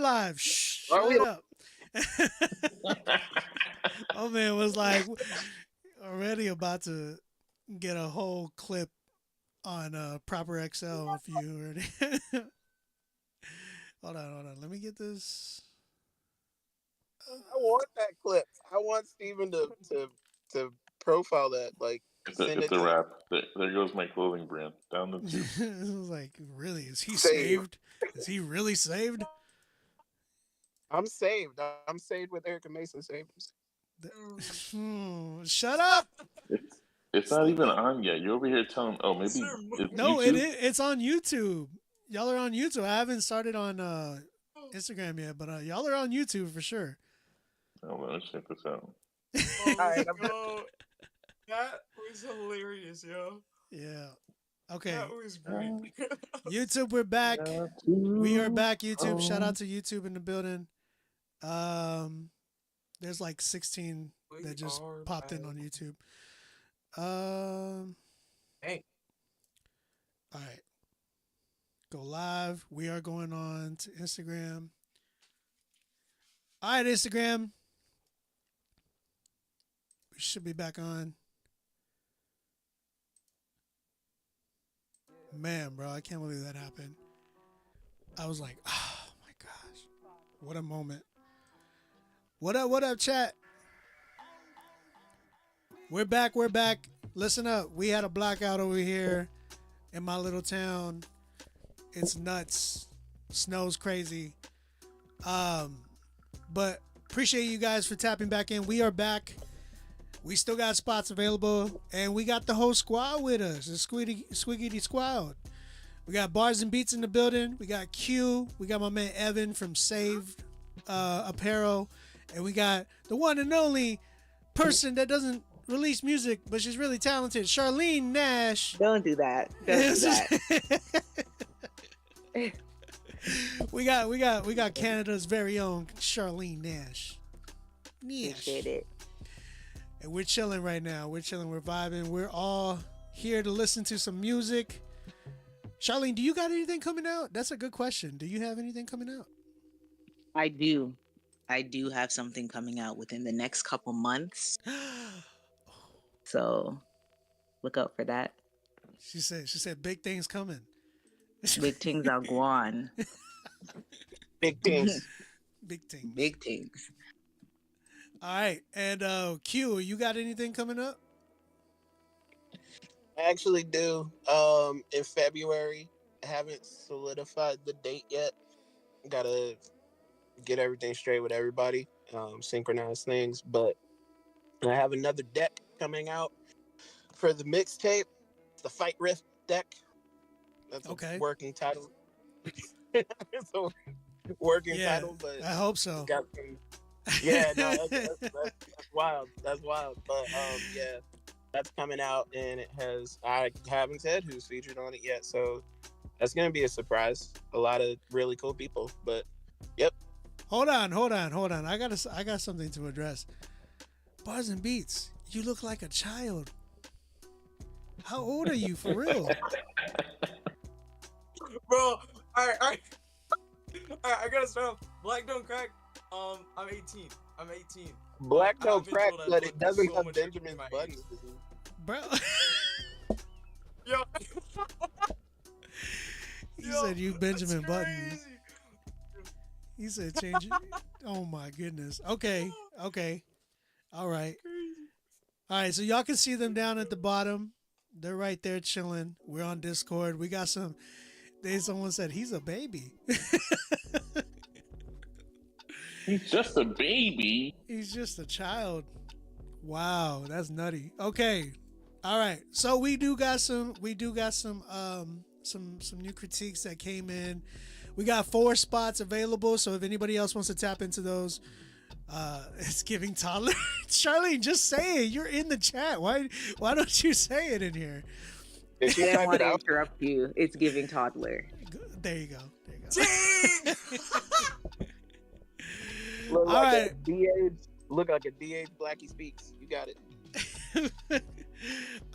live. Shh, Are we? shut up. Oh man was like already about to get a whole clip on proper XL if you heard it. Hold on. Let me get this. I want that clip. I want Steven to profile that. Like, send It's it a to me. wrap. There goes my clothing brand down the tube. It was like, really? Is he Save. saved? Is he really saved? I'm saved. I'm saved with Erica Mason saved. Shut up! It's not even on yet. You're over here telling. Oh, maybe it's No, YouTube. it's on YouTube. Y'all are on YouTube. I haven't started on Instagram yet, but y'all are on YouTube for sure. Oh, let me check this out. All right, Yo, that was hilarious, yo. Yeah. Okay. That was great. YouTube, we're back. We are back. YouTube. Shout out to YouTube in the building. There's like 16 that just popped in on YouTube. Hey. All right. Go live. We are going on to Instagram. All right, Instagram. We should be back on. Man, bro, I can't believe that happened. I was like, oh my gosh. What a moment. What up, chat? We're back. Listen up. We had a blackout over here in my little town. It's nuts. Snow's crazy. But appreciate you guys for tapping back in. We are back. We still got spots available, and we got the whole squad with us. The Squiggity Squad. We got Bars and Beats in the building. We got Q. We got my man Evan from Saved Apparel, and we got the one and only person that doesn't release music, but she's really talented, Charlene Nash. Don't do that. Don't do that. we got Canada's very own Charlene Nash. Appreciate it. And we're chilling right now. We're vibing. We're all here to listen to some music. Charlene, do you got anything coming out? That's a good question. Do you have anything coming out? I do. I do have something coming out within the next couple months. So look out for that. She said big things coming. Big things are gone. Big things. Big things. Big things. All right. And Q, you got anything coming up? I actually do. In February. I haven't solidified the date yet. Gotta get everything straight with everybody. Synchronize things. But I have another deck coming out for the mixtape. The Fight Riff deck. That's okay. A working title. It's a working title, but I hope so. Got some, yeah, no, that's wild. That's wild. But yeah, that's coming out, and it has. I haven't said who's featured on it yet, so that's gonna be a surprise. A lot of really cool people, but yep. Hold on. I got something to address. Bars and Beats, you look like a child. How old are you for real? Bro, all right. I gotta start off. Black don't crack. I'm 18. Black I've don't been crack, told I but look it doesn't so have much Benjamin younger than my Buttons. Bro. Yo. He said you Benjamin Button. He said change it. Oh my goodness. Okay. All right. So y'all can see them down at the bottom. They're right there chilling. We're on Discord. We got some. Someone said he's a baby. He's just a baby. He's just a child. Wow, that's nutty. Okay. All right. So we do got some new critiques that came in. We got 4 spots available, so if anybody else wants to tap into those, it's giving toddler. Charlene, just say it. You're in the chat. Why don't you say it in here? I didn't want to interrupt you. It's giving toddler. There you go. Look All like right. a DH. Look like a DH Blackie speaks. You got it.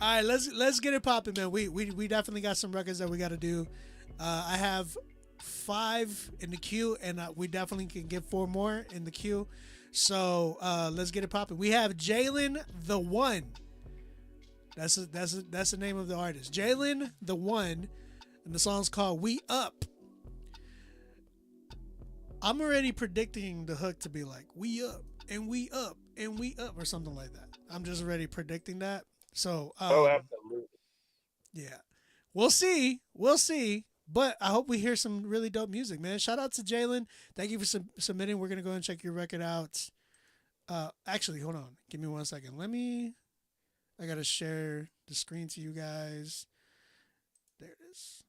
All right, let's get it popping, man. We definitely got some records that we got to do. I have 5 in the queue, and we definitely can get 4 more in the queue. So let's get it popping. We have Jalen the One. That's the name of the artist, Jalen the One, and the song's called "We Up." I'm already predicting the hook to be like "We up and we up and we up" or something like that. I'm just already predicting that. So absolutely. yeah, we'll see. But I hope we hear some really dope music, man. Shout out to Jalen. Thank you for submitting. We're gonna go and check your record out. Actually, hold on. Give me 1 second. I gotta share the screen to you guys. There it is.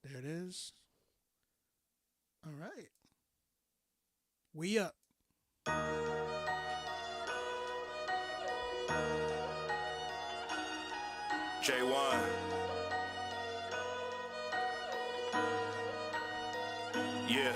There it is. All right. We up. J1. Yeah.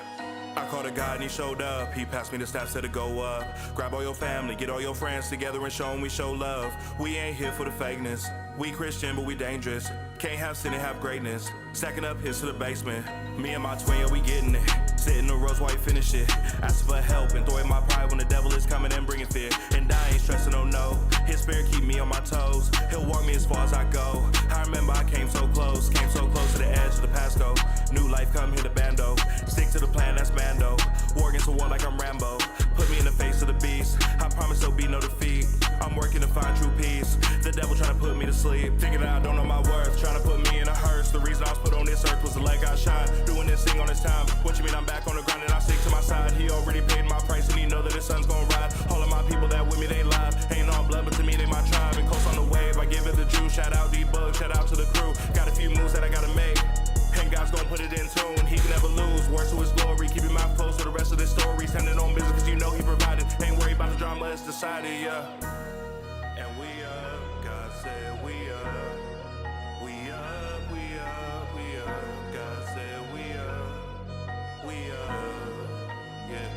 I called a guy and he showed up. He passed me the staff, said to go up. Grab all your family, get all your friends together and show them we show love. We ain't here for the fakeness. We Christian, but we dangerous. Can't have sin and have greatness. Stacking up hits to the basement. Me and my twin, yeah, we getting it. Sit in the rows while you finish it. Ask for help and throw away my pride when the devil is coming and bringing fear. And I ain't stressing, oh no. His spirit keep me on my toes. He'll walk me as far as I go. I remember I came so close to the edge of the Pasco. New life come here to bando. Stick to the plan, that's Mando. War against the war like I'm Rambo. Put me in the face of the beast. I promise there'll be no defeat. I'm working to find true peace. The devil trying to put me to sleep. Thinking that I don't know my worth. Trying to put me in a hearse. The reason I was put on this earth was to let God shine. Doing this thing on his time. What you mean I'm back on the grind and I stick to my side? He already paid my price and he know that his son's gonna ride. All of my people that with me, they live. Ain't all blood, but to me they my tribe. And coast on the wave, I give it the juice. Shout out D-Bug, shout out to the crew. Got a few moves that I gotta make. And God's gonna put it in tune. He can never lose. Words to his glory. Keep your mouth closed for the rest of this story. Standing on business cause you know he provided. Ain't worried about the drama, it's decided, yeah. And we up, God said we up. We up, we up, we up. God said we up, yeah.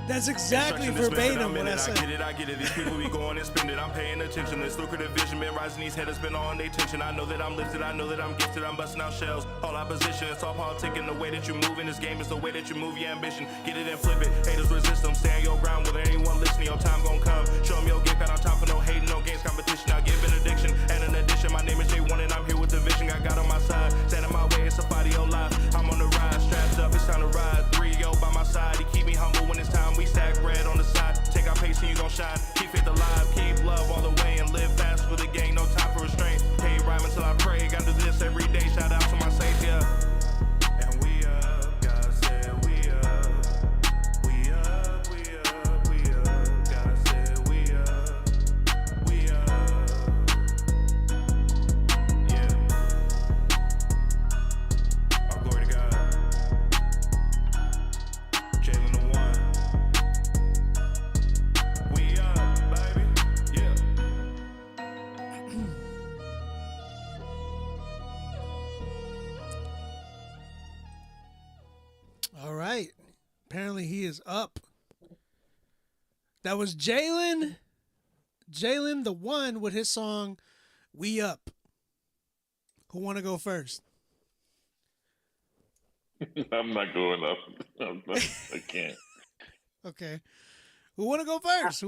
That's exactly verbatim what I said. I get it. These people be going and spend it. I'm paying attention. This lucrative vision been rising. These headers been on their tension. I know that I'm lifted. I know that I'm gifted. I'm busting out shells. All opposition. It's all politicking. The way that you move in this game is the way that you move your ambition. Get it and flip it. Haters resist them. Stand your ground. Whether anyone listening, your time gon' come. Show them your gift. Got no time for no hating, no games, competition. I give benediction and an addition. My name is J1 and I'm here with the vision. Got God on my side. Standing my way. It's a body on life. I'm on the ride. Strapped up. It's time to ride. 3-0 by my side. He keep me humble when it's time. We stack bread on the side. Take our pace and you gon' shine. Keep faith alive. Keep love all the way and live fast for the gang. No time for restraint. Can't rhyme until I pray. Gotta do this every day. Shout out to my savior. And we up. God said we up. We up. We up. We up. God said we up. We up. Yeah. All glory to God. Jalen the One. We up, baby. Yeah. All right. Apparently he is up. That was Jalen the One with his song "We Up." Who want to go first? I'm not going up. I can't. Okay. Who want to go first?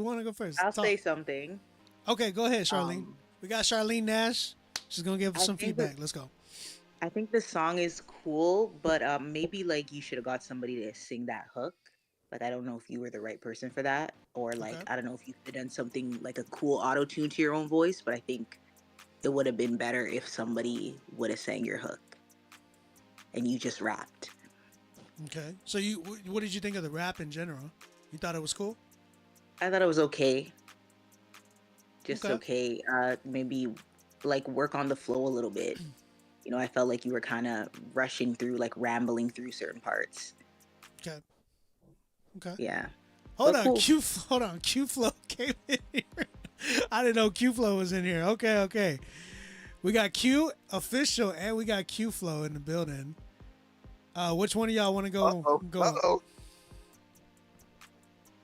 I'll Talk. say something. Okay, go ahead, Charlene. We got Charlene Nash. She's gonna give us I some think feedback. Let's go. I think the song is cool, but maybe like you should have got somebody to sing that hook. Like I don't know if you were the right person for that, or like Okay. I don't know if you could have done something like a cool auto tune to your own voice. But I think it would have been better if somebody would have sang your hook, and you just rapped. Okay. So what did you think of the rap in general? You thought it was cool? I thought it was okay. Just Okay. okay. Maybe like work on the flow a little bit. You know, I felt like you were kind of rushing through, like rambling through certain parts. Okay. Okay. Yeah. Hold But on, cool. Hold on, Q Flow came in here. I didn't know Q Flow was in here. Okay. We got Q official and we got Q Flow in the building. Which one of y'all want to go? Uh-oh.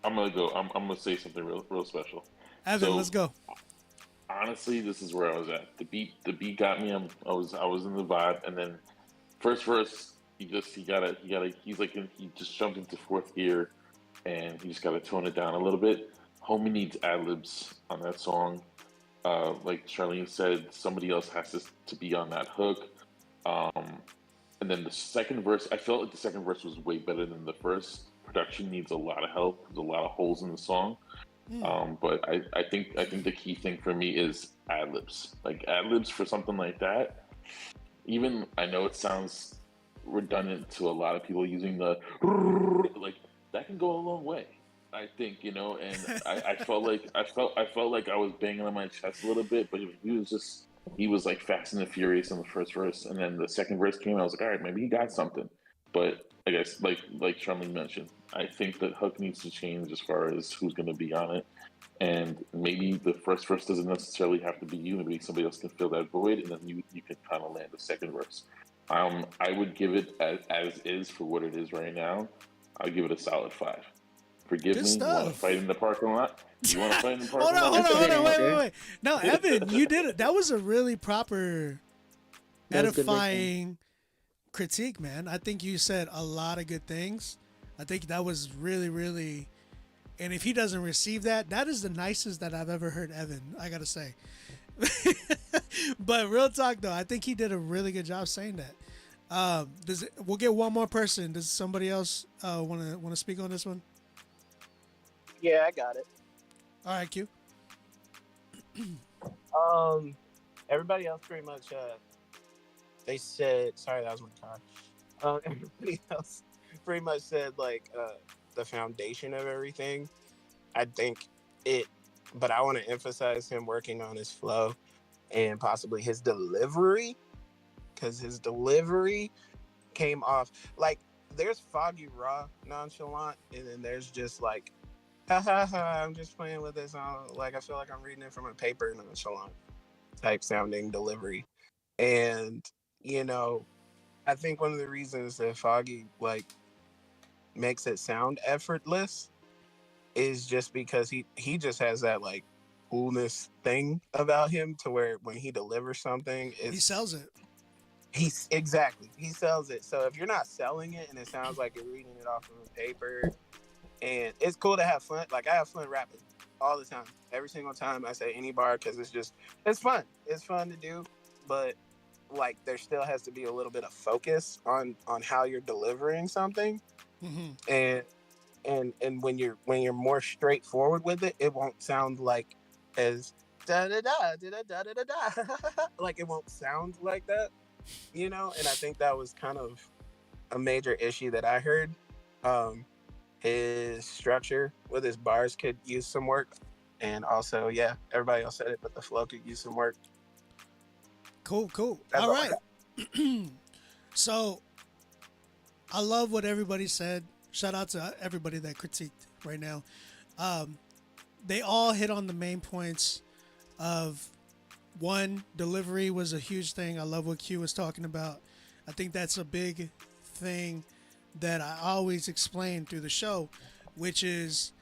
I'm gonna go. I'm gonna say something real special. Evan, So- let's go. Honestly, this is where I was at. The beat got me. I was in the vibe, and then first verse, He's like he just jumped into fourth gear, and he just gotta tone it down a little bit. Homie needs ad libs on that song. Like Charlene said, somebody else has to be on that hook. Um, and then the second verse, I felt like the second verse was way better than the first. Production needs a lot of help. There's a lot of holes in the song. But I think the key thing for me is ad libs. Like ad libs for something like that. Even I know it sounds redundant to a lot of people using the like that can go a long way. I think and I felt like I was banging on my chest a little bit, but he was like fast and furious in the first verse, and then the second verse came. I was like, all right, maybe he got something. But I guess like Charlie mentioned, I think the hook needs to change as far as who's going to be on it, and maybe the first verse doesn't necessarily have to be you. Maybe somebody else can fill that void, and then you can kind of land the second verse. I would give it as is for what it is right now. I'd give it a solid 5. Forgive Good me. stuff. You want to fight in the parking lot? You want to fight in the parking Hold lot? on, wait. No, Evan, you did it. That was a really proper, That was good edifying critique, man. I think you said a lot of good things. I think that was really, really. And if he doesn't receive that, that is the nicest that I've ever heard Evan, I gotta say. But real talk though, I think he did a really good job saying that. We'll get one more person. Does somebody else want to speak on this one? Yeah, I got it. All right, Q. Everybody else pretty much they said sorry, that was my car. Everybody else pretty much said like the foundation of everything. I think but I want to emphasize him working on his flow and possibly his delivery, because his delivery came off like there's foggy raw nonchalant, and then there's just like ha ha ha, I'm just playing with this like I feel like I'm reading it from a paper nonchalant type sounding delivery. And I think one of the reasons that Foggy like makes it sound effortless is just because he just has that like coolness thing about him to where when he delivers something, He sells it. He sells it. So if you're not selling it and it sounds like you're reading it off of a paper, and it's cool to have fun. Like I have fun rapping all the time. Every single time I say any bar, because it's fun. It's fun to do, but like there still has to be a little bit of focus on how you're delivering something. Mm-hmm. And when you're more straightforward with it, it won't sound like as da da da da da da da da like it won't sound like that, And I think that was kind of a major issue that I heard. His structure with his bars could use some work, and also everybody else said it, but the flow could use some work. Cool. That's all all I right. So I love what everybody said. Shout out to everybody that critiqued right now. They all hit on the main points of one, delivery was a huge thing. I love what Q was talking about. I think that's a big thing that I always explain through the show, which is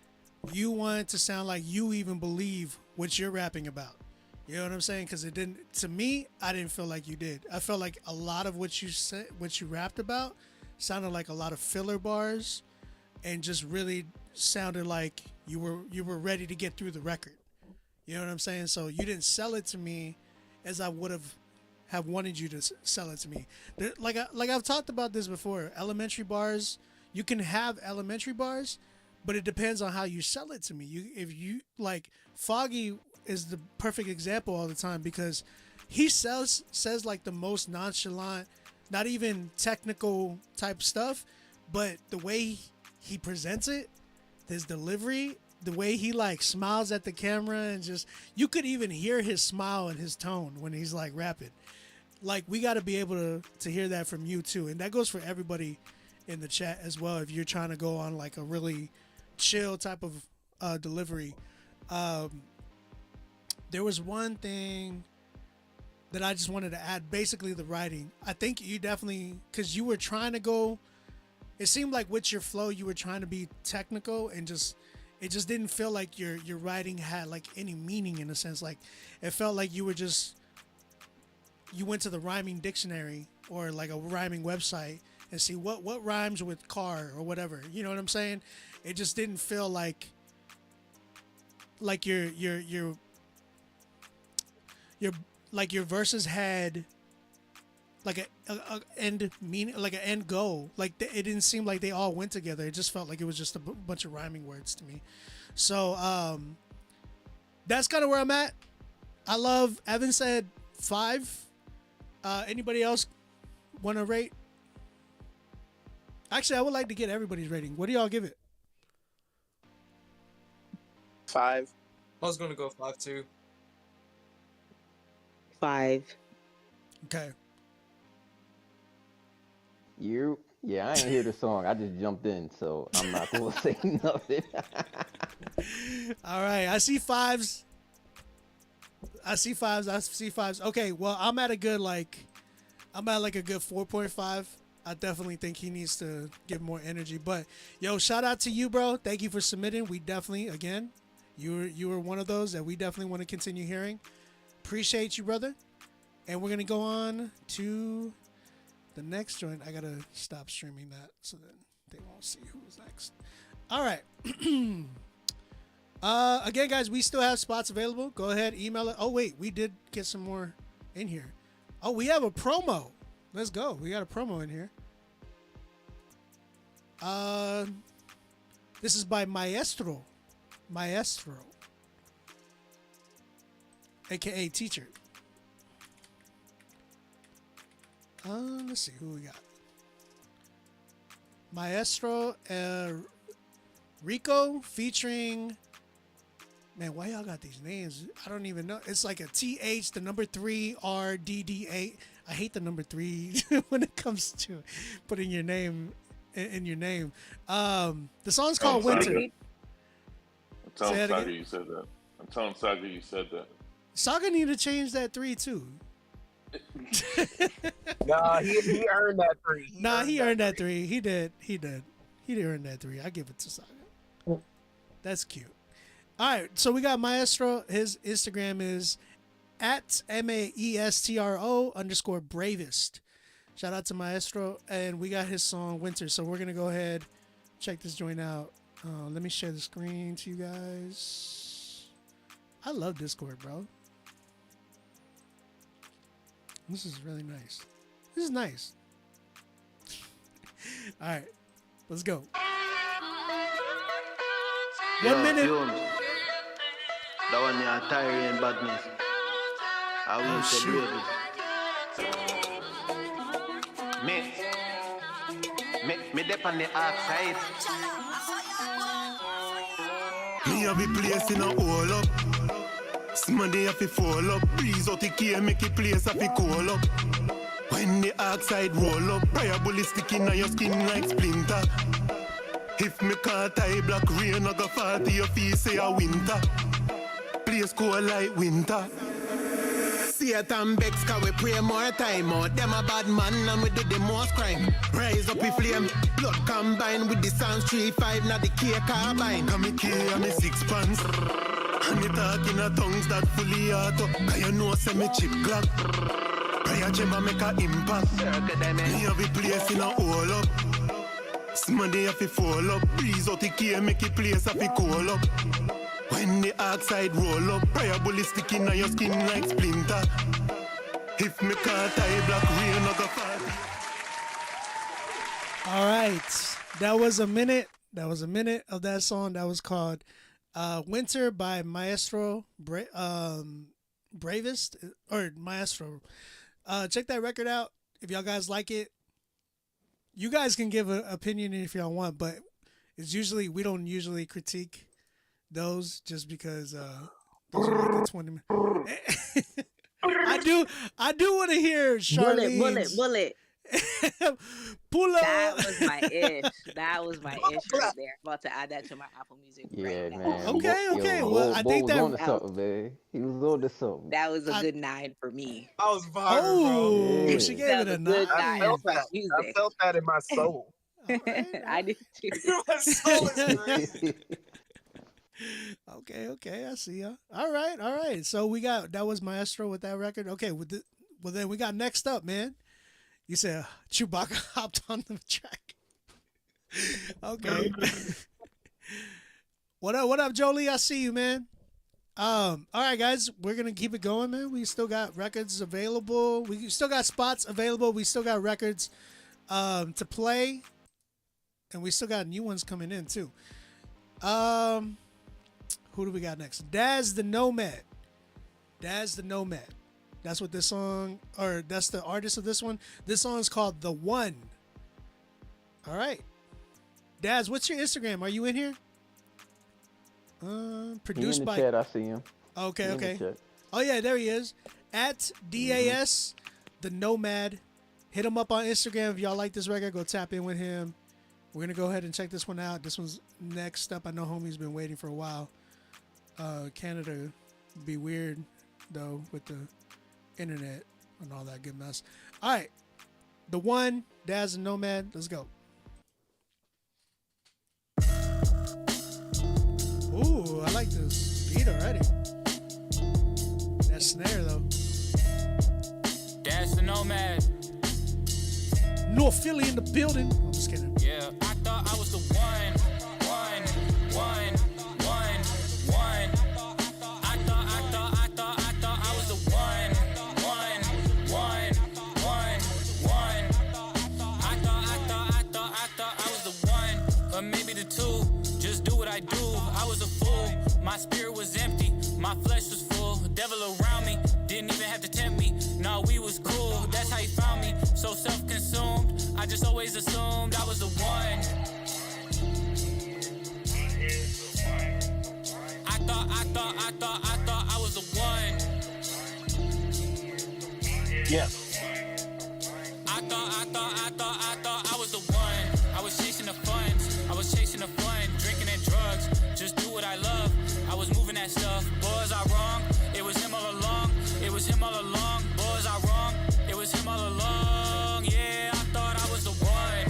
you want it to sound like you even believe what you're rapping about. You know what I'm saying? Because to me, I didn't feel like you did. I felt like a lot of what you said, what you rapped about, sounded like a lot of filler bars, and just really sounded like you were ready to get through the record. You know what I'm saying? So you didn't sell it to me as I would have wanted you to sell it to me. Like I've talked about this before. Elementary bars, you can have elementary bars, but it depends on how you sell it to me. If you like Foggy is the perfect example all the time, because he says like the most nonchalant, not even technical type stuff, but the way he presents it, his delivery, the way he like smiles at the camera, and just you could even hear his smile and his tone when he's like rapping. Like we got to be able to hear that from you too, and that goes for everybody in the chat as well. If you're trying to go on like a really chill type of delivery, there was one thing that I just wanted to add. Basically, the writing. I think you definitely, because you were trying to go. It seemed like with your flow, you were trying to be technical, and it just didn't feel like your writing had like any meaning in a sense. Like it felt like you went to the rhyming dictionary or like a rhyming website and see what rhymes with car or whatever. You know what I'm saying? It just didn't feel like your like your verses had like a end meaning, like an end goal. Like it didn't seem like they all went together. It just felt like it was just a bunch of rhyming words to me. So that's kind of where I'm at. I love. Evan said 5. Anybody else want to rate? Actually, I would like to get everybody's rating. What do y'all give it? 5. I was gonna go 5 too. 5. Okay. Yeah, I ain't hear the song. I just jumped in, so I'm not gonna say nothing. All right. I see 5s. Okay. Well, I'm at a good a good 4.5. I definitely think he needs to give more energy. But yo, shout out to you, bro. Thank you for submitting. We definitely, again, you were one of those that we definitely want to continue hearing. Appreciate you, brother. And we're gonna go on to the next joint. I gotta stop streaming that so then they won't see who's next. All right. Again, guys, we still have spots available. Go ahead, email it. Oh wait, we did get some more in here. Oh, we have a promo. Let's go. We got a promo in here. This is by Maestro, aka Teacher. Let's see who we got. Maestro Rico featuring. Man, why y'all got these names? I don't even know. It's like a TH, the number 3, RDD8. I hate the number 3 when it comes to putting your name in your name. The song's called Winter. I'm telling Saga you said that. I'm telling Saga you said that. Saga need to change that 3 too. Nah, he earned that 3. He earned that 3. He did. He earned that 3. I give it to Saga. That's cute. All right, so we got Maestro. His Instagram is at @maestro_bravest. Shout out to Maestro, and we got his song Winter. So we're gonna go ahead, check this joint out. Let me share the screen to you guys. I love Discord, bro. This is really nice. This is nice. All right, let's go. 1 minute. That one me a Tyrian badness. I will say me dep on the outside. Me have a place in a hole up. Somebody have to fall up. Breeze out the key and make a place have to cool up. When the outside roll up, fire bullet stick in your skin like splinter. If me can't tie black rain, I go fall to your feet, say a winter. Place cold like winter. See it and Bex, cause we pray more time out. Them a bad man and we do the most crime. Rise up with flame, blood combined with the sounds 3-5, not the K carbine. Come me K and me 6 pants. And me talk in a tongues that fully auto. Cause you know say me chip glock. Prayer chamber make a impact. Me have a place in a hole up. Somebody have to fall up. Breeze out the key and make a place have to cool up. When the outside roll up, fire bullet stick in your skin like splinter. If me can't tie black rain, I go party. All right, that was a minute. That was a minute of that song. That was called "Winter" by Maestro Bravest or Maestro. Check that record out if y'all guys like it. You guys can give an opinion if y'all want, but it's usually we don't usually critique those just because those are like the 20 minutes. I do want to hear Charlene's Bullet. Pull up. That was my ish. That was my ish right there. About to add that to my Apple Music. Yeah, right now. man. Okay. Well, I think was that on to something, man. He was on to something. That was a good 9 for me. I was vibing, Oh, Yeah. she gave That it a was a good 9. I felt that. I Music. felt that in my soul. I did too. bro. My soul is crazy. Okay, I see ya. All right. So we got that was Maestro with that record. Okay, well then we got next up, man. You said Chewbacca hopped on the track. Okay. What up, Jolie? I see you, man. All right, guys, we're gonna keep it going, man. We still got records available. We still got spots available. We still got records to play, and we still got new ones coming in too. Who do we got next? Daz the Nomad. Daz the Nomad. That's what this song, or that's the artist of this one. This song is called The One. All right. Daz, what's your Instagram? Are you in here? Produced in the by. chat, I see him. Okay, He in the okay. chat. Oh yeah, there he is. At DAS the Nomad. Hit him up on Instagram if y'all like this record. Go tap in with him. We're gonna go ahead and check this one out. This one's next up. I know homie's been waiting for a while. Canada would be weird though with the internet and all that good mess. All right, The One, Daz and Nomad. Let's go. Ooh, I like this beat already. That snare though. That's the Nomad. North Philly in the building. I'm just kidding. Yeah, I thought I was the one. I thought I was the one. I thought I was the one. Or maybe the two. Just do what I do. I was a fool. My spirit was empty. My flesh was full. Devil around me. Didn't even have to tempt me. No, we was cool. That's how he found me. So self-consumed. I just always assumed I was the one. I thought I was the one. Yeah. I thought I was the one. I was chasing the funds. I was chasing the fun. Drinking and drugs. Just do what I love. I was moving that stuff. Boy, was I wrong? It was him all along. It was him all along. Boy, was I wrong? It was him all along. Yeah, I thought I was the one.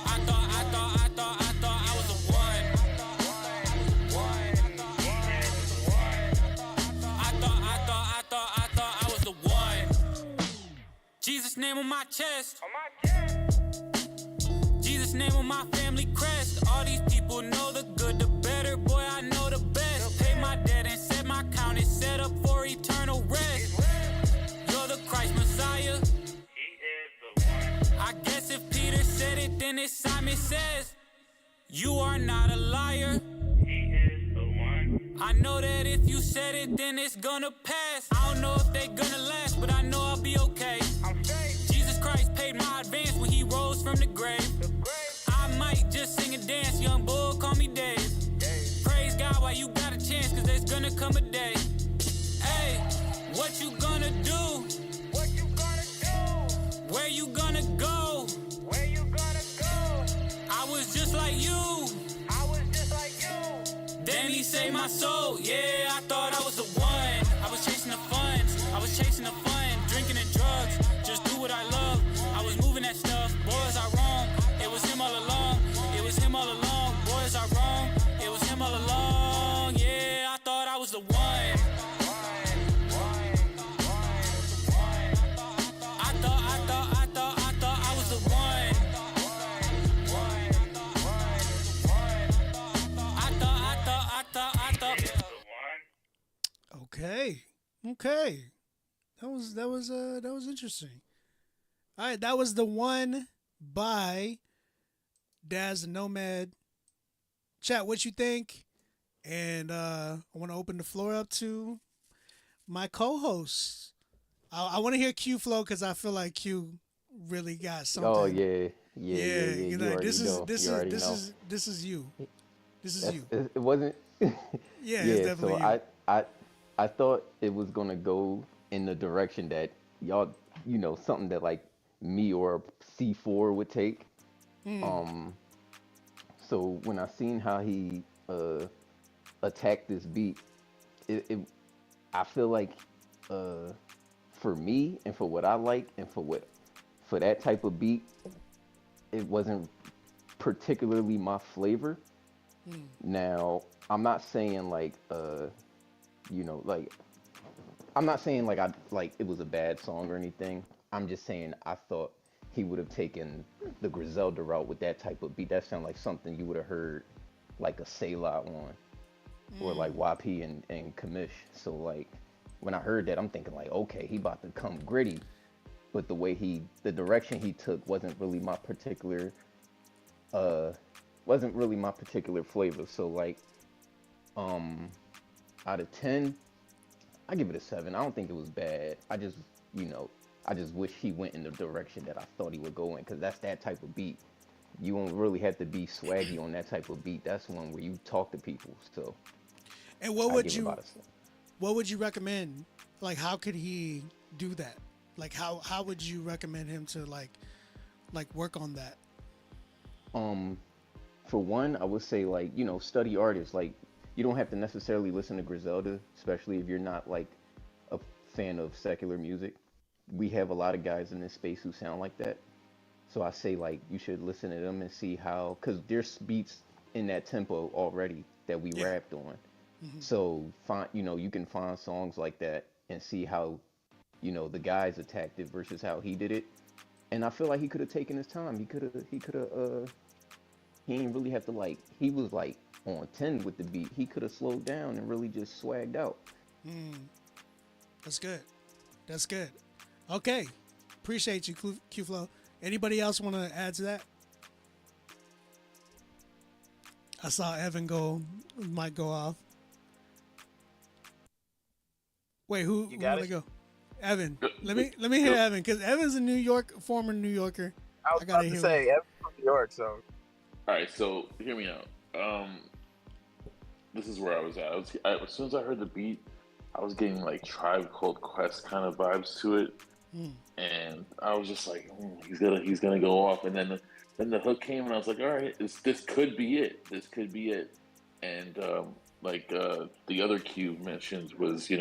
I thought I was the one. I thought I was the one. Jesus' name on my chest. Jesus' name on my family crest. All these people know the good, the better. Boy, I know the best. Pay my debt and set my count. It's set up for eternal rest. You're the Christ Messiah. I guess if Peter said it, then it's Simon says. You are not a liar. I know that if you said it, then it's gonna pass. I don't know if they gonna last, but I know I'll be okay. Jesus Christ paid my advance when he rose from the grave. I might just sing and dance, young bull, call me Dave. Praise God while you got a chance, cause there's gonna come a day. Hey, what you gonna do? Where you gonna go? I was just like you. Then he saved my soul. Yeah, I thought I was the one. I was chasing the funds. I was chasing the fun. Drinking and drugs. Just do what I love. I was moving that stuff. Boy, was I wrong? It was him all along. It was him all along. Boy, was I wrong? It was him all along. Yeah, I thought I was the one. I thought I was the one. I thought. Okay. That was interesting. All right, that was The One by Daz the Nomad. Chat, what you think? And I want to open the floor up to my co-hosts. I want to hear Q flow because I feel like Q really got something. Oh yeah. You know, this is you. This is you. It wasn't. Yeah, it's definitely so you. I thought it was gonna go in the direction that y'all, something that like me or C4 would take. So when I seen how he attacked this beat, I feel like for me and for what I like and for that type of beat, it wasn't particularly my flavor. Now, I'm not saying like, like I'm not saying like I like it was a bad song or anything. I'm just saying I thought he would have taken the Griselda route with that type of beat. That sounded like something you would have heard like a Selah on, or like YP and Kamish. So like when I heard that, I'm thinking like, okay, he about to come gritty. But the direction he took wasn't really my particular flavor. So like, out of 10, I give it a 7. I don't think it was bad. I just wish he went in the direction that I thought he would go in, because that's that type of beat. You don't really have to be swaggy on that type of beat. That's one where you talk to people. So, And what would you recommend? Like, how could he do that? Like, how would you recommend him to like work on that? For one, I would say like, study artists. Like, you don't have to necessarily listen to Griselda, especially if you're not like a fan of secular music. We have a lot of guys in this space who sound like that. So I say like you should listen to them and see how, because there's beats in that tempo already that we rapped on. So you can find songs like that and see how, the guys attacked it versus how he did it. And I feel like he could have taken his time. He didn't really have to like, he was like on 10 with the beat. He could have slowed down and really just swagged out. That's good. Okay. Appreciate you, Q-Flow. Anybody else want to add to that? I saw Evan might go off. Wait, who want to go? Evan. Let me hear Evan, because Evan's a former New Yorker. I was about to say, Evan's from New York, so. All right, so hear me out. This is where I was at. As soon as I heard the beat, I was getting like Tribe Called Quest kind of vibes to it, and I was just like, he's gonna go off. And then the hook came, and I was like, all right, this could be it. This could be it. And the other Q mentioned was, he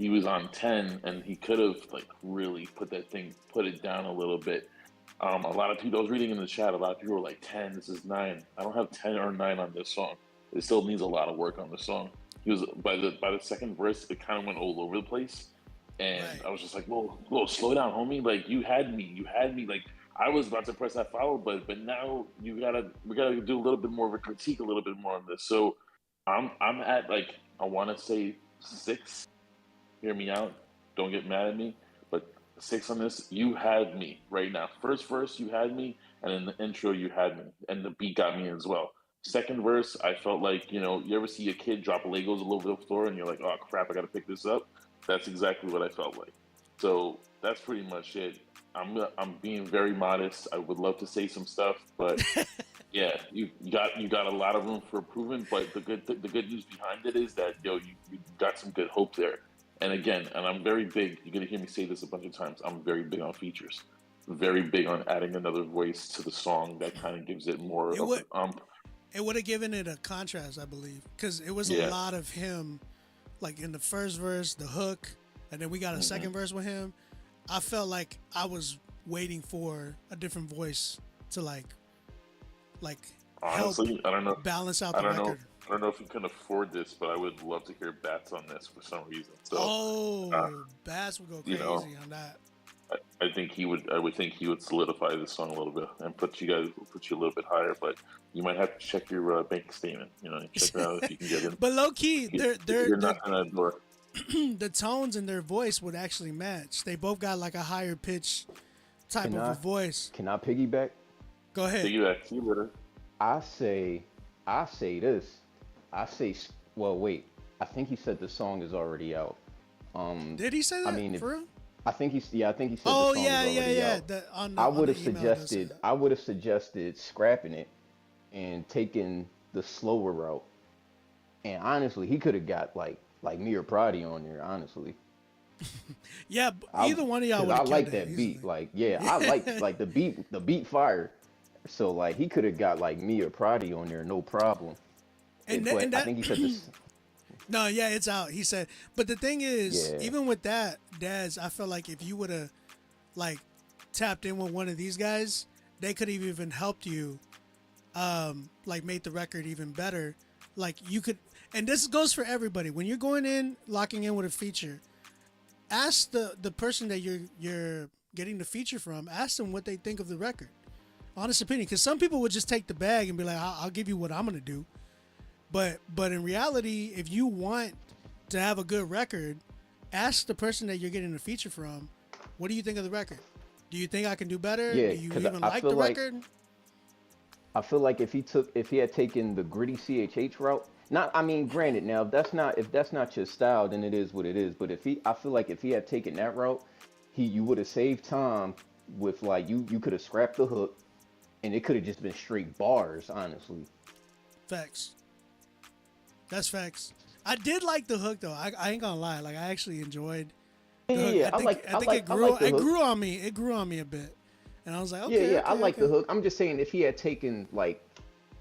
was on 10, and he could have like really put it down a little bit. A lot of people, I was reading in the chat, a lot of people were like 10, this is 9. I don't have 10 or 9 on this song. It still needs a lot of work on the song. He was by the second verse, it kind of went all over the place, and I was just like, whoa, slow down, homie. Like you had me. Like I was about to press that follow, but now we gotta do a little bit more of a critique, a little bit more on this. So I'm at like, I want to say 6. Hear me out. Don't get mad at me, but 6 on this. You had me right now. First verse, you had me, and in the intro, you had me, and the beat got me as well. Second verse, I felt like, you ever see a kid drop Legos all over the floor and you're like, oh crap, I gotta pick this up? That's exactly what I felt like. So that's pretty much it. I'm being very modest. I would love to say some stuff, but yeah, you got a lot of room for improvement. But the good news behind it is that you got some good hope there. And again, and I'm very big. You're gonna hear me say this a bunch of times. I'm very big on features. Very big on adding another voice to the song that kind of gives it more of an ump. It would have given it a contrast, I believe, because it was a lot of him, like in the first verse, the hook, and then we got a second verse with him. I felt like I was waiting for a different voice to like honestly, help I don't know, balance out the record. I don't know if you can afford this, but I would love to hear Bats on this for some reason. So, Bats would go crazy on that. I would think he would solidify this song a little bit and put you a little bit higher, but you might have to check your bank statement. Check it out if you can get in. But low key, you're knocking on that door. The tones in their voice would actually match. They both got like a higher pitch type of a voice. Can I piggyback? Go ahead. Piggyback. See you later. I say this. Well, wait. I think he said the song is already out. Did he say that? I mean, for real? I think he said the song is already out. I would have suggested scrapping it and taking the slower route. And honestly, he could have got like me or Prodi on there, honestly. Yeah, either one of y'all would have. I like that beat. Like, I like the beat fire. So like he could have got like me or Prodi on there, no problem. I think he said this. No, yeah, it's out. He said, but the thing is, even with that, Daz, I feel like if you would have like tapped in with one of these guys, they could have even helped you, like made the record even better. like you could, and this goes for everybody. When you're going in, locking in with a feature, ask the person that you're getting the feature from. Ask them what they think of the record. Honest opinion, because some people would just take the bag and be like, I'll give you what I'm gonna do. But in reality, if you want to have a good record, ask the person that you're getting the feature from, what do you think of the record? Do you think I can do better? Yeah, Do you 'cause even I like feel the like- record? I feel like if he had taken the gritty CHH route, not, I mean, granted, now if that's not your style, then it is what it is. But I feel like if he had taken that route, you would have saved time with like you could have scrapped the hook, and it could have just been straight bars, honestly. Facts. That's facts. I did like the hook though. I ain't gonna lie. Like I actually enjoyed the hook. Yeah, I think it grew. I like the It hook. grew on me. It grew on me a bit, and I was like, okay. Yeah, okay, I like okay. the hook. I'm just saying if he had taken like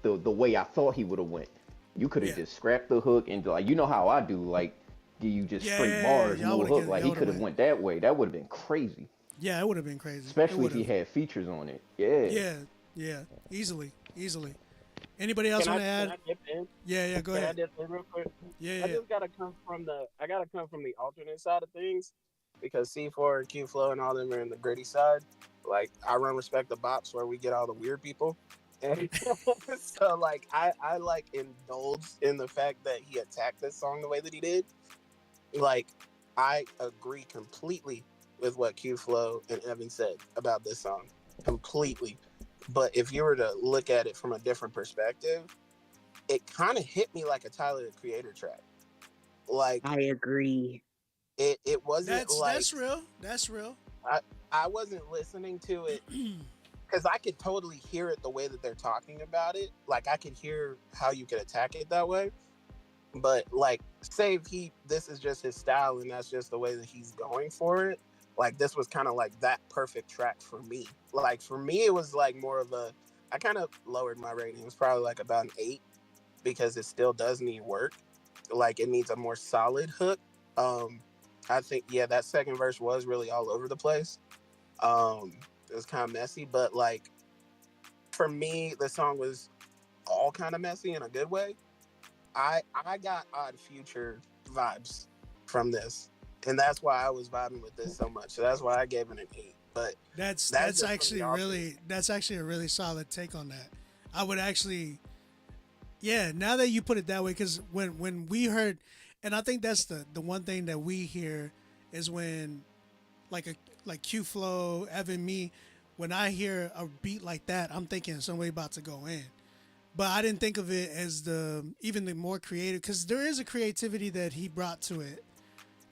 the way I thought he would have went, you could have just scrapped the hook and like you know how I do, like give you just straight bars, y'all no would've hook. get- Like y'all he could have would've went that way. That would have been crazy. Yeah, it would have been crazy. Especially if It he would've. had features on it. Yeah. Yeah, easily. Anybody else want to Can I add? dip in? Yeah, go Can I ahead. dip in real quick? Yeah. I just gotta come from the alternate side of things, because C4 and Q Flow and all them are in the gritty side. Like I run Respect the Bops where we get all the weird people. And so like I like indulged in the fact that he attacked this song the way that he did. Like I agree completely with what Q Flow and Evan said about this song. Completely. But if you were to look at it from a different perspective, it kind of hit me like a Tyler the Creator track. Like I agree. it wasn't That's real. That's real. I wasn't listening to it because I could totally hear it the way that they're talking about it. Like I could hear how you could attack it that way. But like, say if this is just his style and that's just the way that he's going for it. Like this was kind of like that perfect track for me. Like for me, it was like more of I kind of lowered my rating. It was probably like about an 8 because it still does need work. Like it needs a more solid hook. I think, that second verse was really all over the place. It was kind of messy, but like for me, the song was all kind of messy in a good way. I got Odd Future vibes from this, and that's why I was vibing with this so much. So that's why I gave it an 8. But That's just actually from the really a really solid take on that. I would actually, now that you put it that way, because when we heard, and I think that's the one thing that we hear is when like Q Flow, Evan, me, when I hear a beat like that, I'm thinking somebody about to go in. But I didn't think of it as even the more creative, because there is a creativity that he brought to it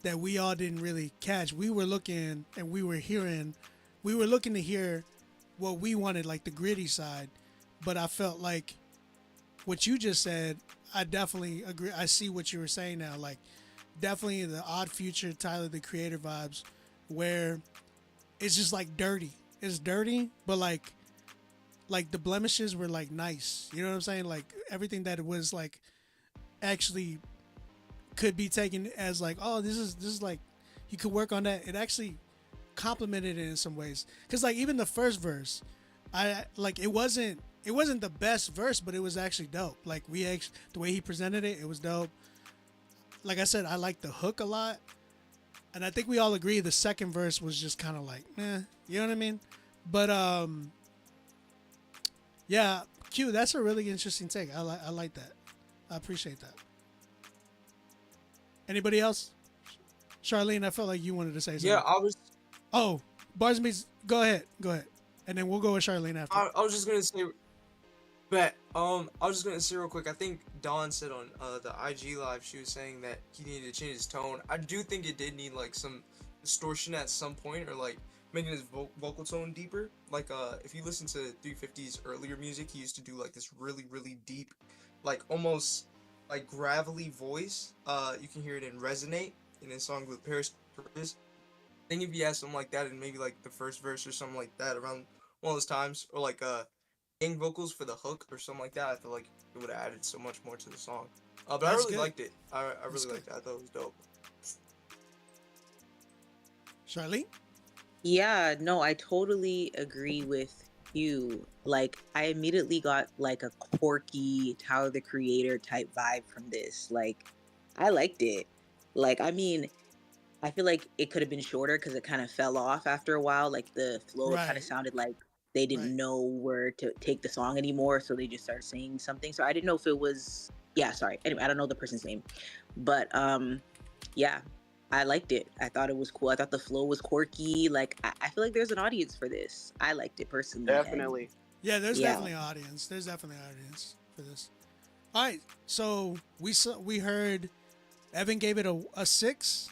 that we all didn't really catch. We were looking and we were looking to hear what we wanted, like the gritty side. But I felt like what you just said, I definitely agree. I see what you were saying now. Like definitely the Odd Future, Tyler the Creator vibes, where it's just like dirty. It's dirty, but like the blemishes were like nice. You know what I'm saying? Like everything that it was like actually could be taken as like, oh, this is like you could work on that. It actually complimented it in some ways. Cause like even the first verse, I like it wasn't the best verse, but it was actually dope. Like the way he presented it, it was dope. Like I said, I like the hook a lot. And I think we all agree the second verse was just kind of like, you know what I mean? But yeah, Q, that's a really interesting take. I like that. I appreciate that. Anybody else? Charlene, I felt like you wanted to say something. Yeah, I was. Oh, Bars and Beats, go ahead, and then we'll go with Charlene after. I was just gonna say, but I was just gonna say real quick. I think Dawn said on the IG live, she was saying that he needed to change his tone. I do think it did need like some distortion at some point, or like making his vocal tone deeper. Like if you listen to 350's earlier music, he used to do like this really deep, like almost like gravelly voice. You can hear it in Resonate in his song with Paris. I think if you had something like that in maybe like the first verse or something like that around one of those times, or like gang vocals for the hook or something like that, I feel like it would have added so much more to the song. But I really liked it. I really liked it. I thought it was dope. Charlene? Yeah, no, I totally agree with you. Like, I immediately got like a quirky Tyler the Creator type vibe from this. Like, I liked it. Like, I mean, I feel like it could have been shorter because it kind of fell off after a while. Like, the flow kind Right. of sounded like they didn't Right. know where to take the song anymore, so they just started saying something. So I didn't know if it was, yeah, sorry. Anyway, I don't know the person's name, but yeah, I liked it. I thought it was cool. I thought the flow was quirky. Like, I feel like there's an audience for this. I liked it personally. and Definitely. Yeah, there's Yeah. definitely an audience. There's definitely an audience for this. All right, so we heard Evan gave it a 6.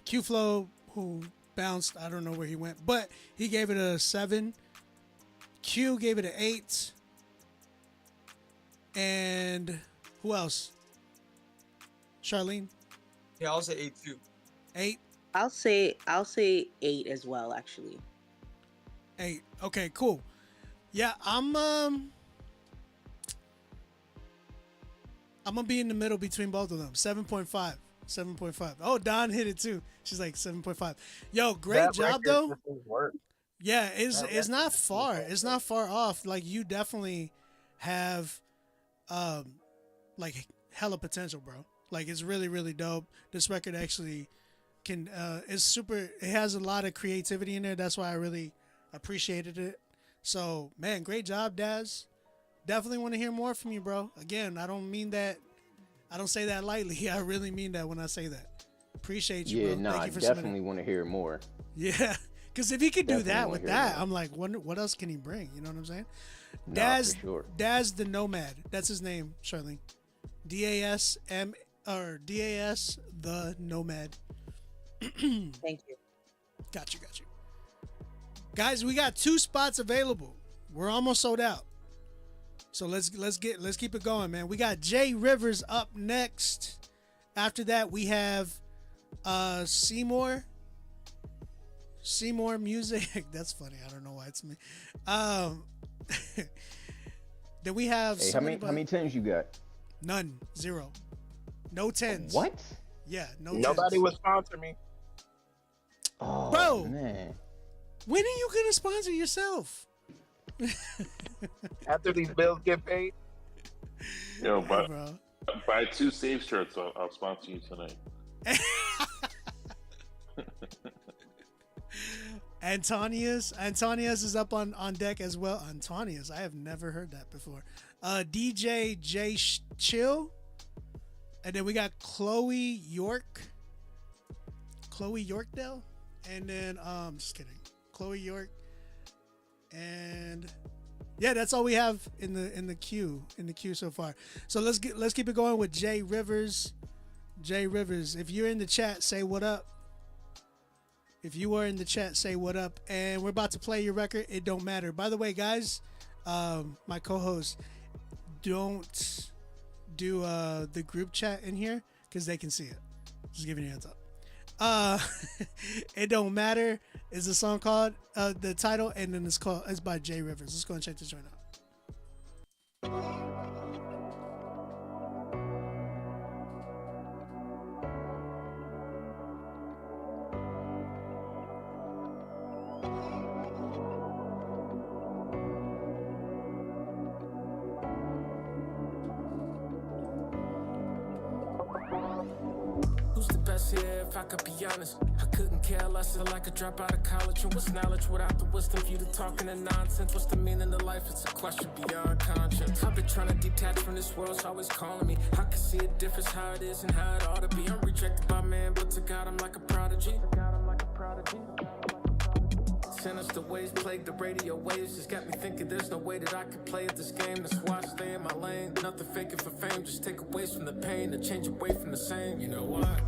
Q Flow, who bounced, I don't know where he went, but he gave it a 7. Q gave it an 8. And who else? Charlene, Yeah, I'll say 8 too. 8. I'll say 8 as well, actually. 8. Okay, cool. Yeah, I'm gonna be in the middle between both of them. 7.5. 7.5. Oh, Don hit it too. She's like 7.5. Yo, great That job record though. systems work. Yeah, it's That it's not record system far. works. It's not far off. Like, you definitely have like hella potential, bro. Like, it's really, really dope. This record actually can it's super, it has a lot of creativity in there. That's why I really appreciated it. So, man, great job, Daz. Definitely want to hear more from you, bro. Again, I don't mean that, I don't say that lightly. I really mean that when I say that. Appreciate you, Yeah, bro. nah, Thank I you for definitely submitting. want to hear more. Yeah, because if he could do Definitely that wanna with hear that, more. I'm like, what else can he bring? You know what I'm saying? Nah, Daz, for sure. Daz the Nomad. That's his name, Charlene. DASM or DAS the Nomad. Thank you. Got you. Guys, we got 2 spots available. We're almost sold out. So let's keep it going, man. We got Jay Rivers up next. After that, we have Seymour Music. That's funny. I don't know why it's me. Then we have Hey, how many tens you got? None. 0. No 10s. What? Yeah, no Nobody 10s. would sponsor me. Oh, Bro. man. When are you gonna sponsor yourself? After these bills get paid, Yo, Hey, bro. buy 2 Save shirts. I'll sponsor you tonight. Antonius is up on deck as well. Antonius, I have never heard that before. DJ J Chill, and then we got Chloe Yorkdale, and then just kidding, Chloe York, and yeah, that's all we have in the queue so far. So let's keep it going with Jay Rivers. Jay Rivers, if you're in the chat, say what up. If you are in the chat, say what up. And we're about to play your record. It don't matter. By the way, guys, my co-host, don't do the group chat in here because they can see it. Just giving you a heads up. It don't matter is the song called, the title, and then it's by Jay Rivers. Let's go and check this joint out. Who's the best here, if I could be honest? I couldn't care less, I like a drop out of college. And what's knowledge without the wisdom? For you to talking and nonsense. What's the meaning of life? It's a question beyond conscience. I've been trying to detach from this world, it's always calling me. I can see a difference, how it is and how it ought to be. I'm rejected by man, but to God I'm like a prodigy. Sinister ways plague the radio waves. Just got me thinking there's no way that I could play at this game. That's why I stay in my lane. Nothing faking for fame, just take away from the pain and change away from the same. You know what?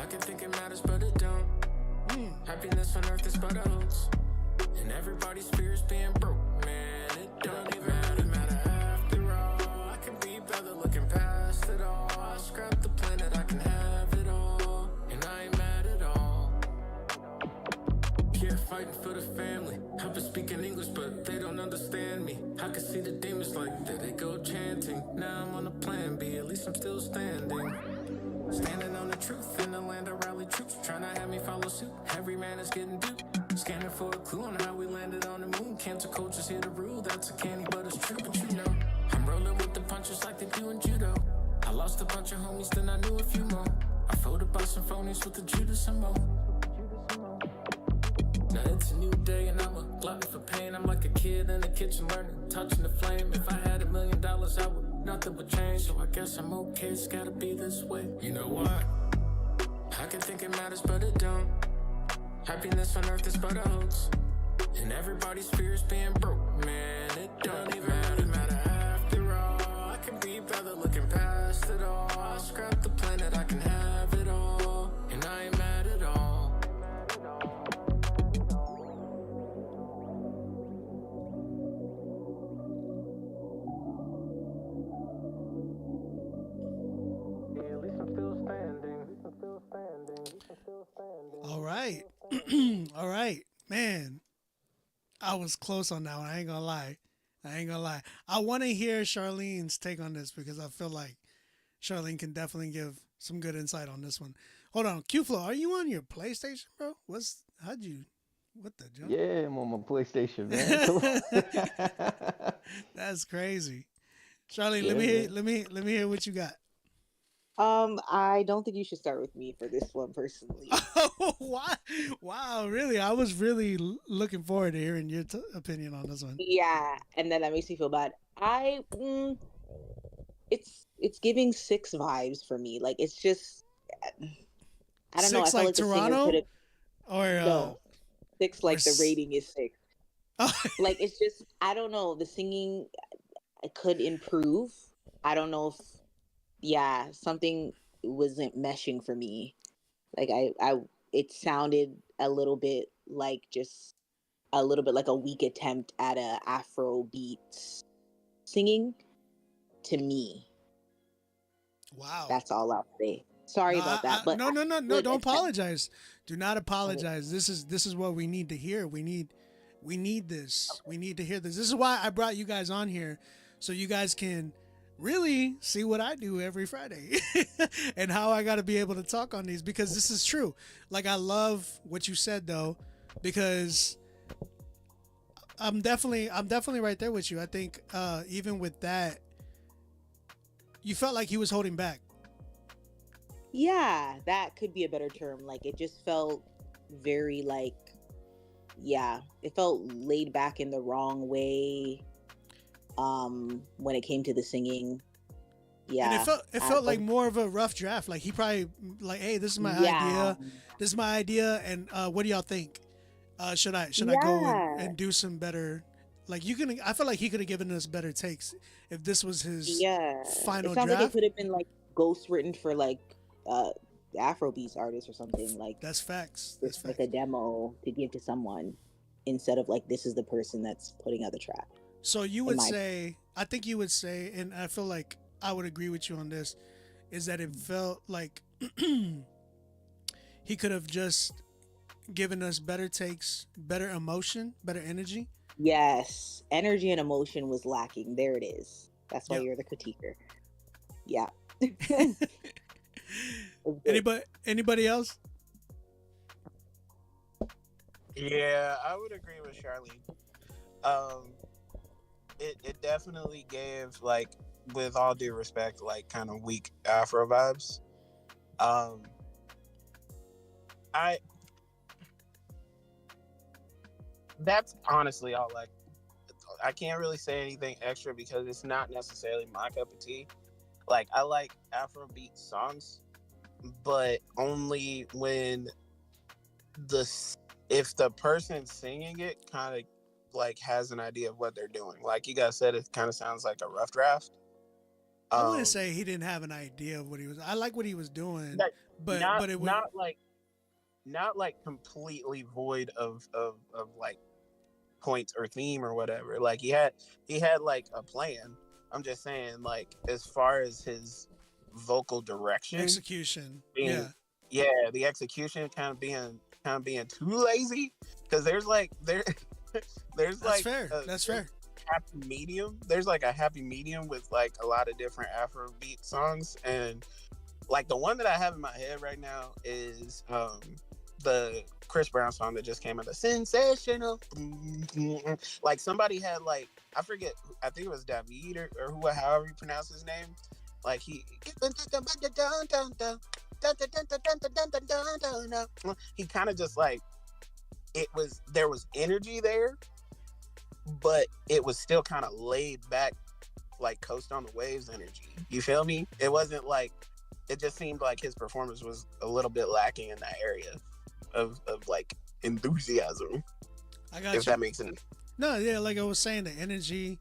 I can think it matters, but it don't. Happiness on earth is but a hoax. And everybody's fears being broke, man. It don't even matter after all. I can be better looking past it all. I scrap the planet, I can have it all. And I ain't mad at all. Yeah, fighting for the family. I've been speaking English, but they don't understand me. I can see the demons like there they go chanting. Now I'm on a plan B, at least I'm still standing. Standing on the truth in the land of rally troops, trying to have me follow suit. Every man is getting duped. Scanning for a clue on how we landed on cancer coaches here to rule. That's a candy, but it's true. But you know, I'm rolling with the punches like they do in judo. I lost a bunch of homies, then I knew a few more. I folded by symphonies with the Judas and Mo. Now it's a new day and I'm a glutton for pain. I'm like a kid in the kitchen learning, touching the flame. If I had $1 million, I would, nothing would change. So I guess I'm okay, it's gotta be this way. You know what? I can think it matters, but it don't. Happiness on earth is but a hoax. And everybody's fears being broke, man. It don't even matter after all. I can be better looking past it all. I scrap the planet, I can have it all. And I ain't mad at all. All right. All right. Man, I was close on that one. I ain't gonna lie. I want to hear Charlene's take on this because I feel like Charlene can definitely give some good insight on this one. Hold on. Q-Flow, are you on your PlayStation, bro? What the jump? Yeah, I'm on my PlayStation, man. Come on. That's crazy. Charlene, Yeah, let me hear what you got. I don't think you should start with me for this one personally. Why? Wow, really? I was really looking forward to hearing your opinion on this one. Yeah, and then that makes me feel bad. It's giving 6 vibes for me. Like it's just, I don't know. I 6 felt like the singer Toronto, could've- or no, 6 like the s- rating is 6. Like it's just, I don't know. The singing could improve. I don't know if something wasn't meshing for me. Like it sounded a little bit like a weak attempt at a Afro beats singing to me. wow. That's all I'll say. Sorry about that. But no, good don't attempt. apologize. Do not apologize. This is what we need to hear. We need this. We need to hear this. This is why I brought you guys on here, so you guys can really see what I do every Friday and how I got to be able to talk on these, because this is true. Like, I love what you said though, because I'm definitely right there with you. I think even with that, you felt like he was holding back. Yeah, that could be a better term. Like it just felt very like, it felt laid back in the wrong way. When it came to the singing, And it felt like more of a rough draft. Like he probably like, hey, this is my idea. This is my idea, and what do y'all think? Should I go and do some better? Like I feel like he could have given us better takes if this was his final it sounds draft. like it could have been like ghost written for like Afrobeats artist or something. Like that's facts. It's like a demo to give to someone instead of like this is the person that's putting out the track. So you would say, I think you would say, and I feel like I would agree with you on this, is that it felt like he could have just given us better takes, better emotion, better energy. Yes, energy and emotion was lacking. There it is. That's why you're the critiquer. Yeah. Anybody else? Yeah, I would agree with Charlene. It definitely gave, like, with all due respect, like kind of weak Afro vibes. That's honestly all. Like, I can't really say anything extra because it's not necessarily my cup of tea. Like, I like Afrobeat songs, but only when if the person singing it kind of like has an idea of what they're doing. Like you guys said, it kind of sounds like a rough draft. I wouldn't say he didn't have an idea of what he was. I like what he was doing, but it was not like completely void of like points or theme or whatever. Like he had like a plan. I'm just saying, like, as far as his vocal direction, execution, the execution kind of being too lazy, because there's that's like fair. That's fair. Happy medium. There's like a happy medium with like a lot of different Afrobeat songs, and like the one that I have in my head right now is the Chris Brown song that just came out, the sensational. Like somebody had like I forget, I think it was David or who, however you pronounce his name. Like he kind of just like there was energy there, but it was still kind of laid back, like Coast on the Waves energy. You feel me? It wasn't like, it just seemed like his performance was a little bit lacking in that area of like enthusiasm. I got if that makes sense. No, yeah, like I was saying, the energy,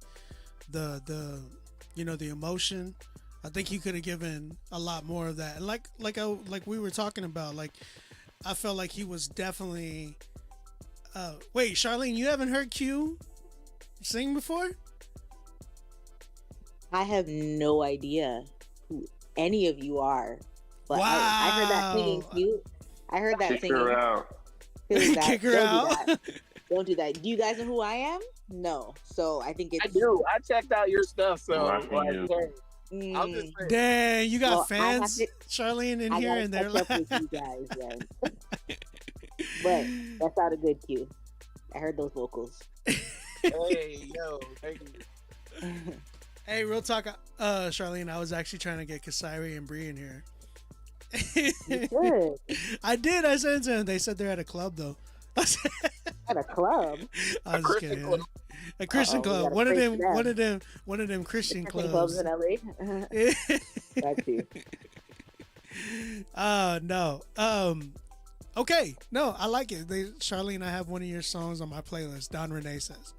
the the emotion. I think he could have given a lot more of that. And like we were talking about, like I felt like he was definitely. Wait, Charlene, you haven't heard Q sing before? I have no idea who any of you are, but wow. I heard that singing cute. I heard that Kick singing. her out. Kick her out. Don't do that. Do you guys know who I am? No. So I think it's. I do. I checked out your stuff, so Rocking like, you. I'll just say, Dang, you got Well, fans, Charlene, in here, and they're like, like, you guys, then. But that sounded good, Q. I heard those vocals. hey, yo, thank you. Hey, real talk, Charlene, I was actually trying to get Kasairi and Bree in here. Good. I did. I sent them. They said they're at a club though. At a club. I was just kidding. Club. A Christian club. One of them Christian clubs. In LA. That too. No. Okay. No, I like it. Charlene, I have one of your songs on my playlist. Don Renee says.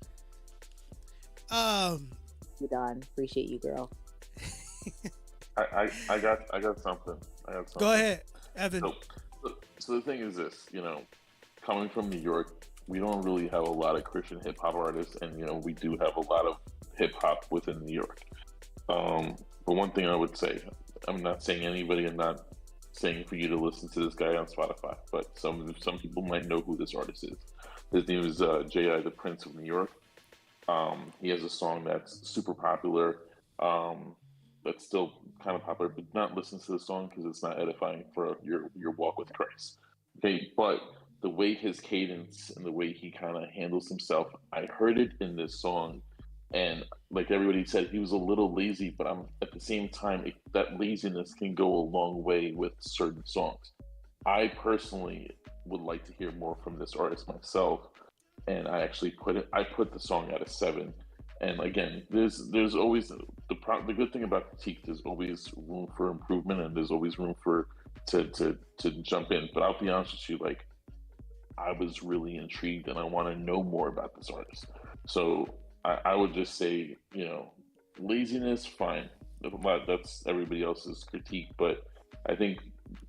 You Don, appreciate you, girl. I got something. Go ahead, Evan. So the thing is this, coming from New York, we don't really have a lot of Christian hip hop artists, and we do have a lot of hip hop within New York. But one thing I would say, I'm not saying anybody, I'm not saying for you to listen to this guy on Spotify, but some people might know who this artist is. His name is J.I. the Prince of New York. He has a song that's super popular, that's still kind of popular, but not listen to the song because it's not edifying for your walk with Christ. Okay, but the way his cadence and the way he kind of handles himself, I heard it in this song, and like everybody said, he was a little lazy, but at the same time, that laziness can go a long way with certain songs. I personally would like to hear more from this artist myself, and I actually put the song at a 7. And again, there's always the good thing about critique. There's always room for improvement, and there's always room to jump in. But I'll be honest with you, like I was really intrigued, and I want to know more about this artist. So I would just say, laziness, fine. That's everybody else's critique, but I think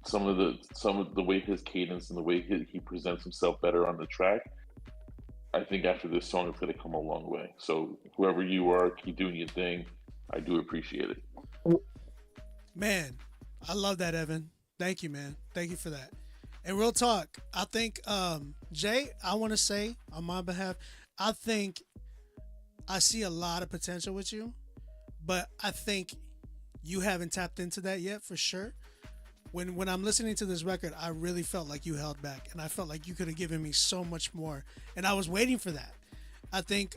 some of the way his cadence and the way he presents himself better on the track, I think after this song, it's going to come a long way. So whoever you are, keep doing your thing. I do appreciate it. Man, I love that, Evan. Thank you, man. Thank you for that. And real talk, I think, Jay, I want to say on my behalf, I think I see a lot of potential with you, but I think you haven't tapped into that yet for sure. When I'm listening to this record, I really felt like you held back, and I felt like you could have given me so much more, and I was waiting for that. I think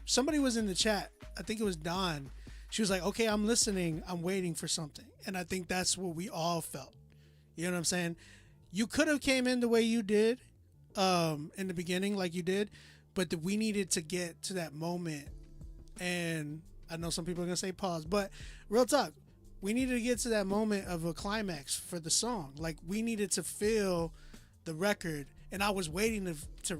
somebody was in the chat. I think it was Dawn. She was like, okay, I'm listening. I'm waiting for something. And I think that's what we all felt. You know what I'm saying? You could have came in the way you did in the beginning, like you did, but we needed to get to that moment. And I know some people are going to say pause, but real talk. We needed to get to that moment of a climax for the song. Like we needed to feel the record, and I was waiting to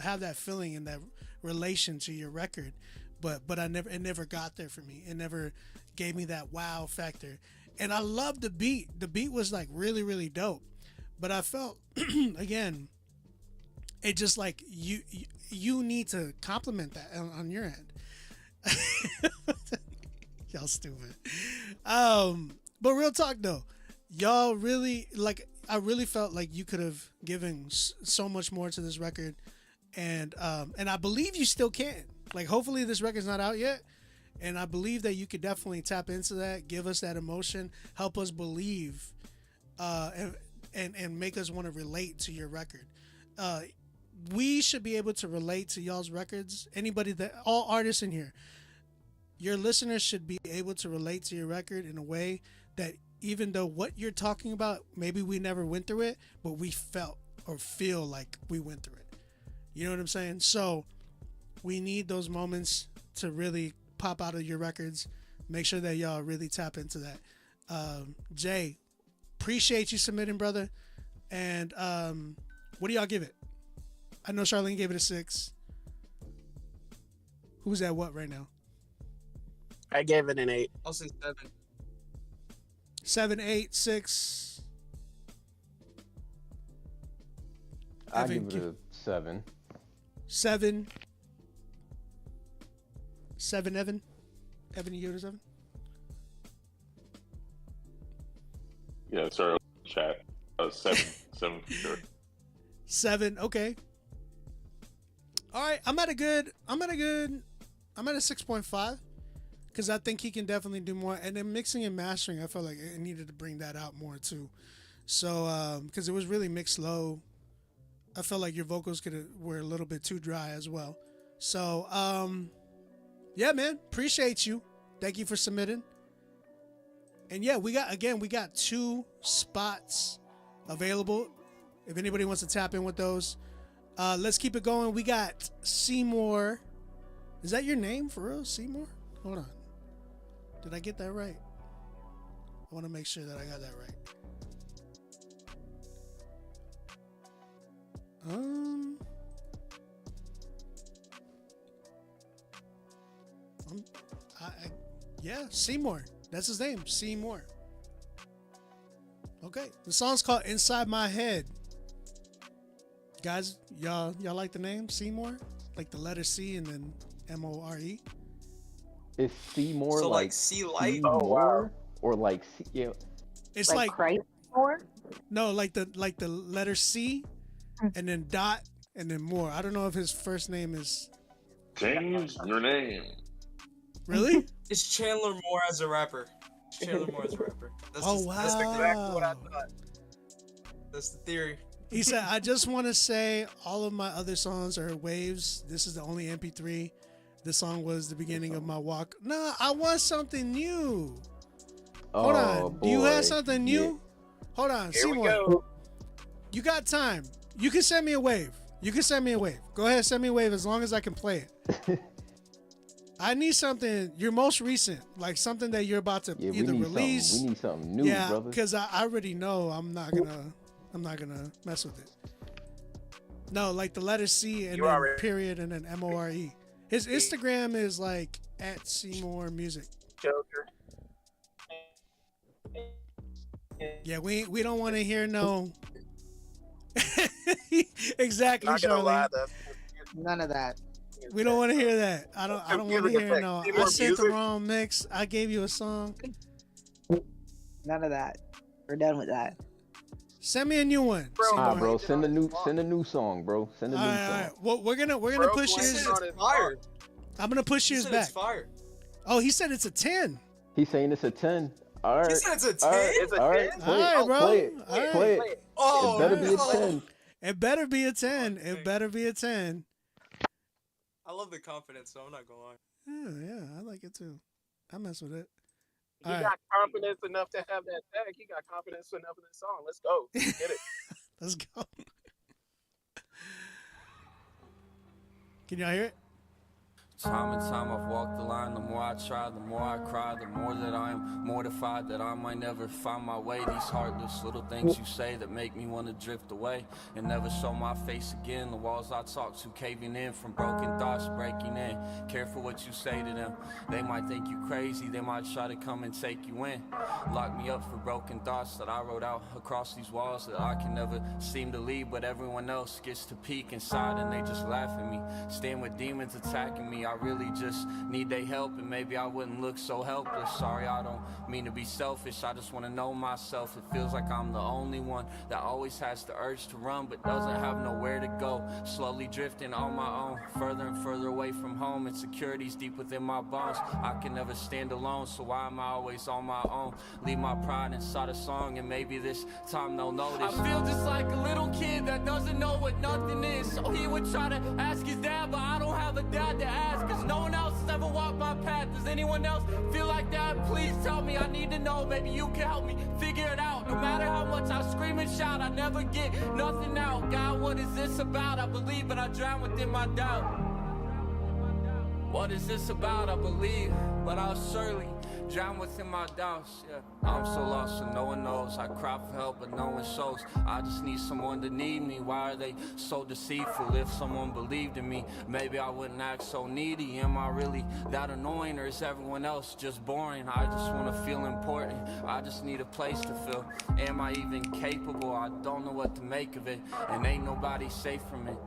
have that feeling and that relation to your record, but it never got there for me. It never gave me that wow factor. And I loved the beat. The beat was like really, really dope. But I felt again, it just like you need to compliment that on your end. Y'all stupid. But real talk though, y'all really like. I really felt like you could have given so much more to this record, and I believe you still can. Like, hopefully this record's not out yet, and I believe that you could definitely tap into that, give us that emotion, help us believe, and make us want to relate to your record. We should be able to relate to y'all's records. Anybody that all artists in here, your listeners should be able to relate to your record in a way that even though what you're talking about, maybe we never went through it, but we felt or feel like we went through it. You know what I'm saying? So we need those moments to really pop out of your records. Make sure that y'all really tap into that. Jay, appreciate you submitting, brother. And what do y'all give it? I know Charlene gave it a 6. Who's at what right now? I gave it an 8. I'll say 7. 7, 8, 6. I give it a 7. 7. 7, Evan. Evan, you give it a 7? Yeah, sorry, chat. 7, 7 for sure. 7, okay. All right, I'm at a 6.5 because I think he can definitely do more. And then mixing and mastering, I felt like it needed to bring that out more too. So because it was really mixed low, I felt like your vocals were a little bit too dry as well. So yeah, man, appreciate you. Thank you for submitting. And yeah, we got 2 spots available. If anybody wants to tap in with those, let's keep it going. We got Seymour. Is that your name for real, Seymour? Hold on. Did I get that right? I want to make sure that I got that right. Yeah, Seymour. That's his name, Seymour. Okay, the song's called Inside My Head. Guys, y'all like the name Seymour? Like the letter C and then More? Is Seymour So like sea light? Seymour or like yeah? It's like Christ more? no, like the letter C and then dot and then more. I don't know if his first name is Change your name. really. It's Chandler Moore as a rapper. It's Chandler Moore as a rapper. That's Oh, That's wow. exactly what I thought. That's the theory. He said, I just want to say all of my other songs are waves. This is the only MP3. This song was the beginning of my walk. Nah, I want something new. Hold on. Do you boy. have something new? Yeah. Hold on. Here we Seymour, go. you got time. You can send me a wave. Go ahead, send me a wave as long as I can play it. I need something, your most recent, like something that you're about to Yeah, either release. We need something new, yeah, brother. because I already know I'm not gonna mess with it. No, like the letter C and You then already- period and then More. His Instagram is like at Seymour Music. Joker. Yeah, we don't want to hear no. Exactly, Not gonna lie, Charlie. that's None of that. We don't want to hear that. I don't want to Computer hear effect. no. Need I more sent the music? wrong mix. I gave you a song. None of that. We're done with that. Send me a new one. Bro, Seymour. Nah, bro, send a new song, bro. Send a new All song. right. Well, we're gonna Bro, push why yours. is It's it- fire. I'm gonna push He yours said back. it's fire. Oh, he said it's a 10. He's saying it's a 10. All right. He said it's a 10? All right. It's a All right. 10? Play All right, it. bro. Play it. All right. Play it. Oh, It better be a no. 10. It better be a 10. It better be a 10. I love the confidence, so I'm not gonna lie. Yeah, I like it too. I mess with it. He All right. got confidence enough to have that tag. He got confidence enough in the song. Let's go. Get it. Let's go. Can y'all hear it? Time and time I've walked the line. The more I try, the more I cry. The more that I am mortified that I might never find my way. These heartless little things you say that make me want to drift away and never show my face again. The walls I talk to caving in from broken thoughts breaking in. Careful what you say to them. They might think you crazy. They might try to come and take you in. Lock me up for broken thoughts that I wrote out across these walls that I can never seem to leave. But everyone else gets to peek inside and they just laugh at me. Stand with demons attacking me. me. I really just need their help, and maybe I wouldn't look so helpless. Sorry, I don't mean to be selfish, I just want to know myself. It feels like I'm the only one that always has the urge to run, but doesn't have nowhere to go. Slowly drifting on my own, further and further away from home. Insecurities deep within my bones. I can never stand alone, so why am I always on my own? Leave my pride inside a song, and maybe this time they'll notice. I feel just like a little kid that doesn't know what nothing is. So he would try to ask his dad, but I don't have a dad to ask, cause no one else has ever walked my path. Does anyone else feel like that? Please tell me, I need to know. Maybe you can help me figure it out. No matter how much I scream and shout, I never get nothing out. God, what is this about? I believe, but I drown within my doubt. What is this about? I believe, but I'll surely drown within my doubts. Yeah, I'm so lost and no one knows. I cry for help, but no one shows. I just need someone to need me. Why are they so deceitful? If someone believed in me, maybe I wouldn't act so needy. Am I really that annoying, or is everyone else just boring? I just want to feel important. I just need a place to feel. Am I even capable? I don't know what to make of it, and ain't nobody safe from it.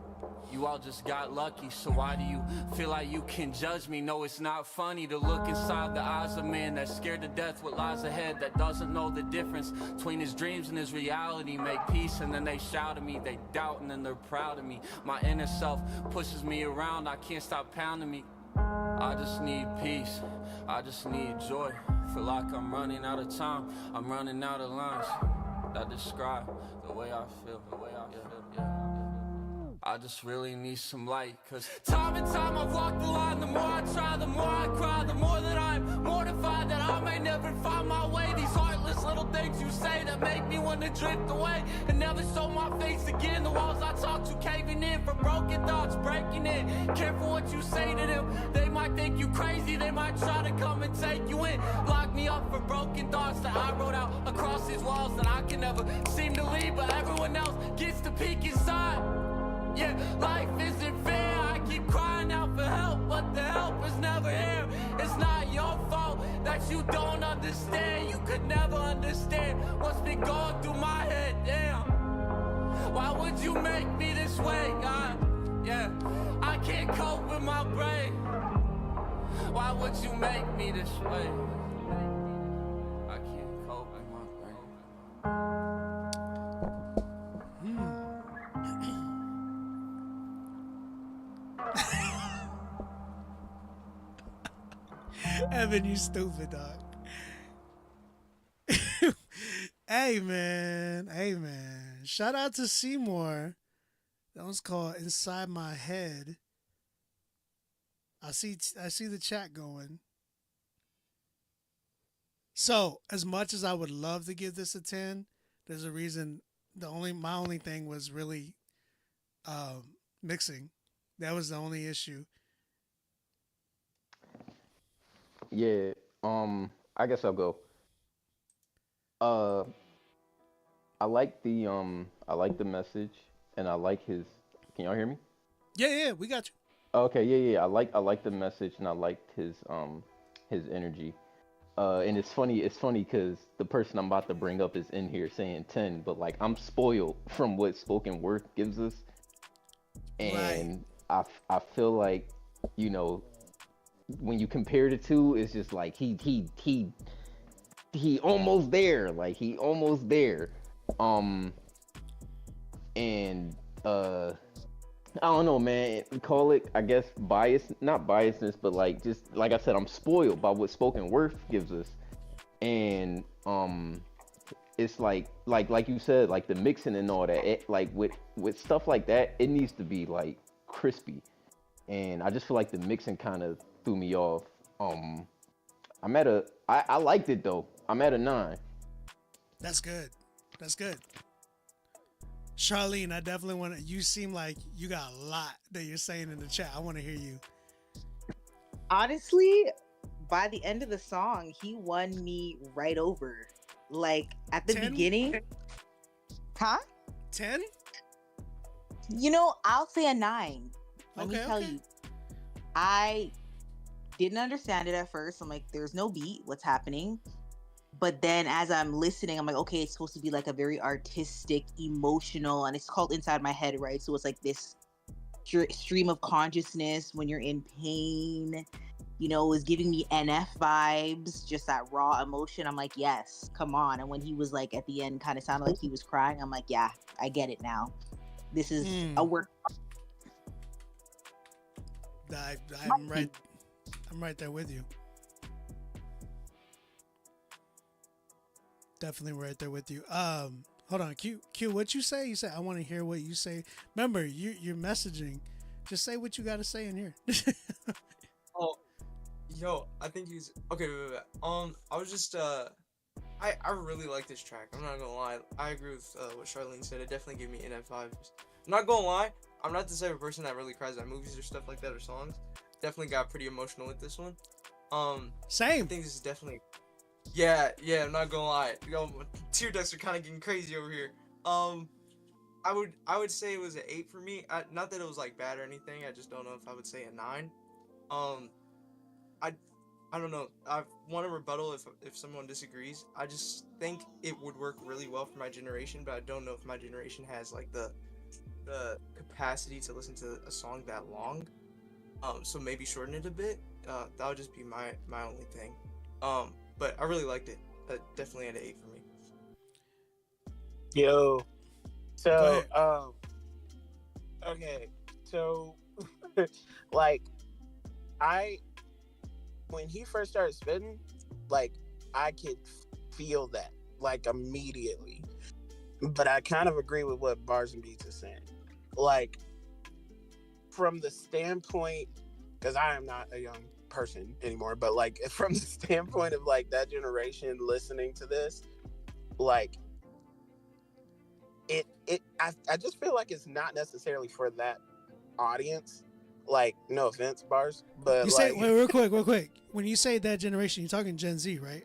You all just got lucky, so why do you feel like you can judge me? No, it's not funny to look inside the eyes of a man that's scared to death what lies ahead, that doesn't know the difference between his dreams and his reality. Make peace and then they shout at me, they doubt and then they're proud of me. My inner self pushes me around, I can't stop pounding me. I just need peace, I just need joy. Feel like I'm running out of time, I'm running out of lines that describe the way I feel, yeah. I just really need some light, cause time and time I've walked the line. The more I try, the more I cry, the more that I'm mortified that I may never find my way. These heartless little things you say that make me want to drift away and never show my face again. The walls I talk to caving in from broken thoughts breaking in. Careful what you say to them, they might think you crazy, they might try to come and take you in. Lock me up for broken thoughts that I wrote out across these walls that I can never seem to leave, but everyone else gets to peek inside. Yeah, life isn't fair. I keep crying out for help, but the help is never here. It's not your fault that you don't understand. You could never understand what's been going through my head. Damn, why would you make me this way, God? Yeah, I can't cope with my brain. Why would you make me this way? I can't cope with my brain. Evan, you stupid dog. Hey man. Shout out to Seymour. That one's called Inside My Head. I see the chat going. So, as much as I would love to give this a 10, there's a reason. My only thing was really mixing. That was the only issue. Yeah, I guess I'll go. I like the message, and I like his. Can y'all hear me? Yeah, we got you. Okay, yeah. I like the message, and I liked his energy. And it's funny because the person I'm about to bring up is in here saying 10, but like I'm spoiled from what spoken word gives us, and right. I feel like, you know, when you compare the two, it's just like he almost there, like he almost there. And I don't know, man. Call it, I guess, not biasness, but like just like I said, I'm spoiled by what spoken word gives us, and it's like you said, like the mixing and all that. Like with stuff like that, it needs to be like crispy, and I just feel like the mixing kind of threw me off. I liked it though. I'm at a 9. That's good. Charlene, I definitely want to. You seem like you got a lot that you're saying in the chat. I want to hear you. Honestly, by the end of the song, he won me right over. Like at the 10? beginning, huh? 10? You know, I'll say a 9. Let me tell you, I didn't understand it at first. I'm like, there's no beat. What's happening? But then as I'm listening, I'm like, okay, it's supposed to be like a very artistic, emotional, and it's called Inside My Head, right? So it's like this stream of consciousness when you're in pain. You know, it was giving me NF vibes, just that raw emotion. I'm like, yes, come on. And when he was like at the end, kind of sounded like he was crying. I'm like, yeah, I get it now. This is a work. I'm right there with you. Definitely right there with you. Hold on, Q, what you say? You said I want to hear what you say. Remember, you're messaging. Just say what you got to say in here. Oh, yo, I think he's okay. Wait. I was just I really like this track. I'm not gonna lie. I agree with what Charlene said. It definitely gave me NF vibes. I'm not gonna lie. I'm not the type of person that really cries at movies or stuff like that or songs. Definitely got pretty emotional with this one. Same. I think this is definitely. Yeah. I'm not gonna lie. Yo, tear ducts are kind of getting crazy over here. I would say it was an 8 for me. Not that it was like bad or anything. I just don't know if I would say a 9. I don't know. I want to rebuttal if someone disagrees. I just think it would work really well for my generation, but I don't know if my generation has like the capacity to listen to a song that long. So maybe shorten it a bit. That would just be my only thing. But I really liked it. Definitely an 8 for me. Yo. So okay. So like when he first started spitting, like I could feel that like immediately. But I kind of agree with what Bars and Beats is saying. Like from the standpoint, because I am not a young person anymore, but like from the standpoint of like that generation listening to this, like I just feel like it's not necessarily for that audience. Like, no offense, Bars, but you like, say wait, real quick. When you say that generation, you're talking Gen Z, right?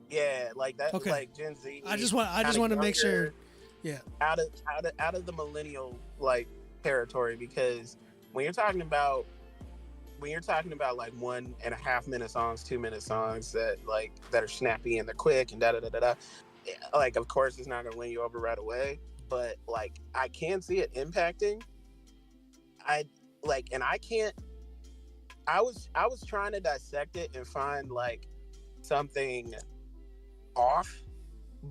Yeah, like that. Okay. Like Gen Z. I just want to make sure. Yeah. Out of the millennial like territory, because when you're talking about like 1.5 minute songs, 2-minute songs that are snappy and they're quick and da da da da da, like of course it's not gonna win you over right away, but like I can see it impacting. I was trying to dissect it and find like something off,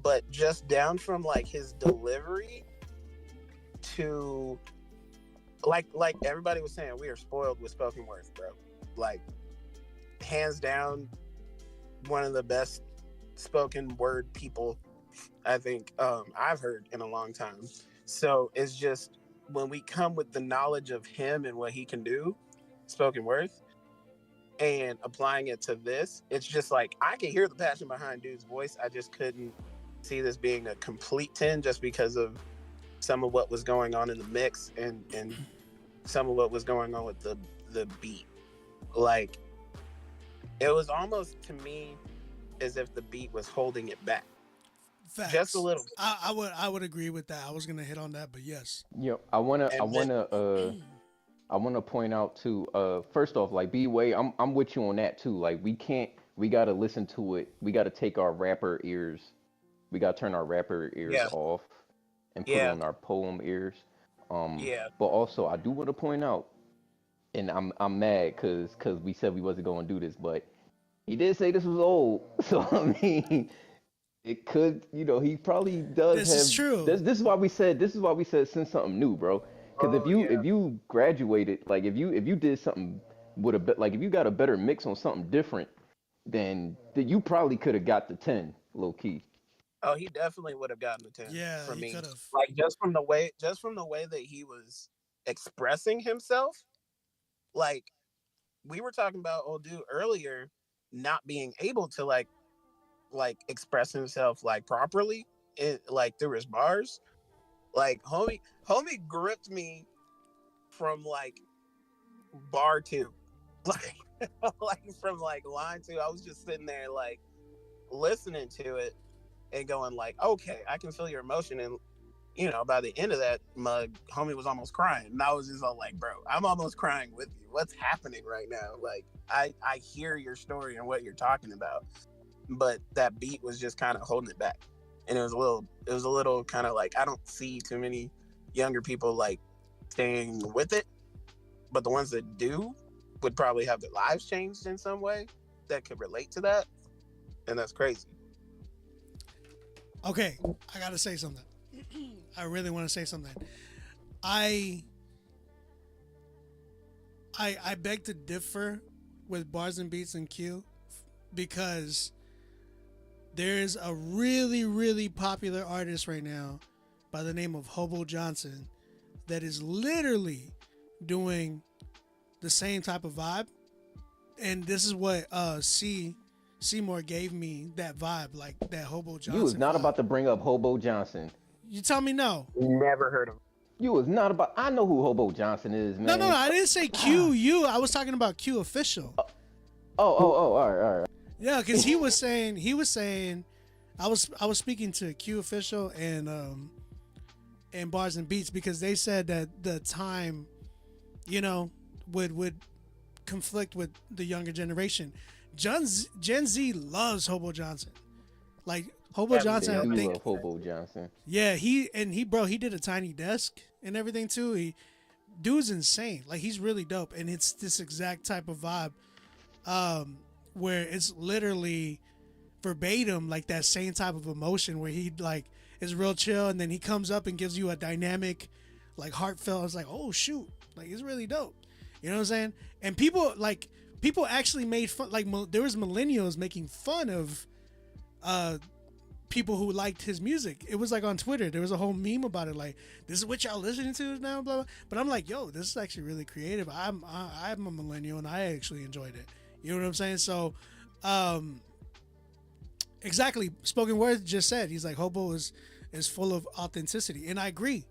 but just down from like his delivery to like everybody was saying, we are spoiled with spoken words, bro. Like hands down one of the best spoken word people I think I've heard in a long time. So it's just when we come with the knowledge of him and what he can do, spoken word, and applying it to this, it's just like I can hear the passion behind dude's voice. I just couldn't see this being a complete 10 just because of some of what was going on in the mix and some of what was going on with the beat. Like it was almost to me as if the beat was holding it back. Facts. Just a little. I would agree with that. I was gonna hit on that, but yes. Yo, I wanna point out too. First off, like B-Way, I'm with you on that too. Like we gotta listen to it. We gotta take our rapper ears. We gotta turn our rapper ears off and put on our poem ears. But also I do want to point out, and I'm mad because we said we wasn't gonna do this, but he did say this was old. So I mean. It could, he probably does. This is true. This is why we said send something new, bro. Because if you graduated, like if you did something with a bit, like if you got a better mix on something different, then you probably could have got the 10, low key. Oh, he definitely would have gotten the 10. Yeah, for me. Could've. Like just from the way that he was expressing himself, like we were talking about old dude earlier, not being able to like express himself like properly like through his bars. Like homie gripped me from like bar 2, like from like line 2. I was just sitting there like listening to it and going like, okay, I can feel your emotion. And by the end of that mug, homie was almost crying, and I was just all like, bro, I'm almost crying with you. What's happening right now? Like I hear your story and what you're talking about. But that beat was just kind of holding it back, and it was a little kind of like I don't see too many younger people like staying with it, but the ones that do would probably have their lives changed in some way that could relate to that, and that's crazy. Okay, I gotta say something. I really want to say something. I beg to differ with Bars and Beats and Q, because there's a really, really popular artist right now by the name of Hobo Johnson that is literally doing the same type of vibe. And this is what Seymour gave me, that vibe, like that Hobo Johnson. You was not vibe. about to bring up Hobo Johnson. You tell me no. Never heard of him. You was not about. I know who Hobo Johnson is, man. No, I didn't say Q. I was talking about Q official. All right. Yeah, because he was saying, I was speaking to Q official and Bars and Beats, because they said that the time, would conflict with the younger generation. Gen Z loves Hobo Johnson. Like Hobo Johnson, I think. Love Hobo Johnson. Yeah, he did a Tiny Desk and everything too. Dude's insane. Like, he's really dope, and it's this exact type of vibe, where it's literally verbatim like that same type of emotion where he like is real chill, and then he comes up and gives you a dynamic, like heartfelt. It's like, oh shoot, like it's really dope. You know what I'm saying? And people actually made fun. Like there was millennials making fun of people who liked his music. It was like on Twitter, there was a whole meme about it, like, this is what y'all listening to now, blah, blah. But I'm like, yo, this is actually really creative. I'm a millennial and I actually enjoyed it. You know what I'm saying? So exactly, Spoken Word just said, he's like, Hobo is full of authenticity, and I agree.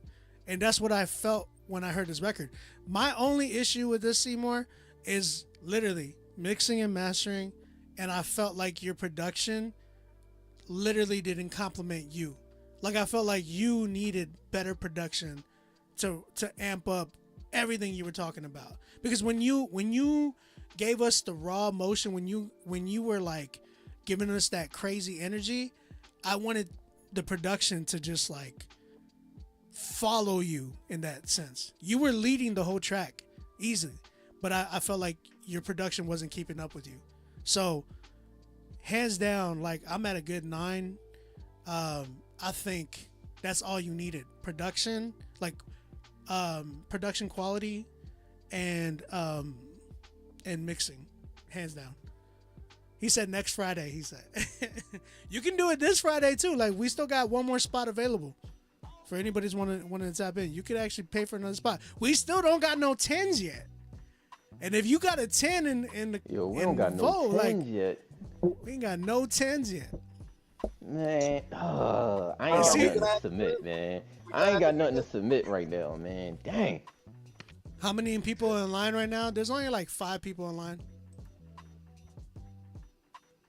And that's what I felt when I heard this record. My only issue with this, Seymour, is literally mixing and mastering, and I felt like your production literally didn't compliment you. Like, I felt like you needed better production to amp up everything you were talking about. Because when you gave us the raw emotion, when you were like giving us that crazy energy, I wanted the production to just like follow you in that sense. You were leading the whole track easily, but I felt like your production wasn't keeping up with you. So hands down, like, I'm at a good 9. I think that's all you needed. Production, like production quality and mixing, hands down. He said next Friday, he said. You can do it this Friday too. Like, we still got one more spot available for anybody's wanting to tap in. You could actually pay for another spot. We still don't got no 10s yet. And if you got a 10 in the we don't got no 10s yet. We ain't got no 10s yet. Man, I ain't got nothing to submit, man. I ain't got nothing to submit right now, man. Dang. How many people in line right now? There's only like 5 people in line.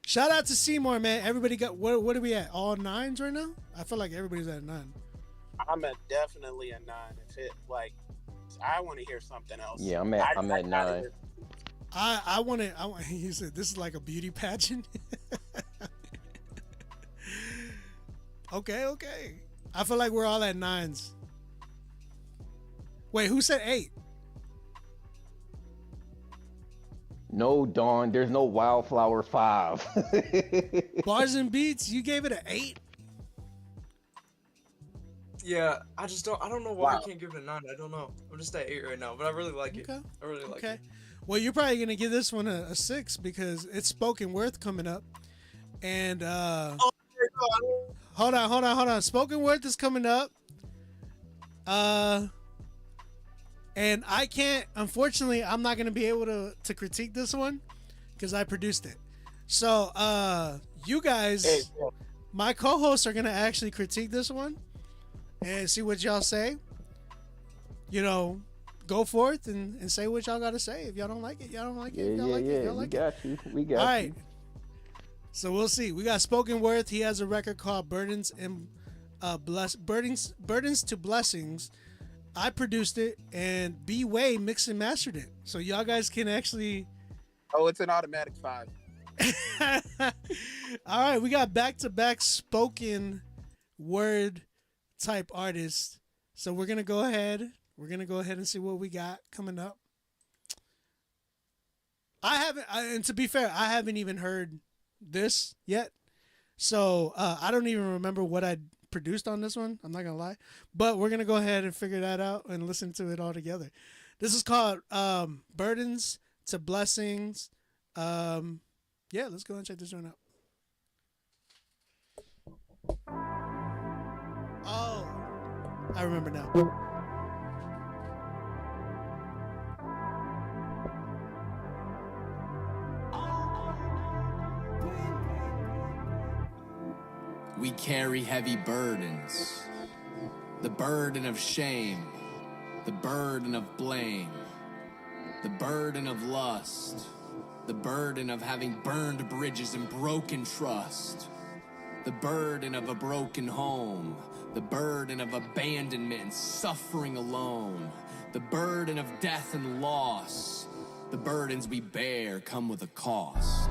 Shout out to Seymour, man. Everybody got, what are we at? All 9s right now? I feel like everybody's at 9. I'm at definitely a 9. If it, like, I want to hear something else. Yeah, I'm at 9. I want to. He said this is like a beauty pageant. Okay. I feel like we're all at 9s. Wait, who said 8? No, Dawn. There's no Wildflower 5. Bars and Beats, you gave it an 8. Yeah, I don't know why I can't give it a 9. I don't know. I'm just at 8 right now, but I really like it. Okay. I really like it. Well, you're probably gonna give this one a 6 because it's Spoken Word coming up, and hold on. Spoken Word is coming up, and I can't. Unfortunately, I'm not gonna be able to critique this one because I produced it. So, you guys, my co-hosts are gonna actually critique this one and see what y'all say. You know, go forth and say what y'all gotta say. If y'all don't like it, y'all don't like it. If y'all like it, y'all like it. We got you. All right. So we'll see. We got Spoken Word. He has a record called Burdens to Blessings. I produced it, and B Way mixed and mastered it. So y'all guys can actually. Oh, it's an automatic 5. All right, we got back-to-back Spoken Word type artists. So we're gonna go ahead and see what we got coming up. I haven't, and to be fair, I haven't even heard this yet. So I don't even remember what I produced on this one. I'm not gonna lie, but we're gonna go ahead and figure that out and listen to it all together. This is called "Burdens to Blessings." Yeah, let's go and check this one out. Oh, I remember now. We carry heavy burdens. The burden of shame, the burden of blame, the burden of lust, the burden of having burned bridges and broken trust, the burden of a broken home, the burden of abandonment and suffering alone, the burden of death and loss. The burdens we bear come with a cost.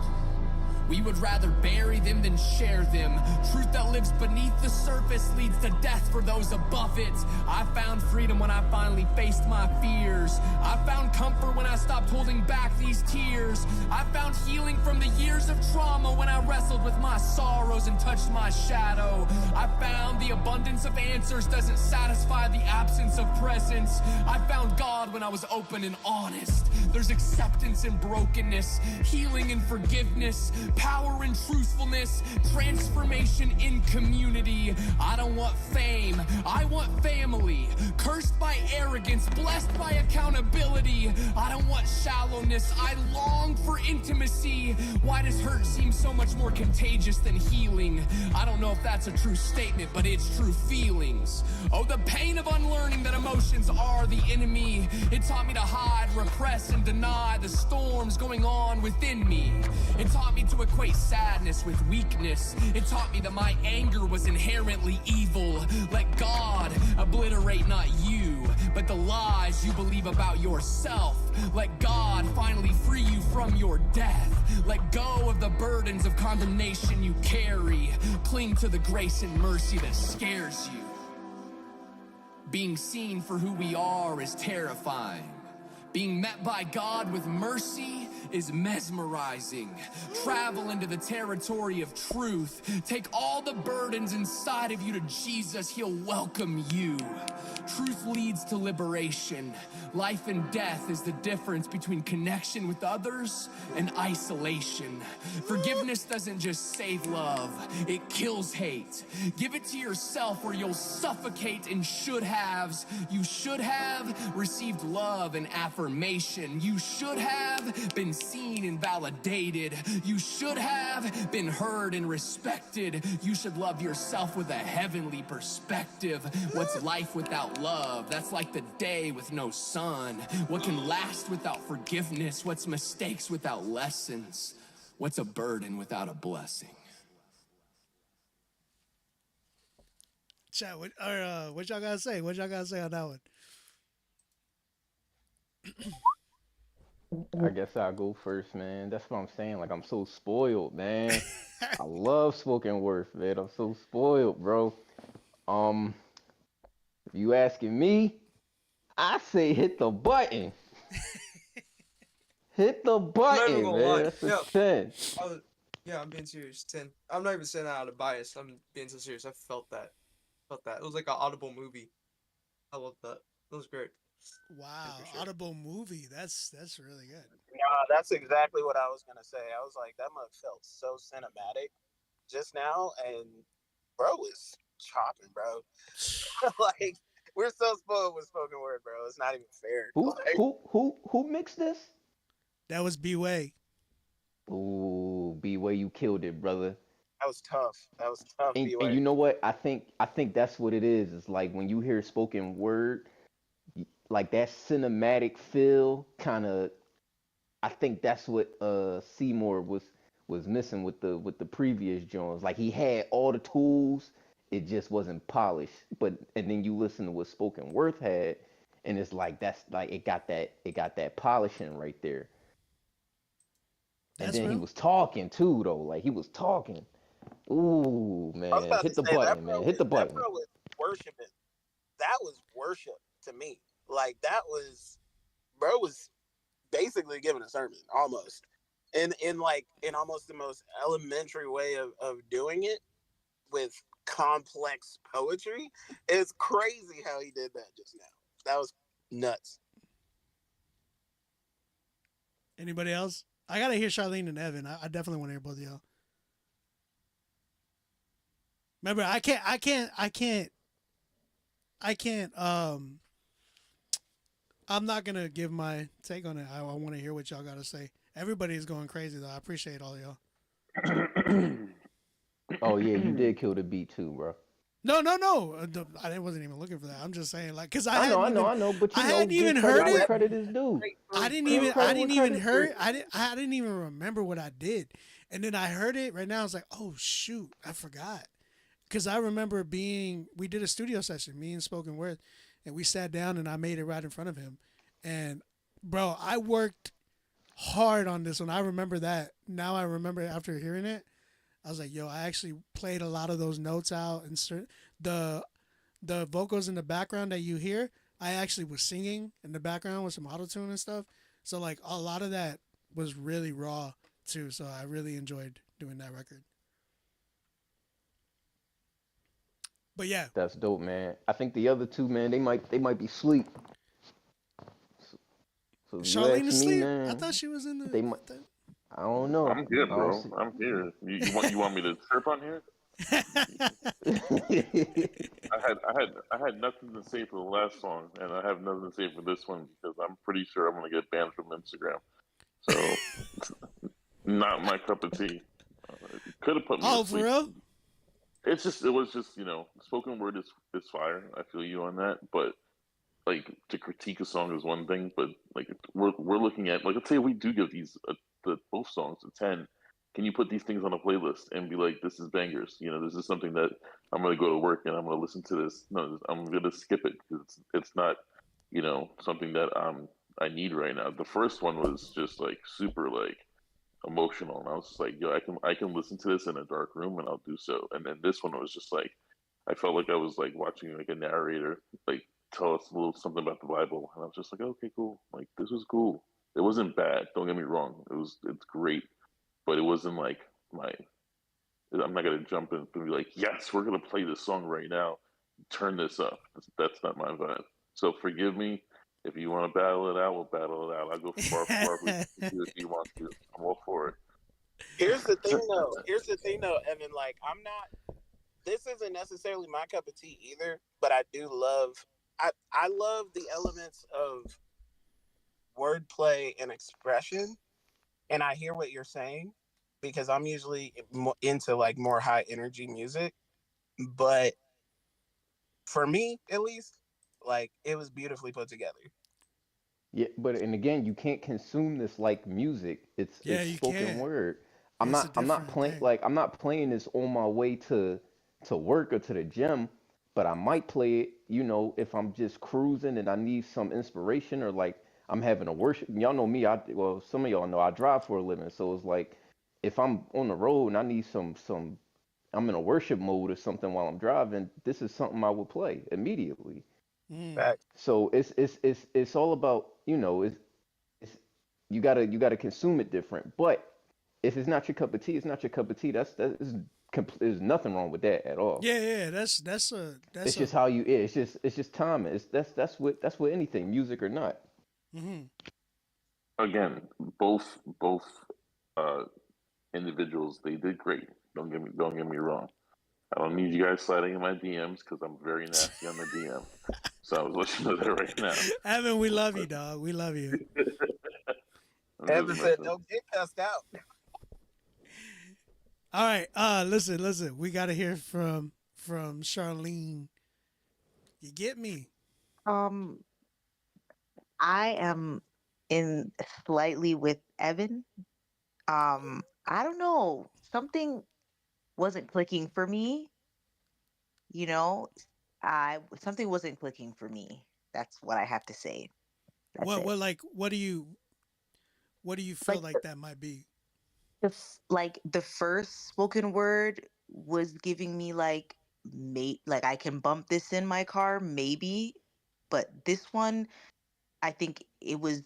We would rather bury them than share them. Truth that lives beneath the surface leads to death for those above it. I found freedom when I finally faced my fears. I found comfort when I stopped holding back these tears. I found healing from the years of trauma when I wrestled with my sorrows and touched my shadow. I found the abundance of answers doesn't satisfy the absence of presence. I found God when I was open and honest. There's acceptance in brokenness, healing and forgiveness, power in truthfulness, transformation in community. I don't want fame, I want family. Cursed by arrogance, blessed by accountability. I don't want shallowness, I long for intimacy. Why does hurt seem so much more contagious than healing? I don't know if that's a true statement, but it's true feelings. Oh, the pain of unlearning that emotions are the enemy. It taught me to hide, repress, and deny the storms going on within me. It taught me to equate sadness with weakness. It taught me that my anger was inherently evil. Let God obliterate not you, but the lies you believe about yourself. Let God finally free you from your death. Let go of the burdens of condemnation you carry. Cling to the grace and mercy that scares you. Being seen for who we are is terrifying. Being met by God with mercy is mesmerizing. Travel into the territory of truth. Take all the burdens inside of you to Jesus. He'll welcome you. Truth leads to liberation. Life and death is the difference between connection with others and isolation. Forgiveness doesn't just save love, it kills hate. Give it to yourself or you'll suffocate in should-haves. You should have received love and affirmation. You should have been seen and validated. You should have been heard and respected. You should love yourself with a heavenly perspective. What's life without love? That's like the day with no sun. What can last without forgiveness? What's mistakes without lessons? What's a burden without a blessing? Chat, what y'all gotta say? What y'all gotta say on that one? I guess I'll go first, man. That's what I'm saying. Like, I'm so spoiled, man. I love spoken word, man. I'm so spoiled, bro. If you asking me, I say hit the button. Hit the button, man. That's a 10. Yeah, I'm being serious. 10. I'm not even saying that out of bias. I'm being so serious. I felt that. It was like an audible movie. I love that. It was great. Wow, sure. Audible movie. That's really good. Nah, that's exactly what I was gonna say. I was like, that mug felt so cinematic just now, and bro is chopping, bro. Like, we're so spoiled with spoken word, bro. It's not even fair. Who mixed this? That was B-Way. Ooh, B-Way, you killed it, brother. That was tough. And you know what? I think that's what it is. It's like when you hear spoken word, like that cinematic feel kind of, I think that's what Seymour was missing with the previous Jones. Like, he had all the tools, it just wasn't polished. And then you listen to what spoken word had, and it's like that's like it got that polishing right there. And then he was talking too, though. Like, he was talking. Ooh, man, hit the button, man. Hit the button. That was worshiping. That was worship to me. Like, that was, bro was basically giving a sermon almost, in almost the most elementary way of doing it with complex poetry. It's crazy how he did that just now. That was nuts. Anybody else? I gotta hear Charlene and Evan. I definitely want to hear both of y'all. Remember, I can't. I'm not gonna give my take on it. I want to hear what y'all gotta say. Everybody is going crazy though. I appreciate all of y'all. Oh yeah, you did kill the beat too, bro. No. I wasn't even looking for that. I'm just saying, like, cause I know, but I hadn't even give heard credit where it. credit is due. I didn't even remember what I did, and then I heard it right now. I was like, oh shoot, I forgot. Cause I remember we did a studio session, me and Spoken Word, and we sat down and I made it right in front of him, and bro, I worked hard on this one. I remember that. Now I remember after hearing it. I was like, yo, I actually played a lot of those notes out, and the vocals in the background that you hear, I actually was singing in the background with some auto-tune and stuff. So like a lot of that was really raw too. So I really enjoyed doing that record. But yeah, That's dope, man. I think the other two, man, they might be sleep. So if you Charlene ask is me, asleep. man, I thought she was in the. they might. I don't know. I'm here, I don't bro. see- I'm here. You want me to chirp on here? I had nothing to say for the last song, and I have nothing to say for this one because I'm pretty sure I'm gonna get banned from Instagram. So, not my cup of tea. Could have put me. Oh, to for sleep. real? It was just spoken word is fire. I feel you on that, but like to critique a song is one thing, but like we're looking at, like, let's say we do give these both songs a 10. Can you put these things on a playlist and be like, this is bangers? This is something that I'm gonna go to work and I'm gonna listen to this. No, I'm gonna skip it because it's not something that I need right now. The first one was just like super like emotional, and I was just like, yo, I can listen to this in a dark room and I'll do so. And then this one was just like, I felt like I was like watching like a narrator like tell us a little something about the Bible, and I was just like, okay, cool. Like, this was cool. It wasn't bad. Don't get me wrong. It's great, but it wasn't like my. I'm not gonna jump in and be like, yes, we're gonna play this song right now. Turn this up. That's not my vibe. So forgive me. If you want to battle it out, we'll battle it out. I'll go far if you want to. I'm all for it. Here's the thing though, Evan. Like, I'm not. This isn't necessarily my cup of tea either, but I do love. I love the elements of wordplay and expression, and I hear what you're saying because I'm usually into like more high energy music, but for me at least, like, it was beautifully put together. Yeah, but and again, you can't consume this like music. It's you spoken can. word. It's a I'm not different playing thing. like I'm not playing this on my way to work or to the gym, but I might play it, if I'm just cruising and I need some inspiration, or like I'm having a worship. Y'all know me, some of y'all know I drive for a living, so it's like if I'm on the road and I need some I'm in a worship mode or something while I'm driving, this is something I would play immediately. Fact. So it's all about, it's you gotta consume it different. But if it's not your cup of tea, it's not your cup of tea. There's nothing wrong with that at all. Yeah. That's It's just how you it's just timing. That's what anything, music or not. Mm-hmm. Again, both uh, individuals, they did great. Don't get me wrong. I don't need you guys sliding in my DMs because I'm very nasty on the DM. So I was letting you know that right now. Evan, we love you, dog. We love you. Evan said, "Don't get cussed out." All right. Listen. We gotta hear from Charlene. You get me? I am in slightly with Evan. I don't know. Something wasn't clicking for me. Something wasn't clicking for me. That's what I have to say. That's What it. what do you feel like that might be? The first spoken word was giving me like like I can bump this in my car maybe, but this one I think it was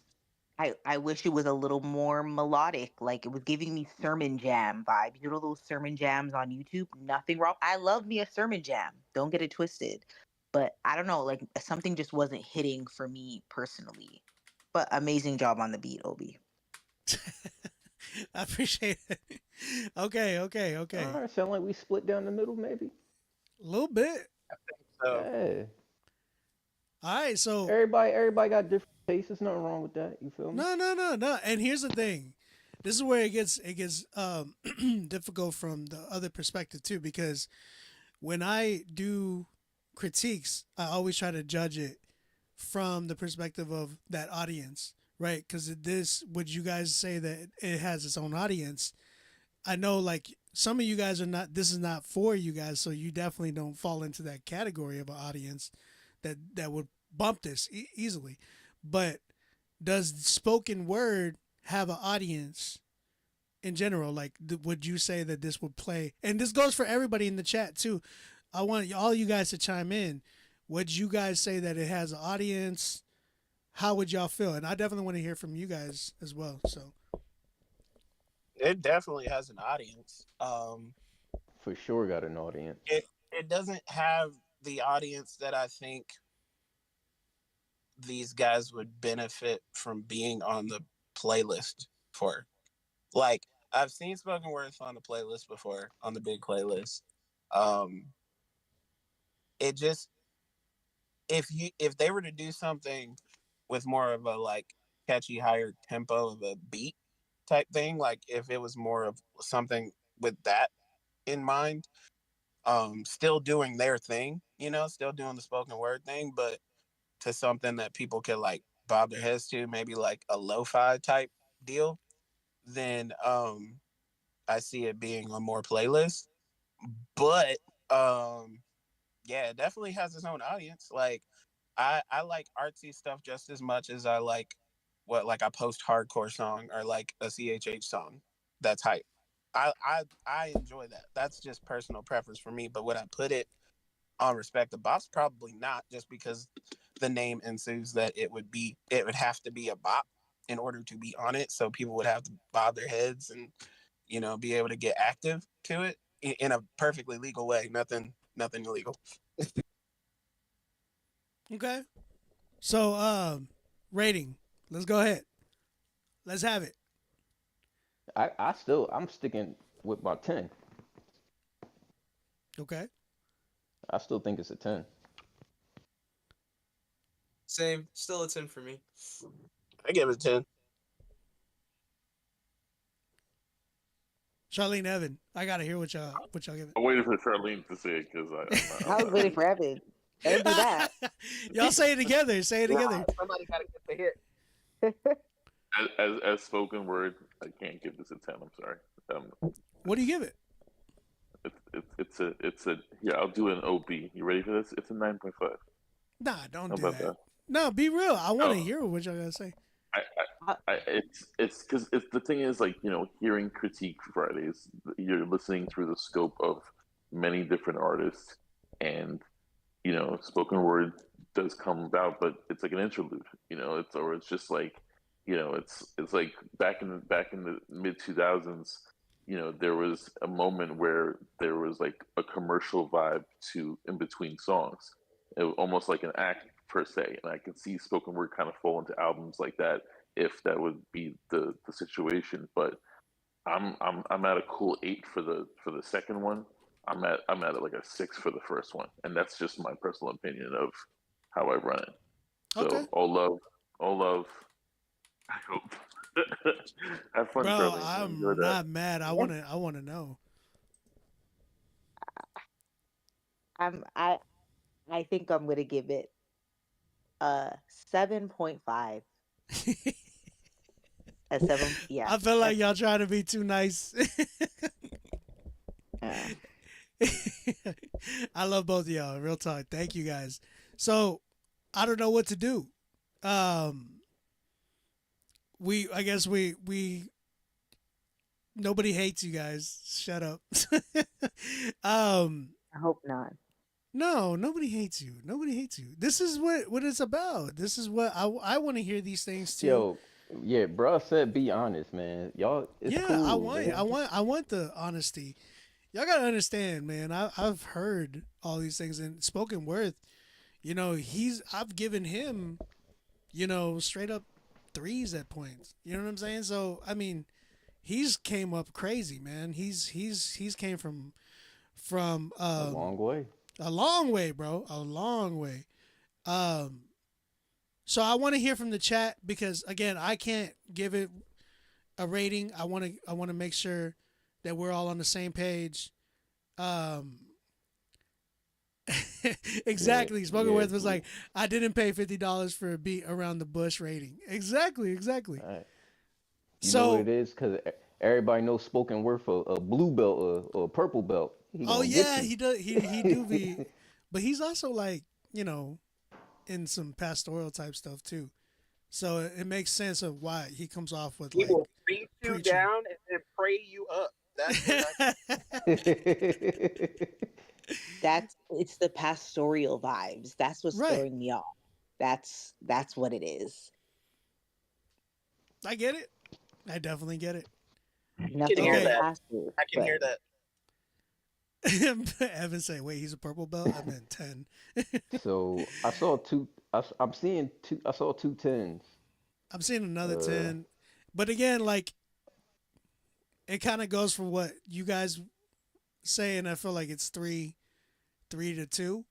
I wish it was a little more melodic. Like it was giving me sermon jam vibes. You know those sermon jams on YouTube? Nothing wrong. I love me a sermon jam. Don't get it twisted. But I don't know, like something just wasn't hitting for me personally. But amazing job on the beat, Obi. I appreciate it. Okay. All right, sound like we split down the middle, maybe. A little bit. So Yeah. All right, so Everybody got different tastes. There's nothing wrong with that. You feel me? no. And here's the thing. This is where it gets difficult from the other perspective too, because when I do critiques, I always try to judge it from the perspective of that audience, right? Because this, would you guys say that it has its own audience? I know, like some of you guys are not. This is not for you guys, so you definitely don't fall into that category of an audience that would bump this easily. But does spoken word have an audience in general? Like, would you say that this would play? And this goes for everybody in the chat too. I want all you guys to chime in. Would you guys say that it has an audience? How would y'all feel? And I definitely want to hear from you guys as well. So it definitely has an audience. For sure, got an audience. It doesn't have the audience that I think these guys would benefit from being on the playlist for. Like, I've seen spoken words on the playlist before, on the big playlist. It just, if they were to do something with more of a like catchy, higher tempo of a beat type thing, like if it was more of something with that in mind, still doing their thing, still doing the spoken word thing, but to something that people could like bob their heads to, maybe like a lo-fi type deal, then I see it being on more playlists. But yeah, it definitely has its own audience. Like I like artsy stuff just as much as I like like a post-hardcore song or like a CHH song that's hype. I enjoy that. That's just personal preference for me. But would I put it on Respect the Bops? Probably not, just because the name ensues that it would have to be a bop in order to be on it. So people would have to bob their heads and be able to get active to it in a perfectly legal way. Nothing illegal. okay. So rating. Let's go ahead. Let's have it. I'm sticking with my 10. Okay. I still think it's a 10. Same, still a 10 for me. I give it a 10. Charlene, Evan, I gotta hear what y'all give it. I'm waiting for Charlene to say it because I was waiting for Evan. Don't do that. Y'all say it together. Say it together. Somebody gotta get the hit. as spoken word, I can't give this a 10. I'm sorry. What do you give it? It's a yeah. I'll do an OB. You ready for this? It's a 9.5. Nah, don't How do about that. No, be real. I want to Oh. hear what y'all gotta say. It's because the thing is, like, hearing Critique Fridays, you're listening through the scope of many different artists, and spoken word does come about, but it's like an interlude. It's just like, it's like back in the mid 2000s. There was a moment where there was like a commercial vibe to in between songs. It was almost like an act per se, and I can see spoken word kind of fall into albums like that if that would be the situation. But I'm at a cool 8 for the second one. I'm at like a 6 for the first one, and that's just my personal opinion of how I run it. So Okay. all love. I hope. Have fun, Bro, Charlie. I'm Enjoy that. not mad. I wanna know. I think I'm gonna give it a 7.5. A 7, yeah. I feel like y'all trying to be too nice. I love both of y'all. Real talk. Thank you guys. So I don't know what to do. I guess we nobody hates you guys. Shut up. I hope not. No, nobody hates you. Nobody hates you. This is what it's about. This is what I want to hear these things too. Yo, Yeah, bro said be honest, man. Y'all, it's Yeah, cool. I want the honesty. Y'all gotta understand, man. I've heard all these things and spoken word. I've given him, straight up threes at points. You know what I'm saying? So I mean, he's came up crazy, man. He's came from A long way. a long way, bro, a long way. So I want to hear from the chat because again, I can't give it a rating. I want to make sure that we're all on the same page. Um, exactly. Spoken yeah, Worth was like, I didn't pay $50 for a beat around the bush rating. Exactly. All right. You know So, what it is? Because everybody knows spoken word for a blue belt or a purple belt. He oh gonna get yeah, you. he does. He do be, but he's also like in some pastoral type stuff too. So it makes sense of why he comes off with He like will beat you preaching. down and then pray you up. That's It's the pastoral vibes. That's what's Right. throwing me off. That's what it is. I get it. I definitely get it. Nothing hear wrong with that. pastors, I can but hear that. Evan say, "Wait, he's a purple belt." I meant 10. So I saw two. I'm seeing two. I saw two tens. I'm seeing another Uh, 10, but again, like it kind of goes for what you guys say, and I feel like it's 3-2,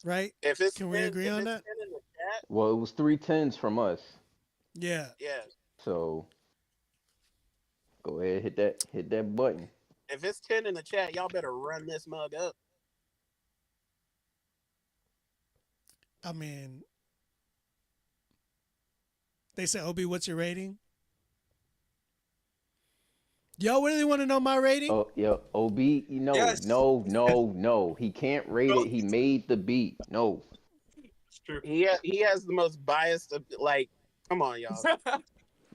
right? If it's Can we 10 agree if on it's that? 10 in the chat, Well, it was three tens from us. Yeah. yeah. So go ahead, hit that button. If it's 10 in the chat, y'all better run this mug up. I mean, they say, Obi, what's your rating? Y'all really want to know my rating? Oh, yeah, OB, Yes. no. He can't rate it. He made the beat. No. It's true. He has the most biased, like, come on, y'all.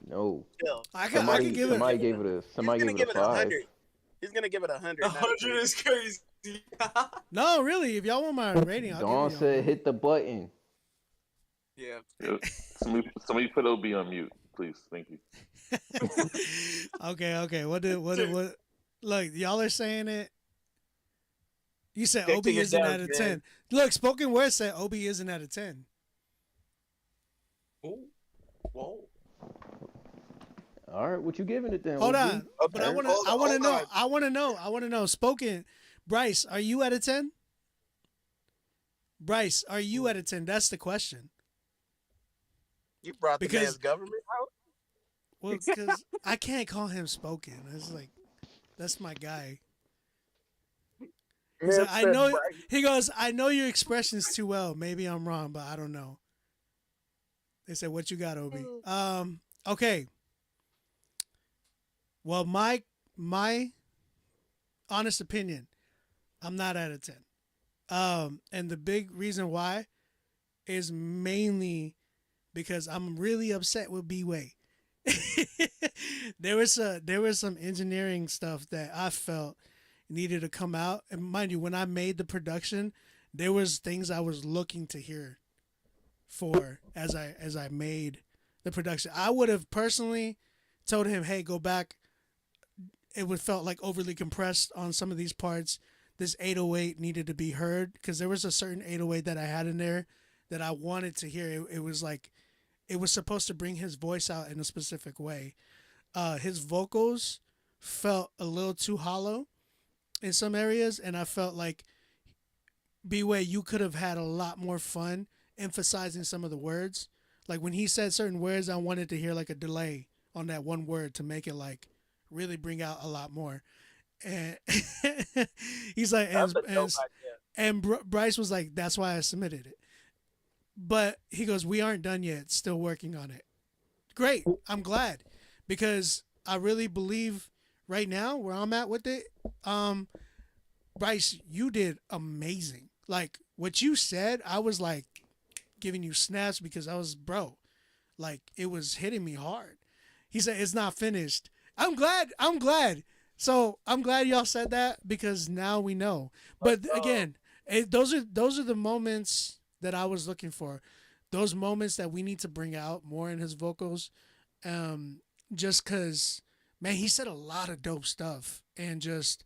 No. Chill. I could give it. Somebody gave it a He's gonna give it 5. 100. He's gonna give it 100. 100 is crazy. No, really. If y'all want my rating, I'll Dawn give you. said hit the button. Yeah. Yeah. Somebody put OB on mute, please. Thank you. Okay. What? Look, y'all are saying it. You said Stick to Obi your isn't guns, out of man. 10. Look, spoken word said Obi isn't out of 10. Ooh. Whoa. All right, what you giving it then? Hold OG? on, but I Okay, want hold to on. know. I want to know. Spoken, Bryce, are you out of 10? Bryce, are you out of 10? That's the question. You brought the Because- man's government out? Well, because I can't call him spoken. It's like that's my guy. He's like, I know. He goes, I know your expressions too well. Maybe I'm wrong, but I don't know. They said, "What you got, Obi?" Okay. Well, my honest opinion, I'm not out of 10. And the big reason why is mainly because I'm really upset with B-Way. there was some engineering stuff that I felt needed to come out, and mind you, when I made the production, there was things I was looking to hear for as I made the production. I would have personally told him, "Hey, go back." It would felt like overly compressed on some of these parts. This 808 needed to be heard because there was a certain 808 that I had in there that I wanted to hear. It was like it was supposed to bring his voice out in a specific way. His vocals felt a little too hollow in some areas, and I felt like B-Way, you could have had a lot more fun emphasizing some of the words. Like when he said certain words, I wanted to hear like a delay on that one word to make it like really bring out a lot more. And he's like, Bryce was like, that's why I submitted it. But he goes, we aren't done yet. Still working on it. Great. I'm glad because I really believe right now where I'm at with it. Bryce, you did amazing. Like what you said, I was like giving you snaps because I was, bro, like it was hitting me hard. He said, it's not finished. I'm glad. So I'm glad y'all said that because now we know. But again, those are the moments that I was looking for. those moments that we need to bring out more in his vocals. Just because, man, he said a lot of dope stuff, and just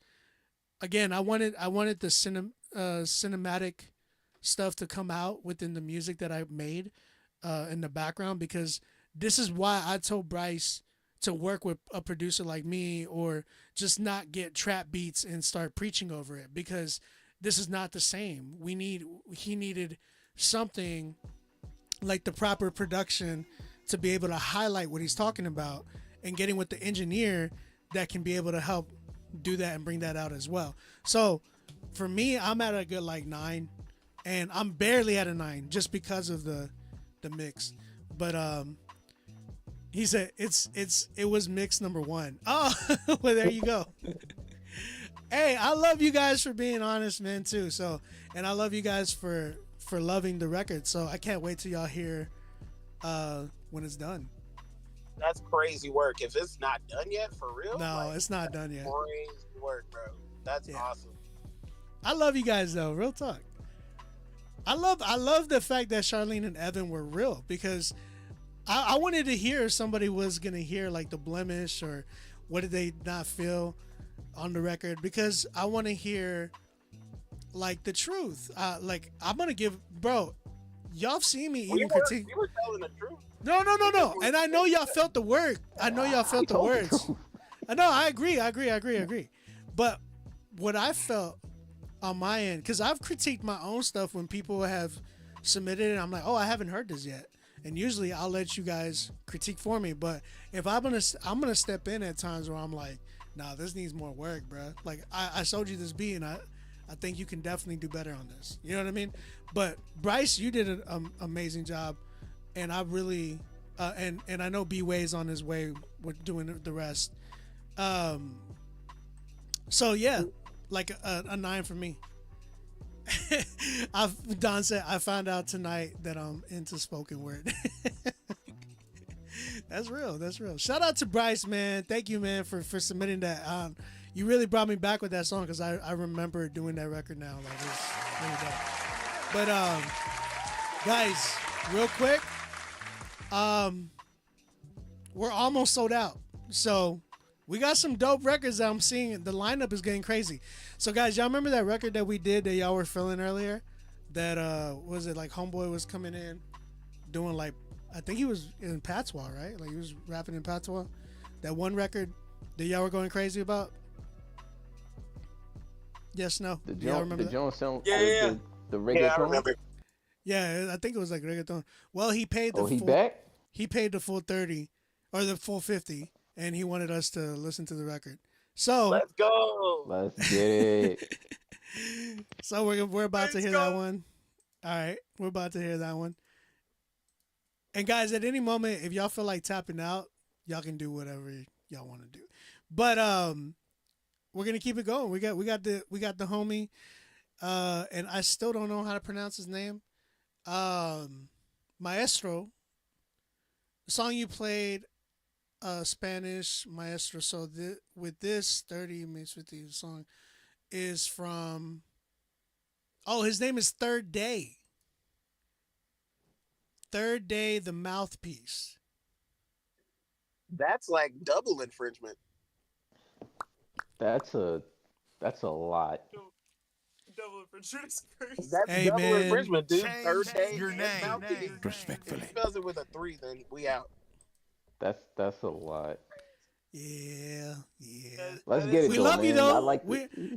again, I wanted the cinematic stuff to come out within the music that I made in the background, because this is why I told Bryce to work with a producer like me, or just not get trap beats and start preaching over it, because this is not the same. He needed something like the proper production to be able to highlight what he's talking about, and getting with the engineer that can be able to help do that and bring that out as well. So for me, I'm at a good like 9, and I'm barely at a 9 just because of the mix. But he said it was mix number 1. Oh, well, there you go. Hey, I love you guys for being honest, man, too. So, and I love you guys for loving the record. So I can't wait till y'all hear when it's done. That's crazy work. If it's not done yet, for real? No, like, it's not done yet. Crazy work, bro. That's awesome. I love you guys though. Real talk. I love the fact that Charlene and Evan were real, because I wanted to hear if somebody was gonna hear like the blemish, or what did they not feel on the record, because I want to hear like the truth. Like I'm gonna give, bro. Y'all see me even critique. You were telling the truth. No. And I know y'all felt the word. I know y'all felt the words. I know. I agree. But what I felt on my end, because I've critiqued my own stuff when people have submitted it, I'm like, oh, I haven't heard this yet. And usually I'll let you guys critique for me. But if I'm gonna step in at times where I'm like, nah, this needs more work, bro. Like I showed you this beat, and I think you can definitely do better on this. You know what I mean? But Bryce, you did an amazing job, and I really and I know B-Way's on his way with doing the rest. So yeah, like a 9 for me. Don said I found out tonight that I'm into spoken word. That's real. Shout out to Bryce, man. Thank you, man, for submitting that. You really brought me back with that song, because I remember doing that record now. Like, it's really dope. But guys, real quick, we're almost sold out. So we got some dope records that I'm seeing. The lineup is getting crazy. So guys, y'all remember that record that we did that y'all were feeling earlier? That was it like Homeboy was coming in doing like, I think he was in patois, right? Like he was rapping in patois. That one record that y'all were going crazy about? Yes, no. Y'all remember that? Jones sound. Yeah. The reggaeton. Yeah, I remember. Yeah, I think it was like reggaeton. Well, he paid the he full, back? He paid the full 30 or the full 50, and he wanted us to listen to the record. So let's go. Let's get it. So we're about to hear that one. All right, we're about to hear that one. And guys, at any moment, if y'all feel like tapping out, y'all can do whatever y'all want to do. But we're gonna keep it going. We got the homie, and I still don't know how to pronounce his name. Maestro. The song you played, Spanish Maestro. So with this 30 minutes 50 song is from. Oh, his name is Third Day. Third Day, the Mouthpiece. That's like double infringement. That's a lot. Double infringement is crazy. That's Hey, double man. infringement, dude. Change Third Day. your name. Respectfully. If he spells it with a 3, then we out. That's a lot. Yeah. Let's get it. We though, love you man. I though. like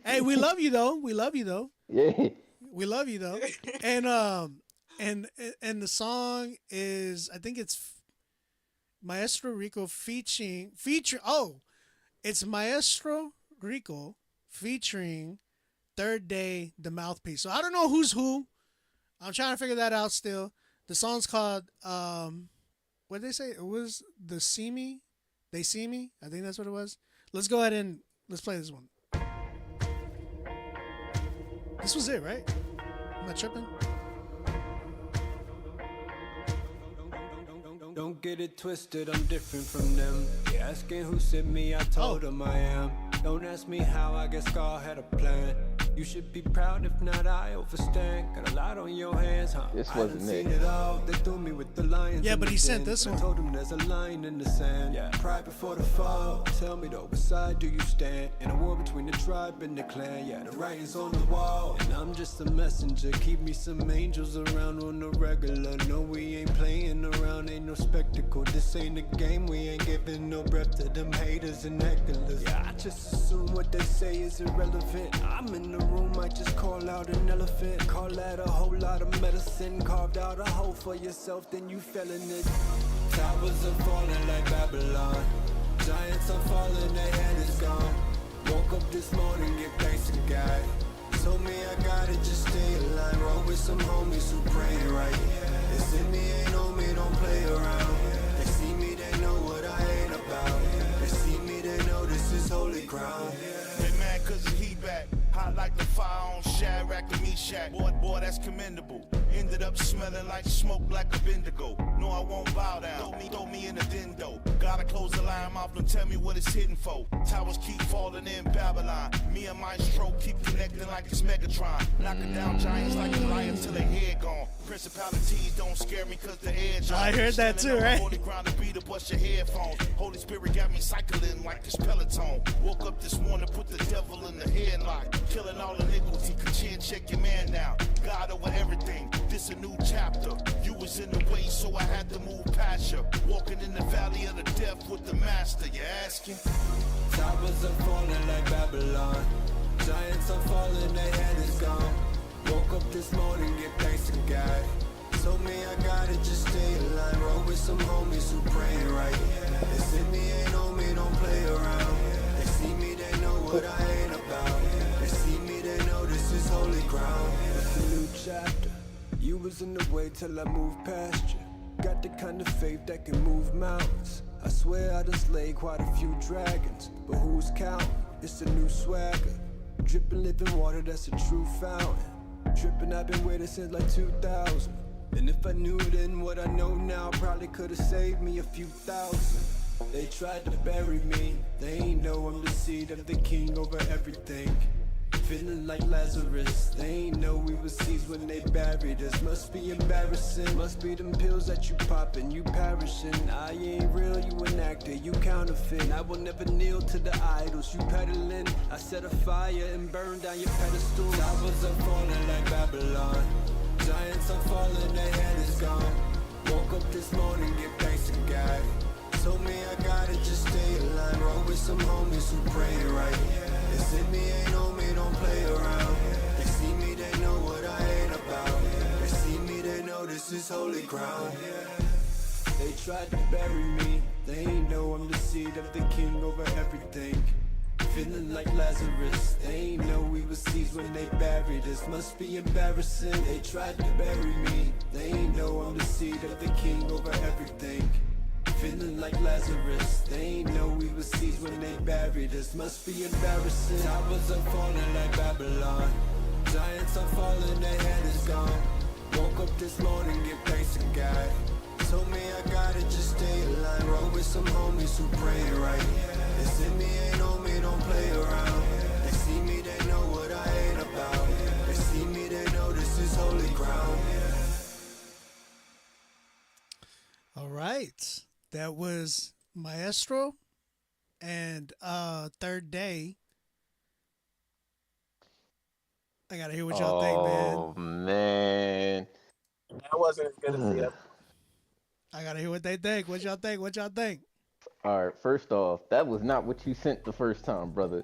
Hey, we love you though. Yeah. We love you though. And the song is, I think it's Maestro Rico featuring. Oh, it's Maestro Rico featuring Third Day, the Mouthpiece. So I don't know who's who. I'm trying to figure that out still. The song's called what did they say? It was the See Me. They See Me. I think that's what it was. Let's go ahead and let's play this one. This was it, right? Am I tripping? Don't get it twisted, I'm different from them. They asking who sent me, I told them I am. Don't ask me how, I guess God had a plan. You should be proud, if not I overstand. Got a lot on your hands, huh? This I wasn't done seen it. it all. They threw me with the lions. Yeah, in but the he sent den. this I one. told him there's a line in the sand. Yeah. Pride before the fall. Tell me though, what side do you stand? In a war between the tribe and the clan. Yeah, the writing's on the wall. And I'm just a messenger. Keep me some angels around on the regular. No, we ain't playing around, ain't no spectacle. This ain't a game, we ain't giving no breath to them haters and hecklers. Yeah, I just assume what they say is irrelevant. I'm in the room, I just call out an elephant. Call that a whole lot of medicine. Carved out a hole for yourself, then you fell in it. Towers are falling like Babylon. Giants are falling, their head is gone. Woke up this morning, give thanks to God. Told me I gotta just stay alive. Roll with some homies who pray right. It's in me, ain't on me, don't play around. They see me, they know what I ain't about. They see me, they know this is holy ground. They mad cause the heat back. Hot like the fire on Shadrach and Meshach. Boy, that's commendable. Ended up smelling like smoke like a Bendigo. No, I won't bow down. Throw me in the dindo. Gotta close the line mouth, don't tell me what it's hitting for. Towers keep falling in Babylon. Me and Maestro keep connecting like it's Megatron. Knocking down giants like a lion till their head gone. Principalities don't scare me cause the edge. I heard that too, right? Holy ground to beat to bust your headphones. Holy Spirit got me cycling like this Peloton. Woke up this morning, put the devil in the headlock. Killing all iniquity, chin, check your man now. God over everything, this a new chapter. You was in the way, so I had to move past you. Walking in the valley of the death with the master, you asking? Towers are falling like Babylon. Giants are falling, their head is gone. Woke up this morning, give thanks to God. Told me I gotta just stay alive. Roll with some homies who pray right. It's in me, ain't on me, don't play around. They see me, they know what I ain't about. They see me, they know this is holy ground. It's a new chapter. You was in the way till I moved past you. Got the kind of faith that can move mountains. I swear I done slayed quite a few dragons, but who's counting? It's a new swagger. Dripping living water, that's a true fountain. Tripping, I've been waiting since like 2000. And if I knew then what I know now, probably could have saved me a few thousand. They tried to bury me, they ain't know I'm the seed of the king over everything. Feeling like Lazarus, they ain't know we was seeds when they buried us. Must be embarrassing, must be them pills that you poppin', you perishing. I ain't real, you an actor, you counterfeit. I will never kneel to the idols you peddling. I set a fire and burn down your pedestal. Towers are falling like Babylon. Giants are falling, their head is gone. Woke up this morning, give thanks to God. Told me I gotta just stay alive. Roll with some homies who pray right. It's in me, ain't on me, don't play around. They see me, they know what I ain't about. They see me, they know this is holy ground. They tried to bury me, they ain't know I'm the seed of the king over everything. Feeling like Lazarus, they ain't know we was seeds when they buried us. Must be embarrassing, they tried to bury me. They ain't know I'm the seed of the king over everything. Feeling like Lazarus, they ain't know we was seeds when they buried us. Must be embarrassing. Towers are falling like Babylon. Giants are falling, their head is gone. Woke up this morning, give thanks to God. Told me I gotta just stay alive. Roll with some homies who pray right. It's in me, ain't on me, don't play around. They see me, they know what I ain't about. They see me, they know this is holy ground. All right. That was Maestro and Third Day. I gotta hear what y'all think, man. Oh man. That wasn't as good as the other. I gotta hear what they think. What y'all think? What y'all think? All right, first off, that was not what you sent the first time, brother.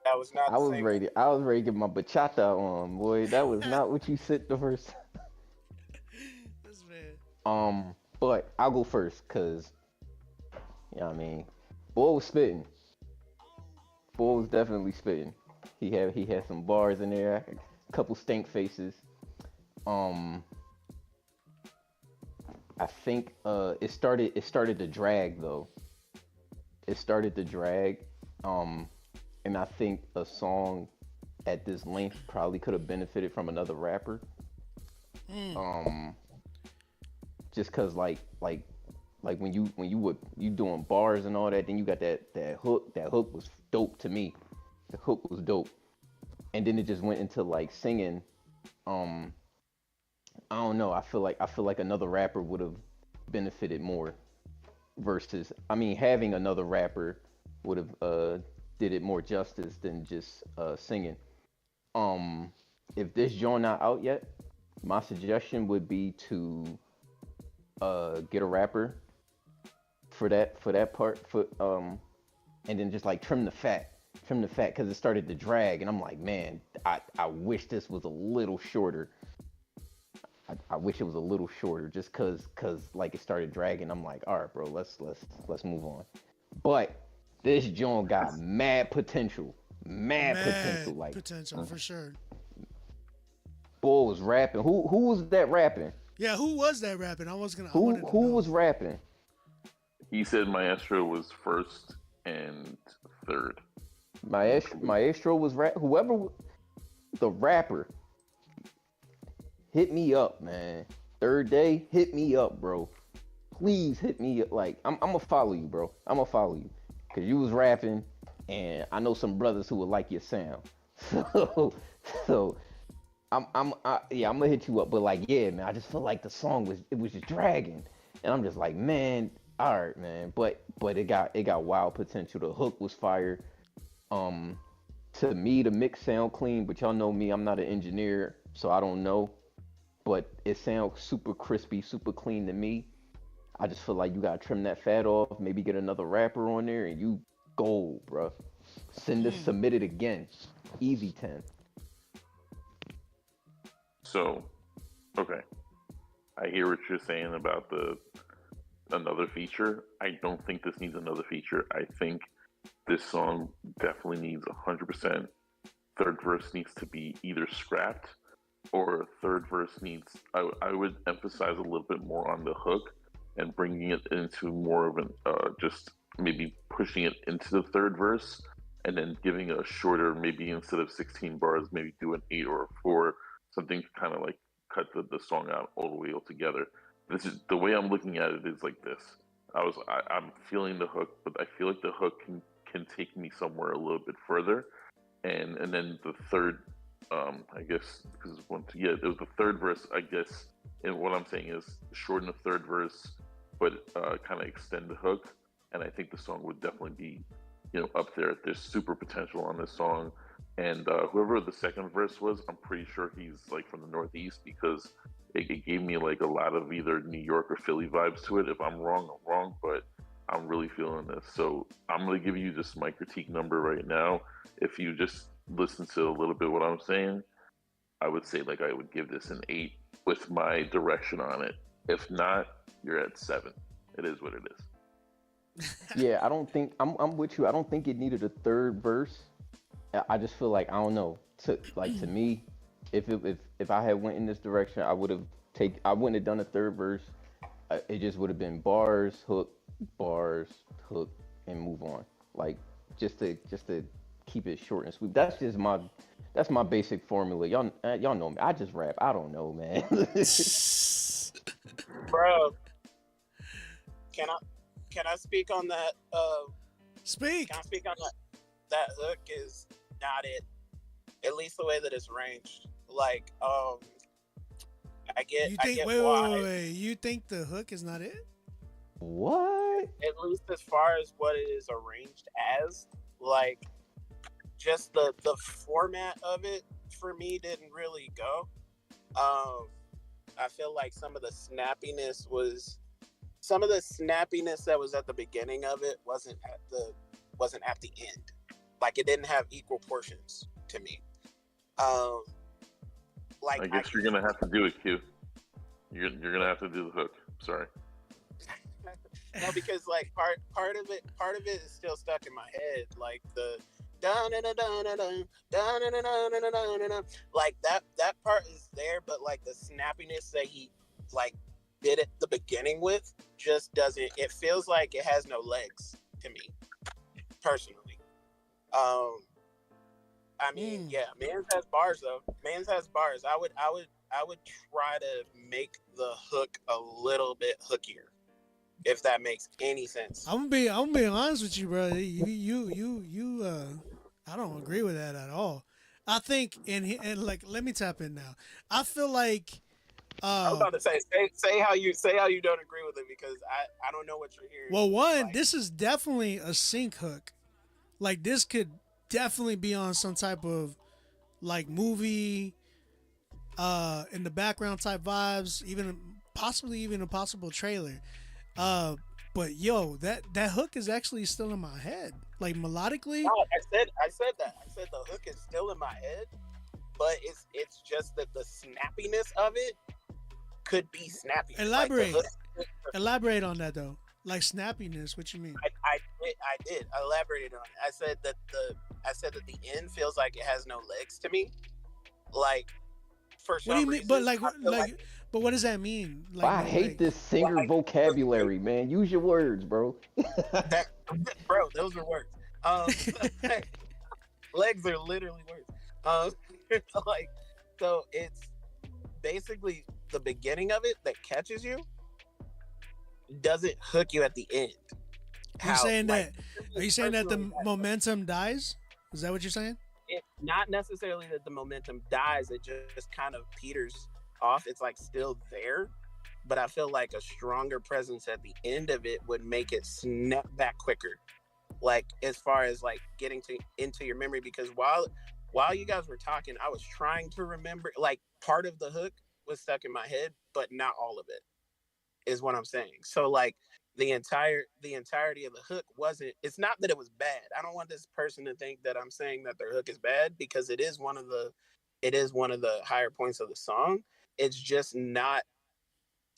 That was not. I was ready to get my bachata on, boy. That was not what you sent the first time. This man. But I'll go first, cause you know what I mean, boy was spitting. Boy was definitely spitting. He had some bars in there, a couple stank faces. I think it started to drag though. It started to drag. And I think a song at this length probably could have benefited from another rapper. Just cause like when you doing bars and all that, then you got that hook. That hook was dope to me. The hook was dope. and then it just went into like singing. Um, I don't know. I feel like another rapper would have benefited more versus. I mean, having another rapper would have did it more justice than just singing. Um, if this joint not out yet, my suggestion would be to get a rapper for that part and then just like trim the fat because it started to drag and I'm like, man, I wish this was a little shorter. I wish it was a little shorter just cause like it started dragging. I'm like, all right, bro, let's move on. But this joint got mad potential, mad potential. Like potential for sure. Boy was rapping. Who was that rapping? Yeah, who was that rapping? I wanted to Who know. was rapping? He said Maestro was first and third. Maestro was whoever the rapper. Hit me up, man. Third day, hit me up, bro. Please hit me up. Like I'm gonna follow you, bro. I'm gonna follow you because you was rapping, and I know some brothers who would like your sound. So yeah, I'm gonna hit you up. But like, yeah, man, I just feel like the song was just dragging, and I'm just like, man, all right, man. But it got wild potential. The hook was fire. To me, the mix sound clean, but y'all know me, I'm not an engineer, so I don't know. But it sounds super crispy, super clean to me. I just feel like you gotta trim that fat off, maybe get another rapper on there, and you gold, bro. Submit it again. Easy 10. So, okay, I hear what you're saying about another feature. I don't think this needs another feature. I think this song definitely needs 100%. Third verse needs to be either scrapped or third verse needs. I would emphasize a little bit more on the hook and bringing it into more of an just maybe pushing it into the third verse and then giving a shorter, maybe instead of 16 bars, maybe do an 8 or a 4, something to kind of like cut the song out all the way altogether. This is the way I'm looking at it is like this. I'm feeling the hook, but I feel like the hook can take me somewhere a little bit further, and then the third, I guess, because it was the third verse, I guess. And what I'm saying is shorten the third verse, but kind of extend the hook, and I think the song would definitely be, up there. There's super potential on this song, and whoever the second verse was, I'm pretty sure he's like from the Northeast because it gave me like a lot of either New York or Philly vibes to it. If I'm wrong, I'm wrong, but I'm really feeling this. So I'm gonna give you just my critique number right now. If you just listen to a little bit what I'm saying, I would say like I would give this an 8 with my direction on it. If not, you're at 7. It is what it is. Yeah, I don't think I'm with you. I don't think it needed a third verse. I just feel like I don't know. To me, if I had went in this direction, I wouldn't have done a third verse. It just would have been bars, hook, and move on. Like just to keep it short and sweet. That's my basic formula. Y'all know me. I just rap. I don't know, man. Bro, can I speak on that? Speak. Can I speak on that? That hook is not it. At least the way that it's arranged. Like, I get why. You think the hook is not it? What? At least as far as what it is arranged as, like, just the format of it for me didn't really go. I feel like some of the snappiness that was at the beginning of it wasn't at the end. Like it didn't have equal portions to me. I guess you're gonna have to do it, Q. You're gonna have to do the hook. Sorry. No, because like part of it is still stuck in my head. Like the like that part is there, but like the snappiness that he like did at the beginning with just doesn't. It feels like it has no legs to me, personally. I mean, yeah, Mans has bars though. Mans has bars. I would try to make the hook a little bit hookier, if that makes any sense. I'm gonna be honest with you, bro. You I don't agree with that at all. I think, and like, let me tap in now. I feel like. I was about to say how you don't agree with it because I don't know what you're hearing. Well, one, this is definitely a sync hook. Like this could definitely be on some type of like movie, in the background type vibes, possibly even a possible trailer. But yo, that hook is actually still in my head, like melodically. No, I said that. I said the hook is still in my head, but it's just that the snappiness of it could be snappy. Elaborate. Like Elaborate on that though. Like snappiness. What you mean? I did. I elaborated on it. I said that the end feels like it has no legs to me. Like for some What do you mean? reason, But like, I feel but what does that mean? Like, I hate this singer vocabulary, man. Use your words, bro. Bro, those are words. Legs are literally words. Like, so it's basically the beginning of it that catches you doesn't hook you at the end. Are you saying that the momentum dies? Is that what you're saying? Not necessarily that the momentum dies. It just kind of peters off. It's like still there, but I feel like a stronger presence at the end of it would make it snap back quicker. Like as far as like getting into your memory, because while you guys were talking, I was trying to remember, like part of the hook was stuck in my head, but not all of it is what I'm saying. So like the entirety of the hook it's not that it was bad. I don't want this person to think that I'm saying that their hook is bad, because it is one of the higher points of the song. It's just not,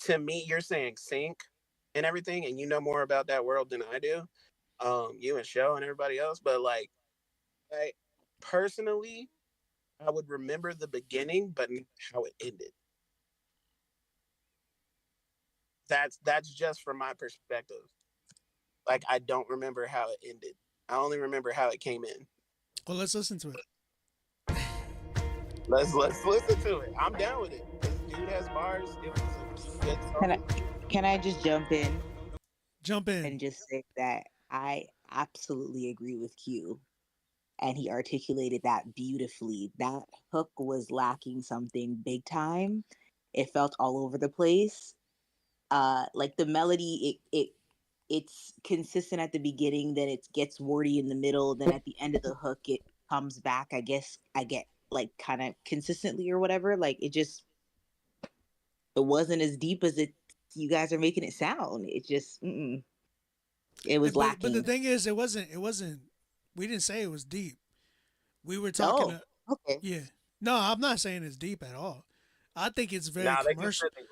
to me, you're saying sync and everything, and you know more about that world than I do. You and Show and everybody else, but like personally, I would remember the beginning, but not how it ended. That's just from my perspective. Like I don't remember how it ended. I only remember how it came in. Well, let's listen to it. Let's listen to it. I'm down with it. This dude has bars. It was a good song. Can I just jump in? Jump in. And just say that I absolutely agree with Q. And he articulated that beautifully. That hook was lacking something big time. It felt all over the place. Like the melody, it's consistent at the beginning, then it gets wordy in the middle, then at the end of the hook it comes back. I guess I get like kind of consistently or whatever. Like it wasn't as deep as you guys are making it sound. It just it was lacking. But the thing is, it wasn't. We didn't say it was deep. We were talking. Okay. Yeah. No, I'm not saying it's deep at all. I think it's very commercial. We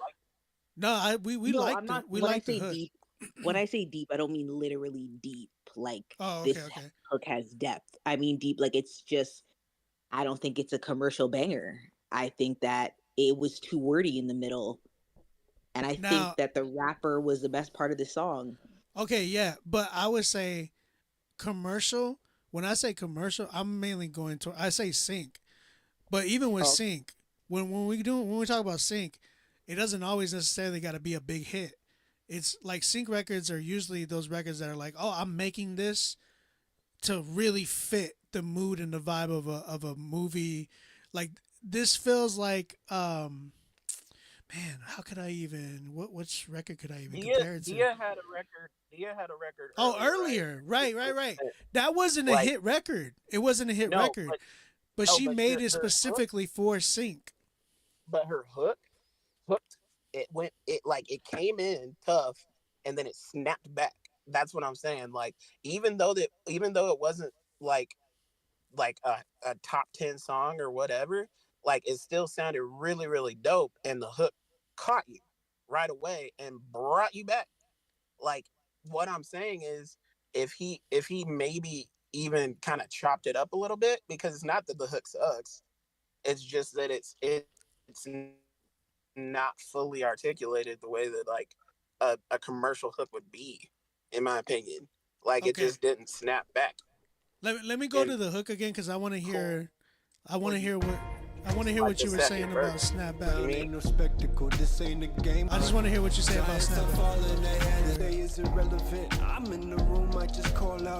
liked it. We liked the hook. Deep, when I say deep, I don't mean literally deep. Like this hook has depth. I mean deep. Like it's just. I don't think it's a commercial banger. I think that it was too wordy in the middle, and I think that the rapper was the best part of the song. Okay, yeah, but I would say commercial. When I say commercial, I'm mainly going to. I say sync, but even with sync, when we talk about sync, it doesn't always necessarily got to be a big hit. It's like sync records are usually those records that are like, oh, I'm making this to really fit the mood and the vibe of a movie. Like this feels like man, how could I even which record could I even compare it to? Dia had a record. Oh, earlier. Right. That wasn't a hit record. It wasn't a hit record. But she made it specifically for sync. But her hooked. It came in tough and then it snapped back. That's what I'm saying. Like even though it wasn't like a top 10 song or whatever, like it still sounded really, really dope, and the hook caught you right away and brought you back. Like what I'm saying is if he maybe even kind of chopped it up a little bit, because it's not that the hook sucks, it's just that it's not fully articulated the way that like a commercial hook would be, in my opinion. Like it just didn't snap back. Let me go to the hook again, because I want to hear. I want to hear what you were saying about snapback. Ain't no spectacle, this ain't a game. I just want to hear what you say about snapback. Is irrelevant. I'm in the room, I just call out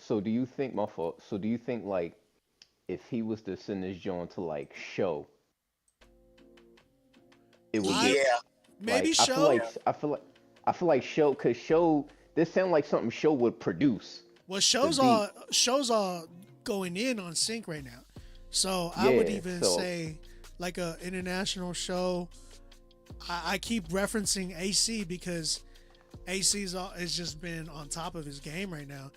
So do you think my fault? So do you think like if he was to send this joint to like show, it would I- get Maybe like, show. I feel like show cause show this sound like something show would produce. Well, The shows are going in on sync right now, so I would Yeah, even so- say like a international show. I keep referencing AC because is just been on top of his game right now.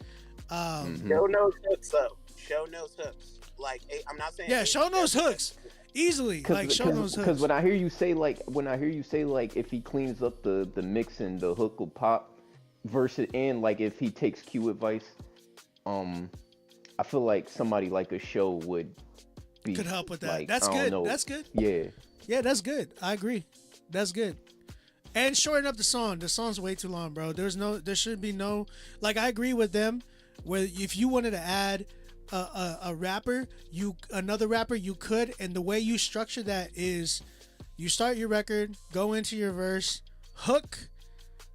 Mm-hmm. Show knows hooks though. Show knows hooks. Like I'm not saying. Yeah, show knows hooks easily. Like show knows hooks. Because when I hear you say like if he cleans up the mix and the hook will pop, versus and like if he takes Q advice, I feel like somebody like a show would be Could help with that. like, That's I don't good. know. That's good. Yeah. Yeah, that's good. I agree. That's good. And shorten up the song. The song's way too long, bro. There should be no, like, I agree with them. Where if you wanted to add a rapper, another rapper, you could. And the way you structure that is, you start your record, go into your verse, hook,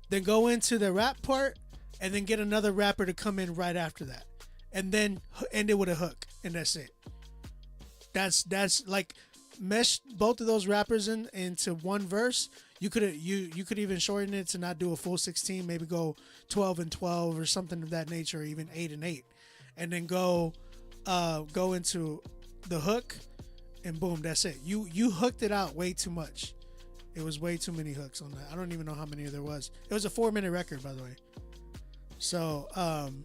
then go into the rap part, and then get another rapper to come in right after that, and then end it with a hook, and that's it. That's like mesh both of those rappers into one verse. You could even shorten it to not do a full 16, maybe go 12 and 12 or something of that nature, or even 8 and 8, and then go into the hook, and boom, that's it. You hooked it out way too much. It was way too many hooks on that. I don't even know how many there was. It was a 4-minute record, by the way. So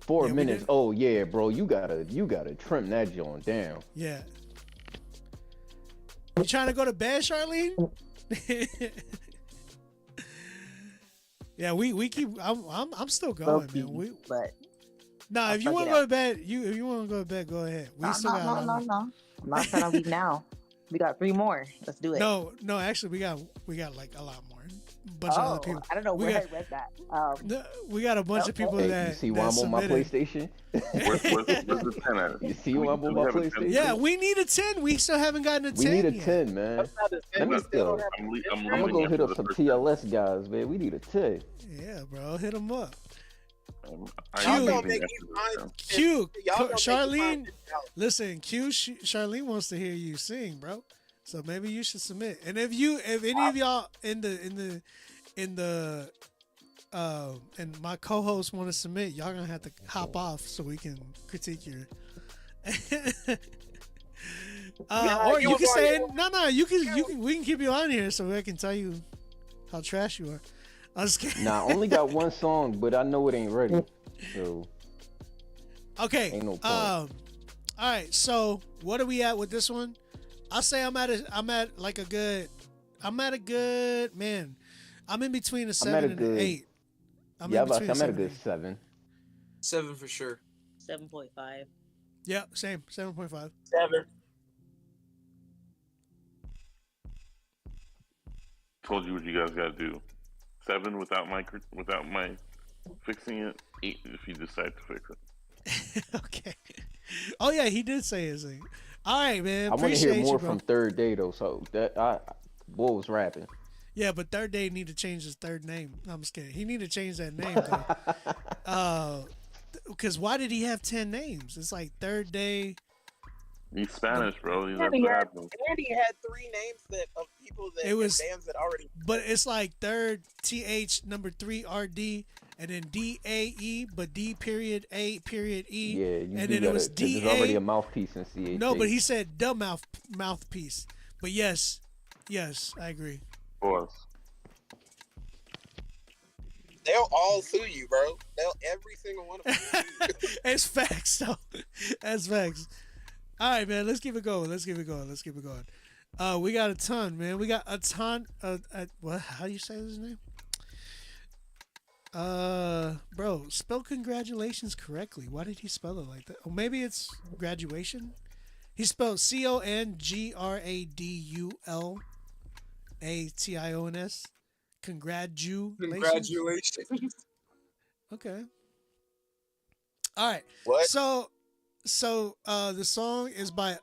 4 minutes. Oh yeah, bro. You gotta trim that joint down. Yeah. You trying to go to bed, Charlene? Yeah, we keep. I'm still going, man. Nah, if you want to go to bed, if you want to go to bed, go ahead. We still got. No. I'm not trying to leave now. We got 3 more. Let's do it. No. Actually, we got like a lot more. Bunch of other people. I don't know where I read that. We got a bunch of people Hey, that. you see why I'm on my PlayStation? Where's the 10 at? You see why I'm on my PlayStation? Yeah, we need a 10. We still haven't gotten a 10. We need a yet. 10, man. Let me go. I'm gonna go hit up some TLS guys, man. We need a 10. Yeah, bro, hit them up. Q, Charlene, listen, Charlene wants to hear you sing, bro. So maybe you should submit. And if any of y'all and my co-hosts want to submit, y'all gonna have to hop off so we can critique your. Or you can say no. You can. We can keep you on here so I can tell you how trash you are. I'm just kidding. Nah, I only got one song, but I know it ain't ready. So okay. Ain't no point. All right. So what are we at with this one? I'll say I'm at a good man. I'm in between a 7 and an 8. I'm at a good 7. 7 for sure. 7.5. Yeah, same. 7.5. 7. Told you what you guys gotta do. 7 without my fixing it. 8 if you decide to fix it. Okay. Oh yeah, he did say his thing. All right, man. I want to hear more bro. from Third Day though. So that boy was rapping. Yeah, but Third Day need to change his third name. No, I'm just kidding. He need to change that name though. Because why did he have 10 names? It's like Third Day. He's Spanish, bro. And he had 3 names of people that bands that already. But it's like third TH number 3 RD and then DAE, but D period A period E. Yeah, and then it was DA. There's already a mouthpiece in CH. No, but he said the mouthpiece. But yes, I agree. Pause. They'll all sue you, bro. Every single one of them. It's facts, though. That's facts. All right, man. Let's keep it going. We got a ton, man. We got a ton. What? How do you say his name? Bro, spell congratulations correctly. Why did he spell it like that? Oh, maybe it's graduation. He spelled CONGRADULATIONS. Congratulations. Okay. All right. What? So the song is by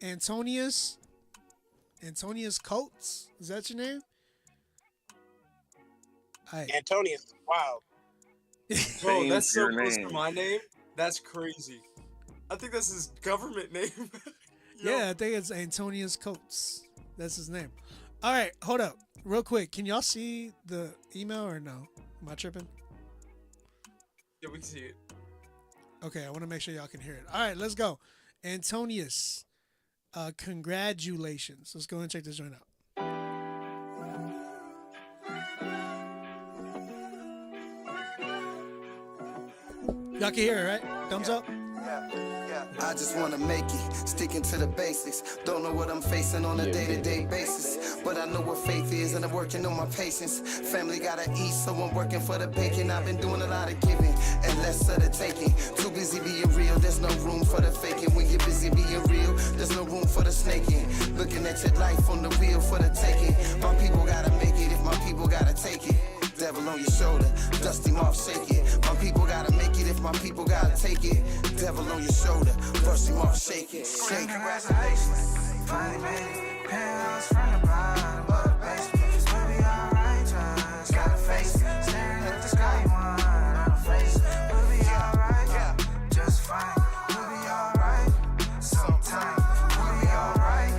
Antonius Coates. Is that your name? Antonius. Wow. Bro, that's so close to my name. That's crazy. I think that's his government name. Yeah, I think it's Antonius Coates. That's his name. All right, hold up. Real quick. Can y'all see the email or no? Am I tripping? Yeah, we can see it. Okay, I want to make sure y'all can hear it. All right, let's go. Antonius, congratulations. Let's go and check this joint out. Y'all can hear it, right? Thumbs up. I just wanna make it, sticking to the basics. Don't know what I'm facing on a day-to-day basis, but I know what faith is and I'm working on my patience. Family gotta eat, so I'm working for the bacon. I've been doing a lot of giving and less of the taking. Too busy being real, there's no room for the faking. When you're busy being real, there's no room for the snaking. Looking at your life on the wheel for the taking. My people gotta make it if my people gotta take it. Devil on your shoulder, dust him off, shake it. My people gotta make it if my people gotta take it. Devil on your shoulder, brush him off, shake it. Shake it. Congratulations, finally made it. Penthouse from the bottom of the basement. We'll be alright, just gotta face it. Staring at the sky, one on the face. We'll be alright, just fine. We'll be alright, sometime. We'll be alright,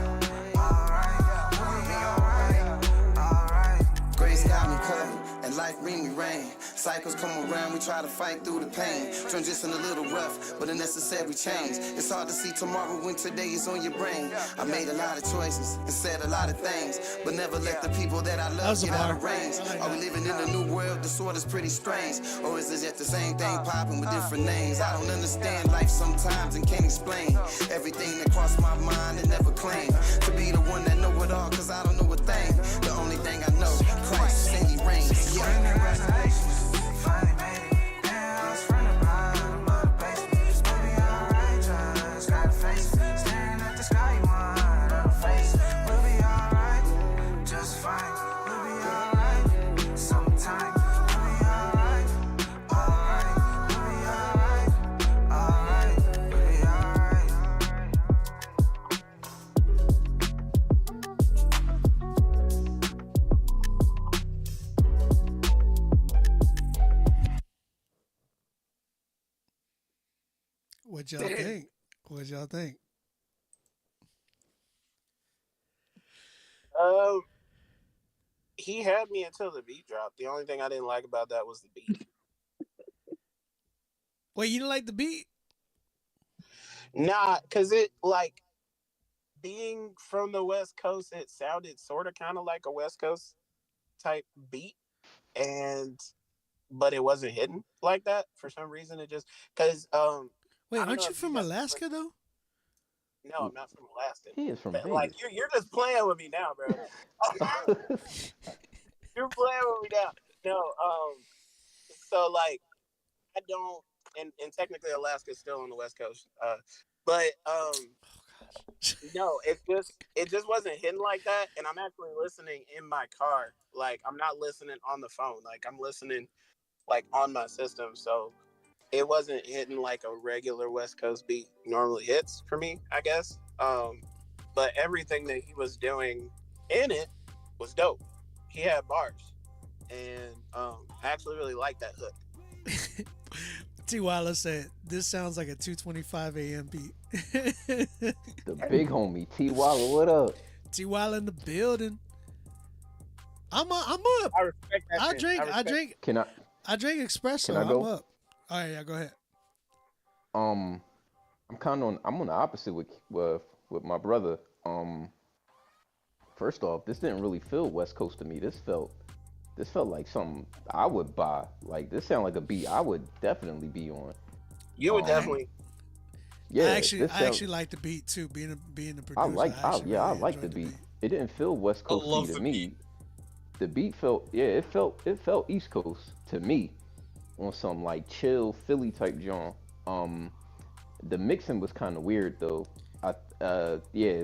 we'll be alright. Grace got me covered, and life bring me rain. Cycles come around, we try to fight through the pain. Transition a little rough, but a necessary change. It's hard to see tomorrow when today is on your brain. I made a lot of choices and said a lot of things, but never let the people that I love get out of range. Are we living in a new world? The sort is pretty strange. Or is it just the same thing popping with different names? I don't understand life sometimes and can't explain everything that crossed my mind and never claimed to be the one that know it all, cause I don't know a thing. The only thing I know, Christ and he reigns. Congratulations, finally made it. Penthouse from the bottom of the basement. We'll be alright, just gotta face it. Staring at the sky, one on the face. We'll be alright, just fine. We'll be alright, sometime. We'll be alright, we'll be alright, we'll be alright. What y'all think? What y'all think? He had me until the beat dropped. The only thing I didn't like about that was the beat. Wait, you didn't like the beat? Nah, cause it like being from the West Coast, it sounded sort of kind of like a West Coast type beat, but it wasn't hidden like that for some reason. It just cause Wait, I don't aren't know you if from Alaska though? No, I'm not from Alaska. He is from But, Vegas. like you're just playing with me now, bro. You're playing with me now. No, so like I don't, and technically Alaska's still on the West Coast. But no, it just wasn't hidden like that. And I'm actually listening in my car. Like I'm not listening on the phone. Like I'm listening like on my system. So it wasn't hitting like a regular West Coast beat normally hits for me, I guess. But everything that he was doing in it was dope. He had bars, and I actually really liked that hook. T. Walla said, "This sounds like a 2:25 a.m. beat." The big homie T. Walla, what up? T. Walla in the building. I'm up. I respect that. I drink espresso. Can I go? I'm up. All right, yeah, go ahead. I'm on the opposite with my brother. First off, this didn't really feel West Coast to me. This felt like something I would buy. Like this sounded like a beat I would definitely be on. You would definitely. Yeah, I actually like the beat too. Being the producer, I like the beat. It didn't feel West Coast to me. The beat felt it felt East Coast to me, on some like chill Philly type genre. The mixing was kind of weird though.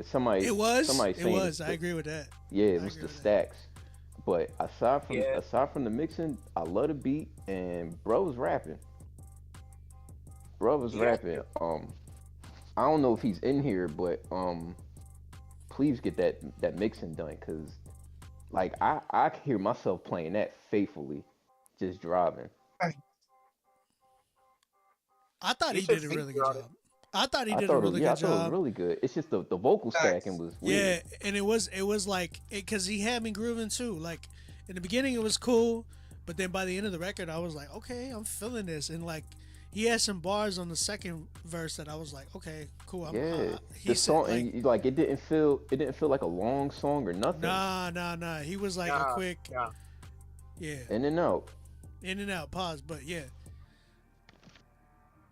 Somebody I agree with that. Yeah, it was the stacks. But aside from the mixing, I love the beat, and bro was rapping. I don't know if he's in here, but please get that mixing done, cause like I can hear myself playing that faithfully, just driving. I thought he should did a really feature good on it. job. I thought he did a thought really it, yeah, good I thought it was job. really good. It's just the vocal stacking was Yeah, weird. and it was like because he had me grooving too. Like in the beginning, it was cool, but then by the end of the record, I was like, okay, I'm feeling this, and like he had some bars on the second verse that I was like, okay, cool. Yeah, he the said, song like, and like it didn't feel like a long song or nothing. nah. He was like a quick, yeah, In and out. in and out, pause, but yeah,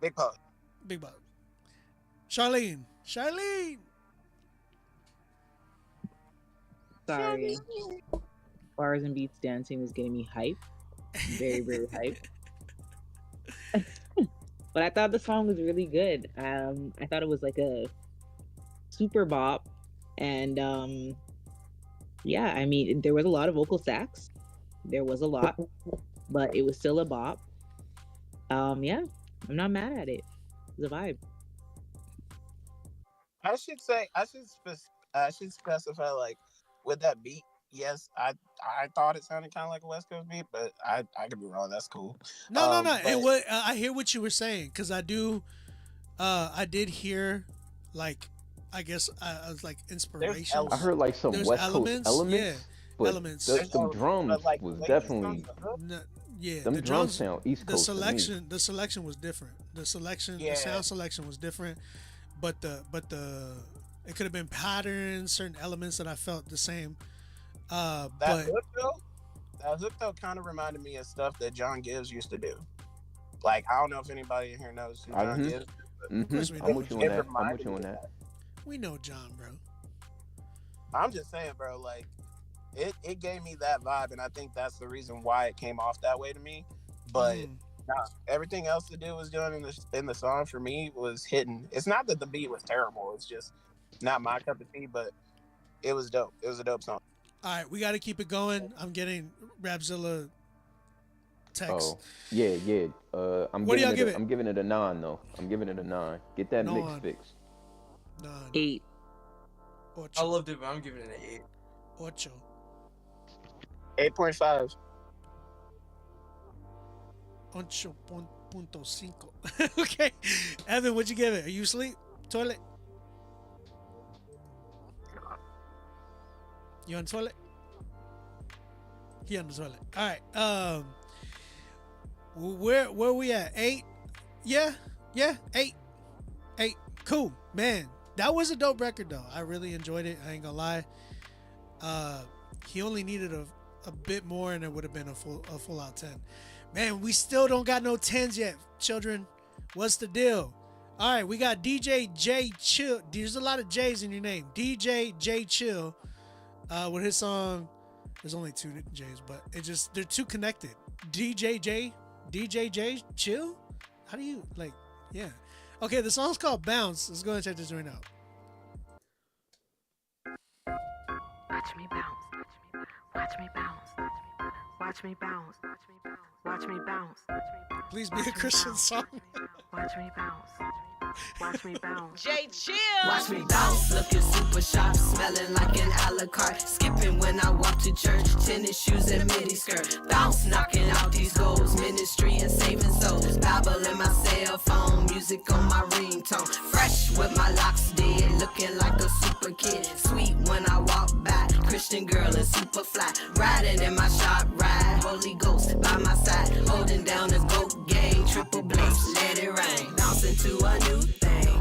Big pause. big bop. Charlene. Sorry. Bars and beats dancing was getting me hype. Very, very hype. But I thought the song was really good. I thought it was like a super bop. And yeah, I mean, there was a lot of vocal sax. There was a lot, but it was still a bop. Yeah, I'm not mad at it. It was a vibe. I should specify like with that beat. Yes, I thought it sounded kind of like a West Coast beat, but I could be wrong. That's cool. No. But It was, I hear what you were saying because I did hear like I guess I was like inspiration. I heard like some There's West elements, Coast elements. yeah, But elements. them drums was definitely Yeah, them the drums drums sound East Coast. The to me. selection was different. The Yeah. sound selection was different, but the it could have been patterns, certain elements that I felt the same. that But hook though kind of reminded me of stuff that John Gibbs used to do. Like I don't know if anybody in here knows who John Gibbs. Of course we I'm know with you John. on that. I'm with you on that. We know John, bro. I'm just saying, bro. Like it gave me that vibe, and I think that's the reason why it came off that way to me. But nah, everything else the dude was doing in the song for me was hitting. It's not that the beat was terrible. It's just not my cup of tea, but it was dope. It was a dope song. All right, we got to keep it going. I'm getting Rapzilla text. Oh yeah. What do y'all give it? I'm giving it a 9 though. I'm giving it a 9. Get that mix Nine. fixed. 8. I loved it, but I'm giving it an 8. Ocho. 8.5. 8.5. Okay. Evan, what'd you give it? Are you asleep? Toilet? You on the toilet? He on the toilet. All right. Where we at? 8? Yeah. 8. Cool, man. That was a dope record though. I really enjoyed it. I ain't gonna lie. He only needed a bit more, and it would have been a full out 10. Man, we still don't got no 10s yet, children. What's the deal? All right, we got DJ J Chill. There's a lot of J's in your name. DJ J Chill. With his song, there's only 2 J's, but they're too connected. DJ J Chill? How do you, like, yeah. Okay, the song's called Bounce. Let's go and check this right out. Watch me bounce. Watch me bounce. Watch me bounce. Watch me bounce. Please be a Christian song. Watch me bounce. Watch me bounce. Jay Chill. Watch me bounce, looking super sharp, smelling like an a la carte. Skipping when I walk to church, tennis shoes and midi skirt. Bounce, knocking out these goals, ministry and saving souls. Babble in my cell phone, music on my ringtone. Fresh with my locks dead, looking like a super kid. Sweet when I walk by, Christian girl and super fly. Riding in my shop ride, Holy Ghost by my side. Holding down the GOAT gang, triple blaze, let it rain. Bouncing to a new thing.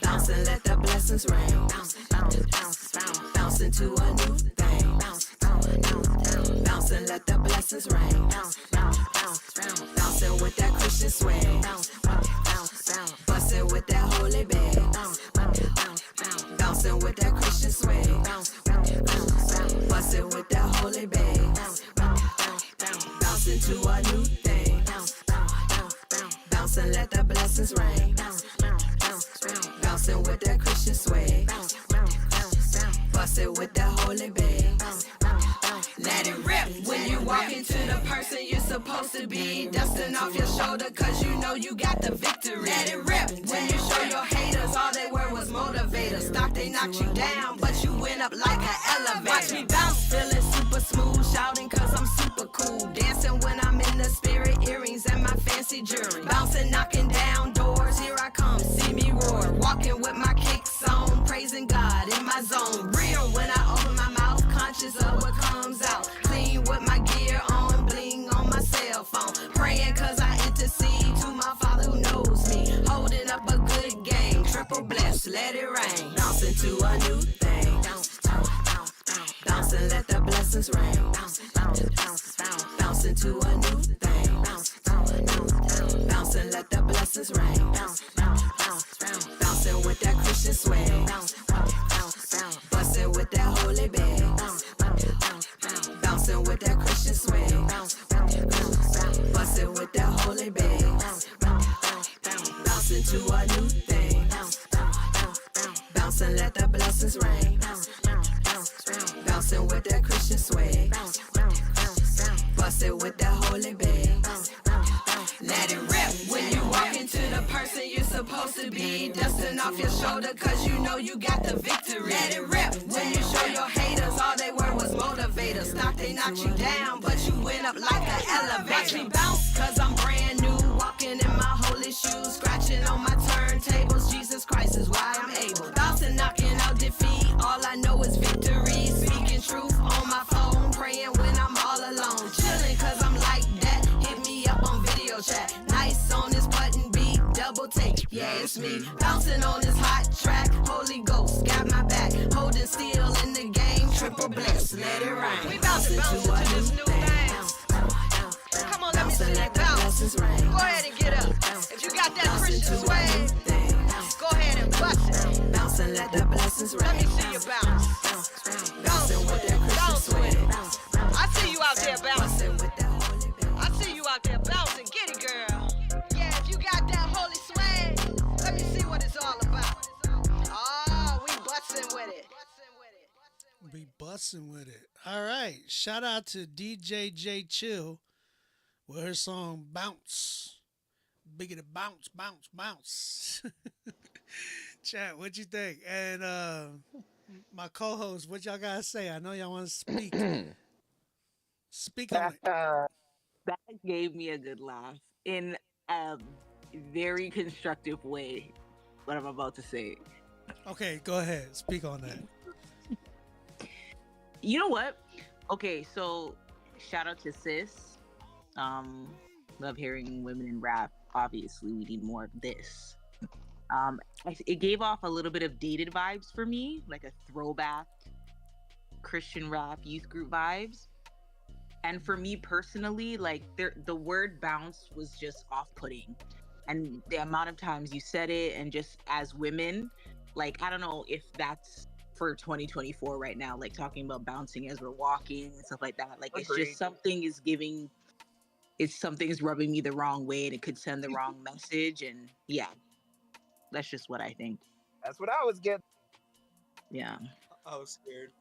Bounce and let the blessings rain. Bounce into a new thing. Bounce and let the blessings rain. Bouncing with that Christian swing. Busting with that holy bag. Bouncing with that Christian swing. Busting with that holy bag. Bouncing to a new thing. Bounce and let the blessings rain. Bouncing with that Christian swag. Busting with that holy bag. Let it rip when you walk into the person you're supposed to be. Dusting off your shoulder cause you know you got the victory. Let it rip when you show your haters all they were was motivators. Thought they knocked you down but you went up like an elevator. Watch me bounce, feeling super smooth, shouting cause I'm super cool. Dancing when I'm in the spirit, earrings and my fancy jewelry. Bouncing, knocking knocking down doors. Here I come, see me roar. Walking with my kicks on, praising God in my zone. Real when I open my mouth, conscious of what comes out. Clean with my gear on, bling on my cell phone. Praying cause I intercede to my Father who knows me. Holding up a good game, triple bless, let it rain. Bouncing to a new thing. Bounce and let the blessings rain. Bouncing to a new thing. Bounce and let the blessings rain. Bouncing with that Christian swag. Busting with that holy bag. Bouncing with that Christian swag. Busting with that holy bag. Bouncing to a new thing. Bounce and let the blessings rain. Bouncing with that Christian swag. Busting with that holy bag. Let it rip when you walk into the person you're supposed to be. Dusting off your shoulder cause you know you got the victory. Let it rip when you show your haters all they were was motivators. They knocked you down but you went up like an elevator. Watch me bounce cause I'm brand new. Walking in my holy shoes. Scratching on my turntables. Jesus Christ is why I'm able. Bouncing, knocking out defeat. All I know is victory. Speaking truth on my phone. Praying when I'm all alone. Chilling cause I'm like that. Hit me up on video chat. Nice on this button beat. Double take, yeah it's me. Bouncing on this hot track. Holy Ghost got my back. Holding still in the game. Triple bless, let it rain. We bouncing to a new thing. Come on, let me see that bounce. Go ahead and get up. If you got that Christian swag, go ahead and bust it. Bounce and let the blessings rain. Let me see you bounce. Bouncing with that Christian swag. I see you out there bouncing. I see you out there bouncing. Get it, girl. Yeah, if you got that holy swag, let me see what it's all about. Oh, we busting with it. Be busting with it. All right. Shout out to DJ J Chill with her song Bounce. Biggity bounce, bounce, bounce. Chat, what you think? And my co-host, what y'all gotta say? I know y'all want to speak. Speak on it. That gave me a good laugh in a very constructive way. What I'm about to say. Okay, go ahead. Speak on that. You know what? Okay, so shout out to Sis. Love hearing women in rap. Obviously, we need more of this. It gave off a little bit of dated vibes for me, like a throwback Christian rap youth group vibes. And for me personally, like the word bounce was just off-putting. And the amount of times you said it, and just as women, like, I don't know if that's for 2024 right now, like talking about bouncing as we're walking and stuff like that. Like, it's just something's rubbing me the wrong way, and it could send the wrong message. And yeah, that's just what I think. That's what I was getting. Yeah. I was scared.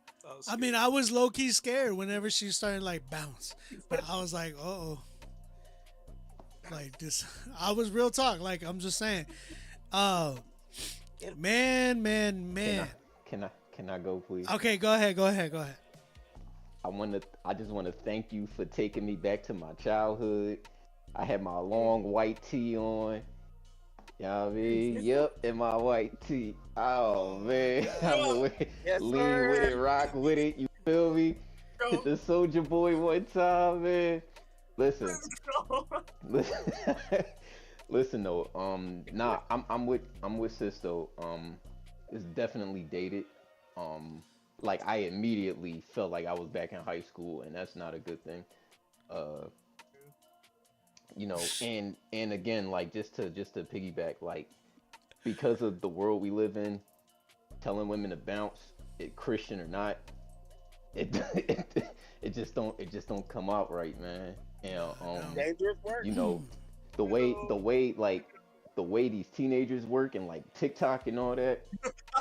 I mean, I was low key scared whenever she started like bounce, but I was like, oh, like this. I was real talk. Like, I'm just saying, man. Can I go, please? Okay, go ahead. I just want to thank you for taking me back to my childhood. I had my long white tee on. You know what I mean? Yep, and my white tee. Oh man, I'm Yes, lean sir. with it, rock with it. You feel me? Hit the Soldier Boy one time, man. Listen, listen though. Nah, I'm with Sis though. It's definitely dated. Like I immediately felt like I was back in high school, and that's not a good thing. You know, and again, like just to piggyback, like because of the world we live in, telling women to bounce, Christian or not, it just don't come out right, man. And Dangerous work. you know, the way these teenagers work and like TikTok and all that,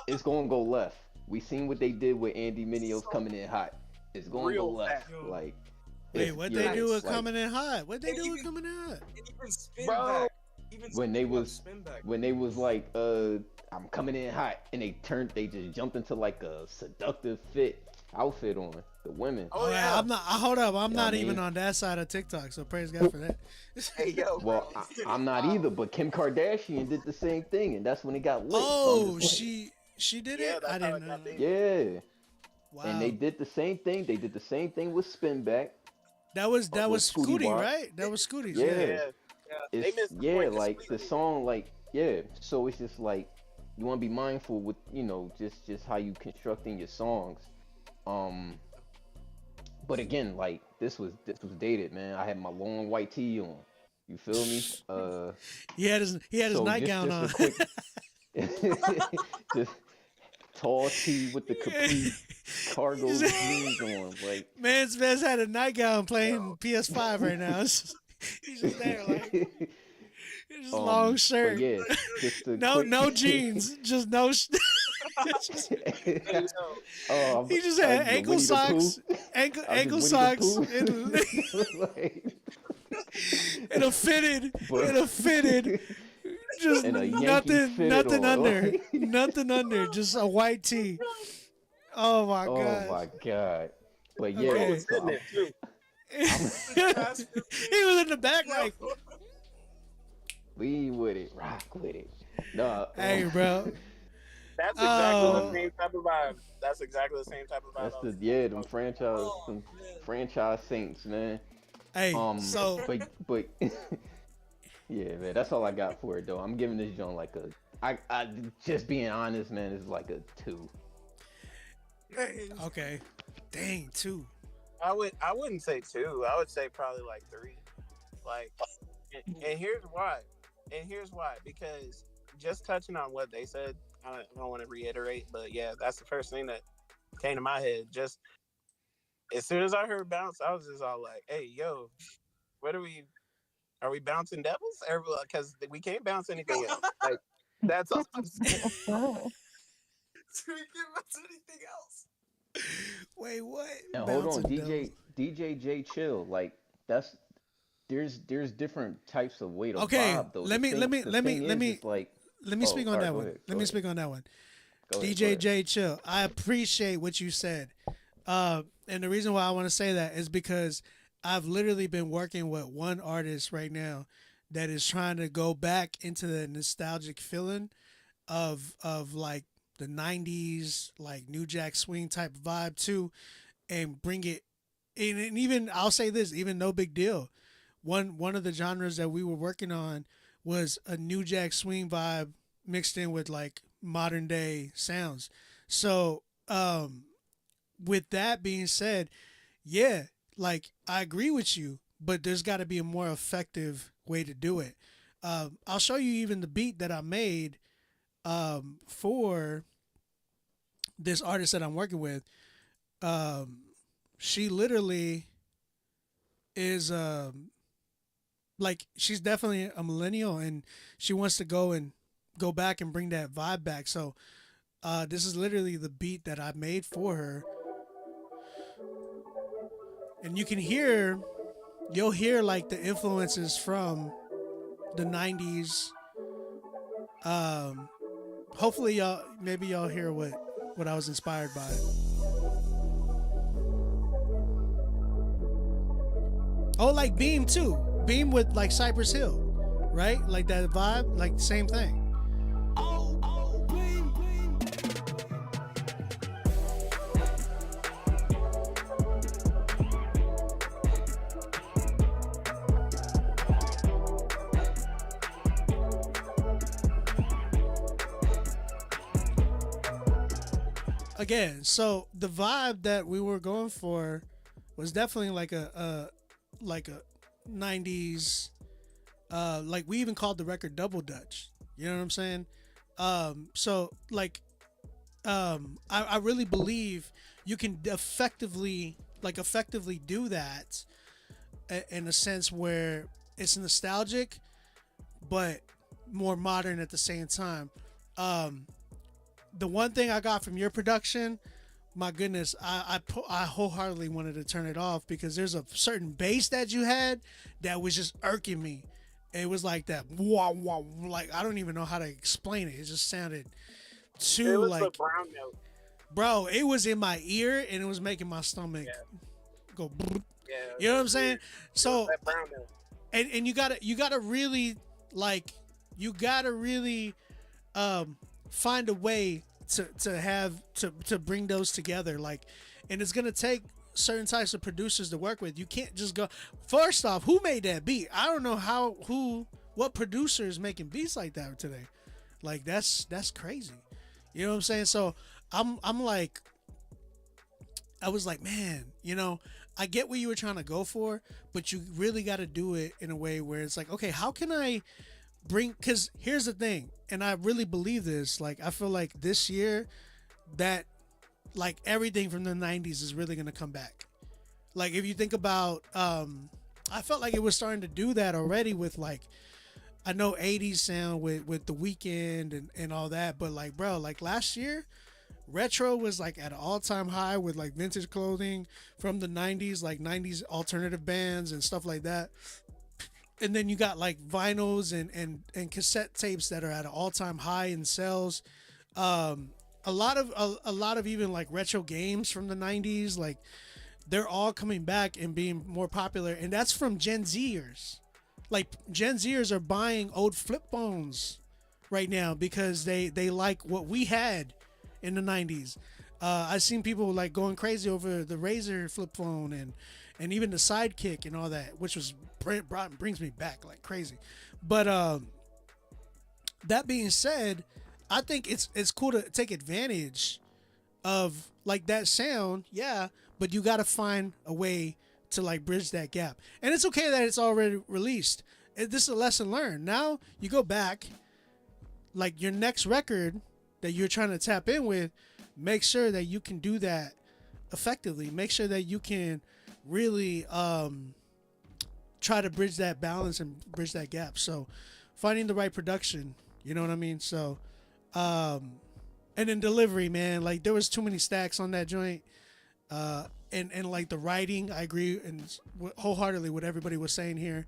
it's gonna go left. We seen what they did with Andy Minio's coming in hot. It's gonna go left. Like, wait, what they do with coming in hot? What they do with coming in hot? Even spin Bro. back. when they was like, I'm coming in hot, and they just jumped into like a seductive fit. outfit on. The women. Oh yeah, I'm not. Hold up, I'm Yeah, not I even mean- on that side of TikTok. So praise God for that. Hey yo, Well, I'm not either, but Kim Kardashian did the same thing, and that's when it got lit. So I'm Oh, just like, she did Yeah, it. that's I how didn't it know. got big. yeah. Wow. And they did the same thing. They did the same thing with Spin Back. That was with Scooty, Wap. right? That was Scooty's. Yeah. Yeah, they It's missed the yeah, point like the completely. song, like yeah. So it's just like you want to be mindful with just how you constructing your songs. But again, like this was dated, man. I had my long white tee on. You feel me? He had his So nightgown on. a quick, just tall tee with the capri cargo jeans on, like Man's had a nightgown playing PS5 right now. He's just there like just long but shirt. yeah, just a no quick, jeans, just no. Oh, He just I had was the ankle Winnie the socks, Pooh. ankle I was ankle just socks, Winnie the and, Pooh. Like, and a fitted, just And a Yankee nothing, fitted nothing on, under, like- nothing under, just a white tee. Oh my oh god! my god! But yeah, Okay. so I'm- He was in the back like, lead with it, rock with it. No, "Hey, bro, That's exactly Oh. the same type of vibe. That's exactly the same type of vibe. That's I the was them franchise saints, man. hey." So, but yeah, man, that's all I got for it though. I'm giving this joint like I just being honest, man, it's like a 2. Okay, dang, 2. I wouldn't say 2. I would say probably like 3. Like, and here's why. Because just touching on what they said, I don't want to reiterate, but yeah, that's the first thing that came to my head. Just as soon as I heard bounce, I was just all like, "Hey, yo, what are we bouncing devils?" Because we can't bounce anything else. Like, that's all I'm saying. So we can't bounce anything else. Wait, what? And hold on, Bouncing devils. DJ J Chill, like there's different types of way to Okay, vibe though. let The me like let me oh, speak on alright, that go one. ahead, Let go me ahead. speak on that one. Go ahead, go DJ ahead. J Chill, I appreciate what you said. And the reason why I want to say that is because I've literally been working with one artist right now that is trying to go back into the nostalgic feeling of like the 90s, like New Jack Swing type vibe too, and bring it in. And even I'll say this, even No Big Deal. One of the genres that we were working on was a New Jack Swing vibe mixed in with like modern day sounds. So with that being said, yeah, like I agree with you, but there's got to be a more effective way to do it. I'll show you even the beat that I made for this artist that I'm working with. She literally is like she's definitely a millennial and she wants to go back and bring that vibe back. So this is literally the beat that I made for her. And you'll hear like the influences from the 90s. Hopefully maybe y'all hear what I was inspired by. Oh, like Beam too. Beam with like Cypress Hill, right? Like that vibe, like the same thing. Again, so the vibe that we were going for was definitely like a 90s, like we even called the record Double Dutch. You know what I'm saying? So like, I really believe you can effectively do that in a sense where it's nostalgic, but more modern at the same time. The one thing I got from your production, my goodness, I wholeheartedly wanted to turn it off because there's a certain bass that you had that was just irking me. It was like that, wah, wah, like I don't even know how to explain it. It just sounded It too was like the brown note. bro, it was in my ear and it was making my stomach go. Yeah, You know what I'm saying? So, that brown note. and you gotta really like, you gotta really find a way to bring those together, like, and it's gonna take certain types of producers to work with. You can't just go. First off, who made that beat? I don't know what producer is making beats like that today. Like that's crazy. You know what I'm saying? So I'm like, I was like, man, you know, I get what you were trying to go for, but you really got to do it in a way where it's like, okay, how can I bring, because here's the thing, and I really believe this, like, I feel like this year that, like, everything from the 90s is really going to come back. Like, if you think about, I felt like it was starting to do that already with, like, I know 80s sound with The Weeknd and all that, but, like, bro, like, last year, retro was, like, at an all-time high with, like, vintage clothing from the 90s, like, 90s alternative bands and stuff like that. And then you got, like, vinyls and cassette tapes that are at an all-time high in sales. A lot of even, like, retro games from the 90s, like, they're all coming back and being more popular. And that's from Gen Zers. Like, Gen Zers are buying old flip phones right now because they like what we had in the 90s. I've seen people, like, going crazy over the Razr flip phone and even the Sidekick and all that, which was brings me back like crazy. But that being said, I think it's cool to take advantage of, like, that sound, yeah, but you got to find a way to, like, bridge that gap. And it's okay that it's already released. This is a lesson learned. Now you go back, like, your next record that you're trying to tap in with, make sure that you can do that effectively. Make sure that you can really try to bridge that balance and bridge that gap. So finding the right production, you know what I mean? So and then delivery, man, like, there was too many stacks on that joint. And like the writing, I agree and wholeheartedly what everybody was saying here.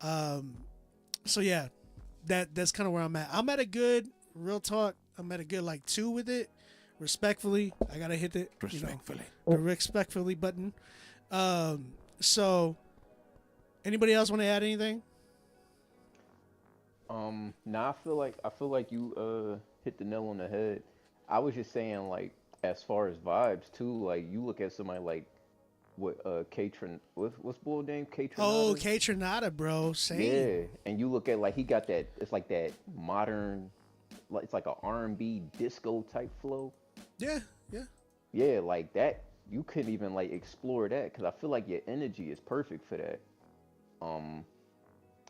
So yeah, that's kind of where I'm at. I'm at a good, real talk, I'm at a good, like, 2 with it. Respectfully, I gotta hit it. Respectfully, the respectfully button. So anybody else want to add anything? Nah, I feel like you hit the nail on the head. I was just saying, like, as far as vibes too, like, you look at somebody like what what's boy name? K-Tronada? Oh, K-Tronada, bro. Same. Yeah, and you look at, like, he got that, it's like that modern, like, it's like a R&B disco type flow. Yeah. Yeah, like that, you couldn't even, like, explore that, because I feel like your energy is perfect for that. I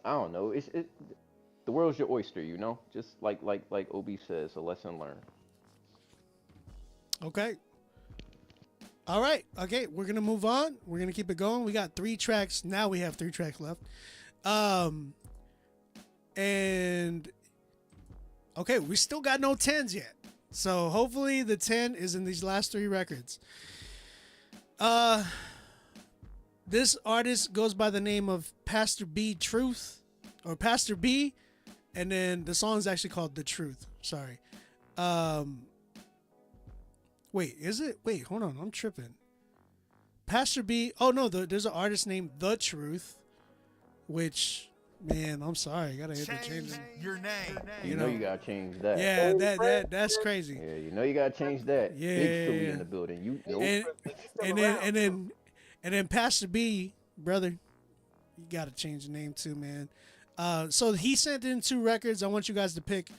don't know, the world's your oyster, you know? Just like Obi says, a lesson learned. Okay. All right. Okay, we're gonna move on. We're gonna keep it going. We got 3 tracks. Now we have 3 tracks left. And okay, we still got no 10s yet. So hopefully the 10 is in these last 3 records. This artist goes by the name of Pastor B Truth, or Pastor B, and then the song is actually called The Truth. Sorry. Wait, is it? Wait, hold on. I'm tripping. Pastor B. Oh, no, there's an artist named The Truth, which, man, I'm sorry. I got to hit the change your name. You know you got to change that. Yeah, that's crazy. Yeah, you know you got to change that. Yeah. Big Philly in the building. You know. And then Pastor B, brother, you got to change the name too, man. So he sent in 2 records. I want you guys to pick.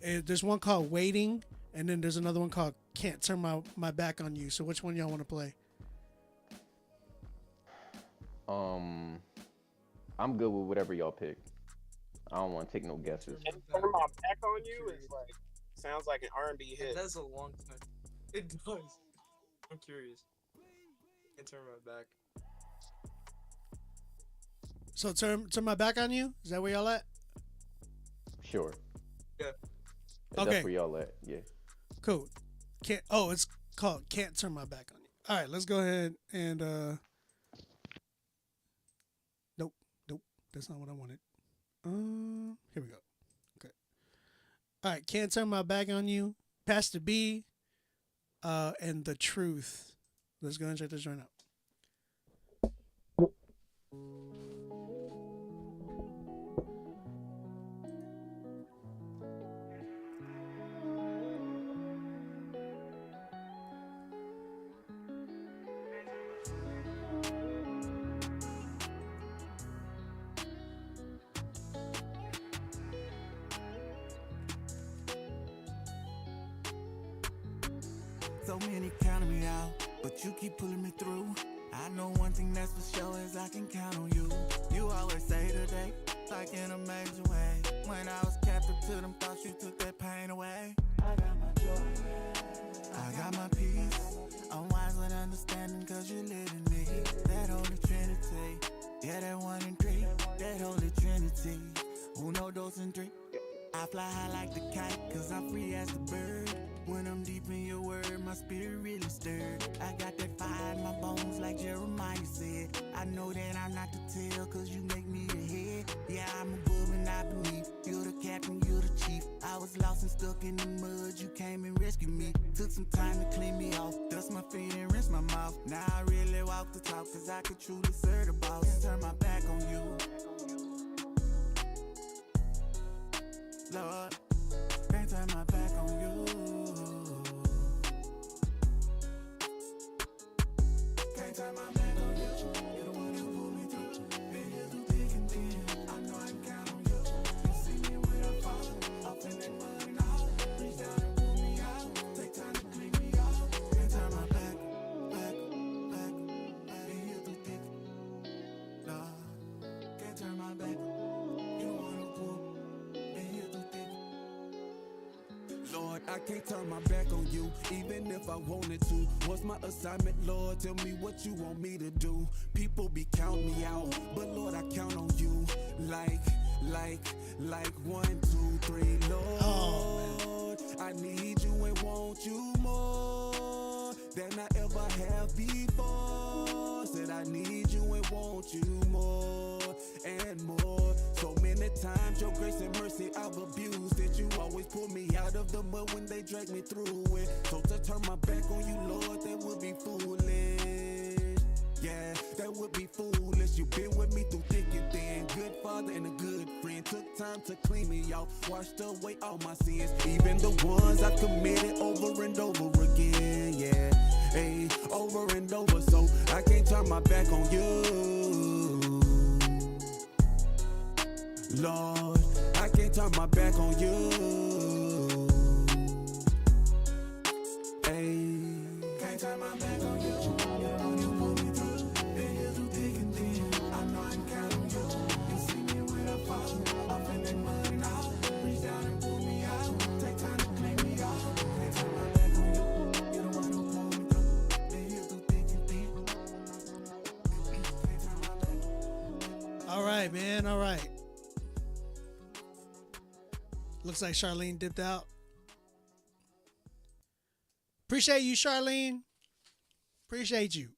There's one called Waiting, and then there's another one called Can't Turn My Back on You. So which one y'all want to play? I'm good with whatever y'all pick. I don't want to take no guesses. Can't Turn My Back on You is like, sounds like an R&B hit. That's a long time. It does. I'm curious. Can't turn my back. So turn my back on you? Is that where y'all at? Sure. Yeah. Okay. That's where y'all at. Yeah. Cool. It's called Can't Turn My Back on You. All right, let's go ahead and Nope. That's not what I wanted. Here we go. Okay. All right, Can't Turn My Back on You. Pastor B. and The Truth. Let's go and check this joint out. So many counting me out, but you keep pulling me through. I know one thing that's for sure is I can count on you. You always say today, like in a major way. When I was captive to them thoughts, you took that pain away. I got my joy, I got my peace. I'm wise with understanding cause you live in me. That Holy Trinity, yeah, that one and three. That Holy Trinity, uno, dos, and three. I fly high like the kite cause I'm free as the bird. When I'm deep in your word, my spirit really stirred. I got that fire in my bones like Jeremiah said. I know that I'm not the tail cause you make me the head. Yeah, I'm above and I believe. You're the captain, you're the chief. I was lost and stuck in the mud, you came and rescued me. Took some time to clean me off, dust my feet and rinse my mouth. Now I really walk the talk cause I could truly serve the boss. Turn my back on you, Lord, can't turn my back on you. Can't turn my back on you. You're the one who pulled me through. Been here through thick and thin. I know I can count on you. You see me when I fall, up in that mud and all. Reach down and pull me out. Take time to clean me off. Can't turn my back. Been here through thick, Lord. Can't turn my back. You the one who pulled. Been here through thick. Lord, I can't turn my back on you, even if I wanted to. What's my assignment, Lord? Tell me what you want me to do. People be counting me out, but Lord, I count on you. Like 1, 2, 3, Lord. I need you and want you more than I ever have before. Said I need you and want you more and more. So many times your grace and mercy I've abused it. You always pull me out of the mud when they drag me through it. So to turn my back on you, Lord, that would be foolish. Yeah, that would be foolish. You've been with me through thick and thin. Good father and a good friend. Took time to clean me out. Washed away all my sins. Even the ones I committed over and over again. Yeah, hey, over and over. So I can't turn my back on you, Lord, I can't turn my back on you. Hey, can't turn my back on you. You're the one who pulled me through. Been here through thick and thin. I know I can count on you. You see me when I fall, up in that mud and all. Reach down and pull me out. Take time to clean me off. Can't turn my back on you. You're the one who pulled me through. Been here through thick and thin. Can't turn my back. All right, man. All right. Looks like Charlene dipped out. Appreciate you, Charlene. Appreciate you.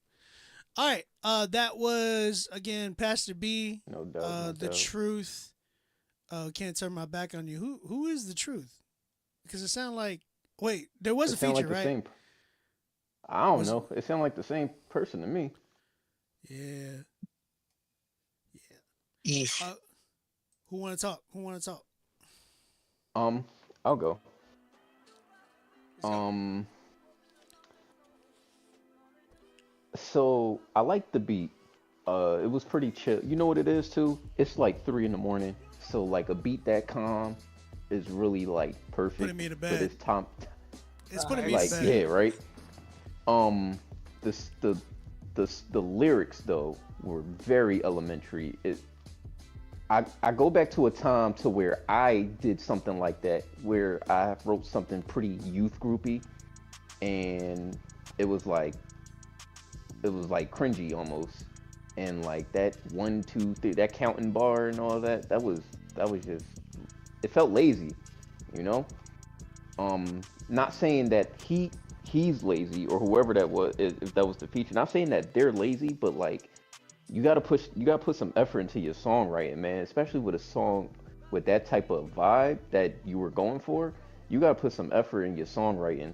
All right. That was, again, Pastor B. No doubt. No The doubt. Truth. Can't turn my back on you. Who is The Truth? Because it sounded like, wait, there was It a sound feature, like the right? same, I don't Was- know. It sounded like the same person to me. Yeah. Yeesh. Who want to talk? Who want to talk? I'll go. So I like the beat. It was pretty chill. You know what it is too? It's like 3 a.m. So like a beat that calm is really like perfect. Putting me to for bed. this time. It's putting me Like to bed. yeah, right. The lyrics though were very elementary. I go back to a time to where I did something like that, where I wrote something pretty youth groupy, and it was like cringy almost, and like that 1, 2, 3, that counting bar and all that was just, it felt lazy, you know. Not saying that he's lazy or whoever that was, if that was the feature. Not saying that they're lazy, but like you gotta put some effort into your songwriting, man. Especially with a song with that type of vibe that you were going for, you gotta put some effort in your songwriting.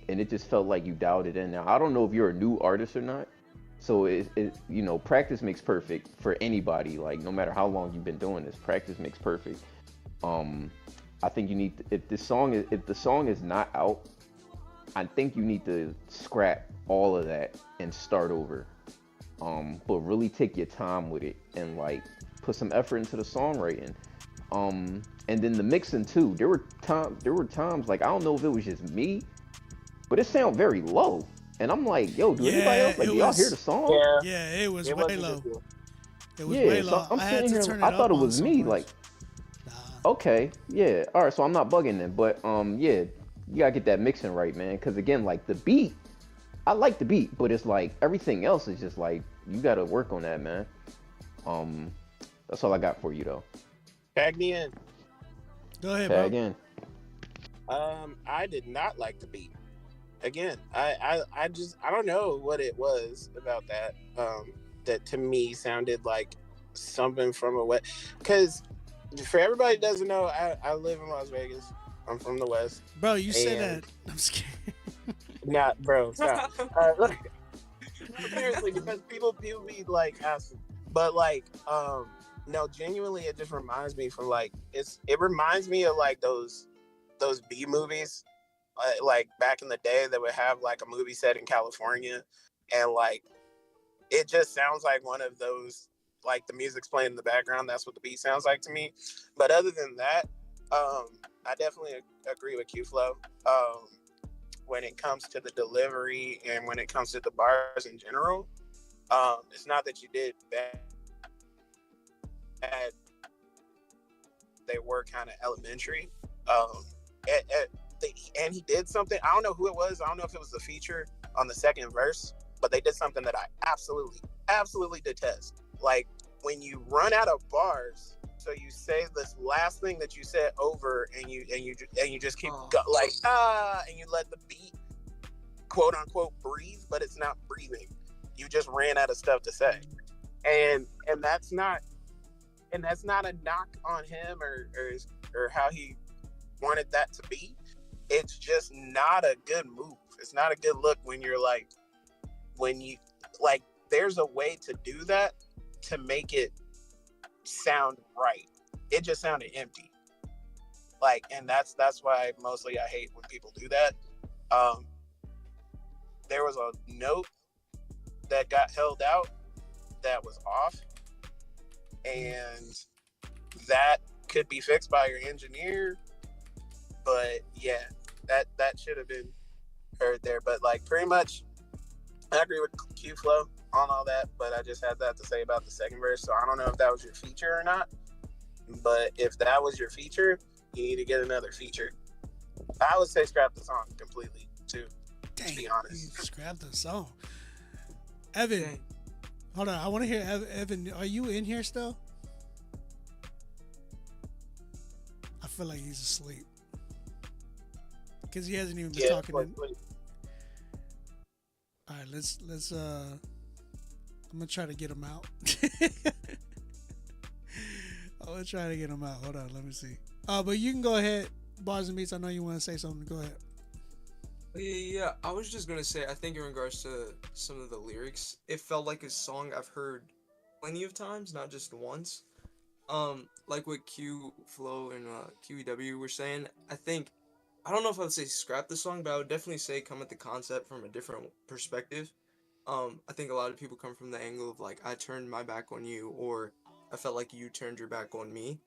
and it just felt like you dialed it in. Now I don't know if you're a new artist or not, so it you know, practice makes perfect for anybody. Like no matter how long you've been doing this, practice makes perfect. I think you need if the song is not out, I think you need to scrap all of that and start over. But really take your time with it and like put some effort into the songwriting. And then the mixing too. There were times like I don't know if it was just me, but it sounded very low. And I'm like, yo, do anybody else like do y'all hear the song? Yeah, it was way low. It was Yeah, way so low. I'm I had sitting to here. turn it I up thought it on was some me. parts. Like, okay, yeah, all right. So I'm not bugging then, but yeah, you gotta get that mixing right, man. Because again, like the beat, I like the beat, but it's like everything else is just like you gotta work on that, man. That's all I got for you though. Tag me in. Go ahead, Tag bro. in. I did not like the beat. Again, I don't know what it was about that that to me sounded like something from a West. Because for everybody who doesn't know, I live in Las Vegas. I'm from the West. Bro, you said And- that. I'm scared. Nah, bro, stop. Look, seriously, because people be like asking, but like, no, genuinely, it just reminds me from like it reminds me of like those B movies, like back in the day that would have like a movie set in California, and like it just sounds like one of those, like the music's playing in the background. That's what the beat sounds like to me. But other than that, I definitely agree with Q-Flow. When it comes to the delivery and when it comes to the bars in general, it's not that you did bad. They were kind of elementary. And he did something. I don't know who it was. I don't know if it was the feature on the second verse, but they did something that I absolutely detest. Like when you run out of bars, so you say this last thing that you said over, and you just keep and you let the beat quote unquote breathe, but it's not breathing. You just ran out of stuff to say, and that's not a knock on him or how he wanted that to be. It's just not a good move. It's not a good look when you're like, there's a way to do that to make it sound right. It just sounded empty. Like, and that's why mostly I hate when people do that. There was a note that got held out that was off, and that could be fixed by your engineer. But yeah, that should have been heard there. But like pretty much, I agree with Q-Flow on all that. But I just had that to say about the second verse. So I don't know if that was your feature or not. But if that was your feature, you need to get another feature. I would say scrap the song completely too. Dang, to be honest, scrap the song. Evan, hold on. I want to hear Evan. Are you in here still? I feel like he's asleep because he hasn't even been talking. All right, let's. I'm gonna try to get him out. I'm gonna try to get him out. Hold on, let me see. But you can go ahead, Bars and Beats. I know you want to say something. Go ahead. Yeah, I was just gonna say, I think in regards to some of the lyrics, it felt like a song I've heard plenty of times, not just once. Like what Q-Flow and QEW were saying, I don't know if I would say scrap the song, but I would definitely say come at the concept from a different perspective. I think a lot of people come from the angle of like, I turned my back on you, or I felt like you turned your back on me.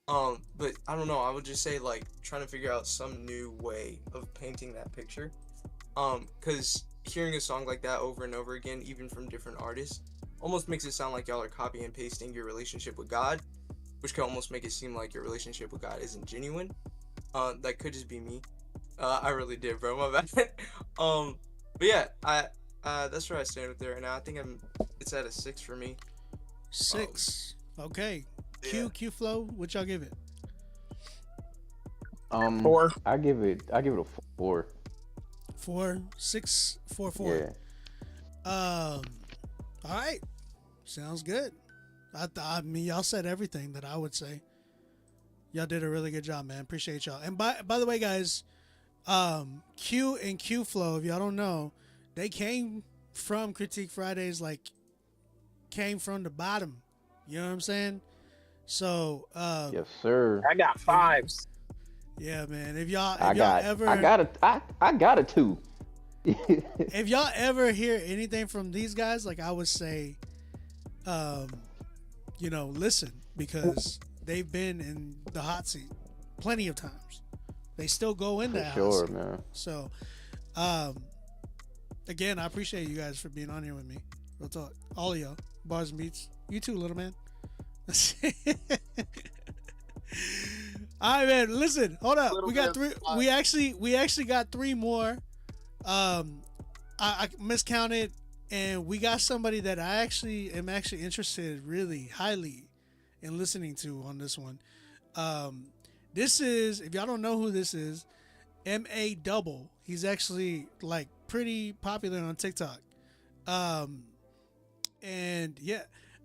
But I don't know, I would just say like trying to figure out some new way of painting that picture. Cause hearing a song like that over and over again, even from different artists, almost makes it sound like y'all are copy and pasting your relationship with God, which could almost make it seem like your relationship with God isn't genuine. That could just be me. I really did, bro, my bad. But yeah, that's where I stand with it right now. I think it's at a 6 for me. 6. Okay. Q-Flow, what y'all give it? 4. I give it a 4. 4, 6, 4, 4. Yeah. All right. Sounds good. I mean, y'all said everything that I would say. Y'all did a really good job, man. Appreciate y'all. And by the way, guys, Q and Q Flow, if y'all don't know, they came from Critique Fridays, like came from the bottom. You know what I'm saying? So Yes, sir. I got fives. Yeah, man. If y'all I got a 2. if y'all ever hear anything from these guys, like I would say, listen, because they've been in the hot seat plenty of times. They still go in that sure, hot seat. man. So, again, I appreciate you guys for being on here with me. Real talk, all of y'all, Bars and Beats, you too, little man. All right, man. Listen, hold up. We got 3. We actually got 3 more. I miscounted, and we got somebody that I actually am interested really highly in listening to on this one. This is, if y'all don't know who this is, MA Double. He's actually like pretty popular on TikTok. And yeah,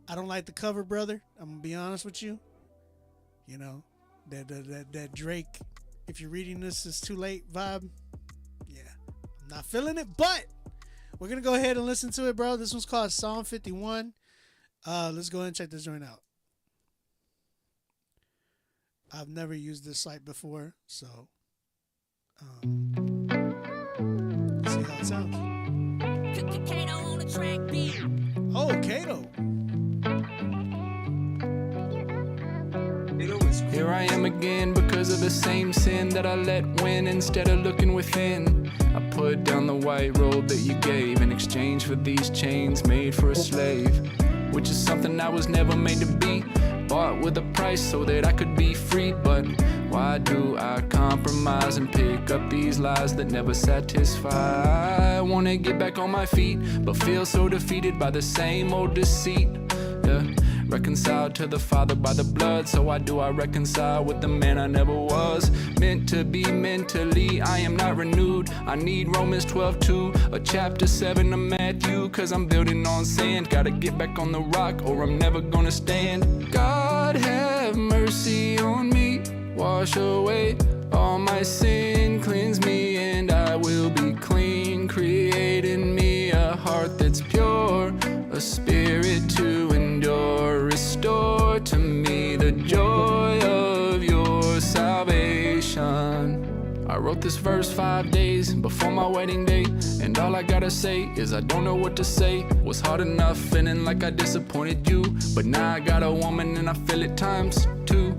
I don't like the cover, brother. I'm gonna be honest with you. You know, that Drake, if you're reading this, it's too late vibe. Yeah, I'm not feeling it, but we're gonna go ahead and listen to it, bro. This one's called Psalm 51. Let's go ahead and check this joint out. I've never used this site before, so let's see how it sounds. Oh, Kato. Here I am again because of the same sin that I let win instead of looking within. I put down the white robe that you gave in exchange for these chains made for a slave, which is something I was never made to be. Bought with a price so that I could be free, but why do I compromise and pick up these lies that never satisfy? I wanna get back on my feet, but feel so defeated by the same old deceit. Yeah. Reconciled to the Father by the blood, so why do I reconcile with the man I never was? Meant to be mentally, I am not renewed. I need Romans 12:2, a chapter 7 of Matthew, cause I'm building on sand. Gotta get back on the rock or I'm never gonna stand. God have mercy on me, wash away all my sin, cleanse me and I will be clean. Create in me a heart that's pure, a spirit to endure. Restore to me the joy of your salvation. I wrote this verse 5 days before my wedding day, and all I gotta say is I don't know what to say. Was hard enough feeling like I disappointed you, but now I got a woman and I feel it times 2.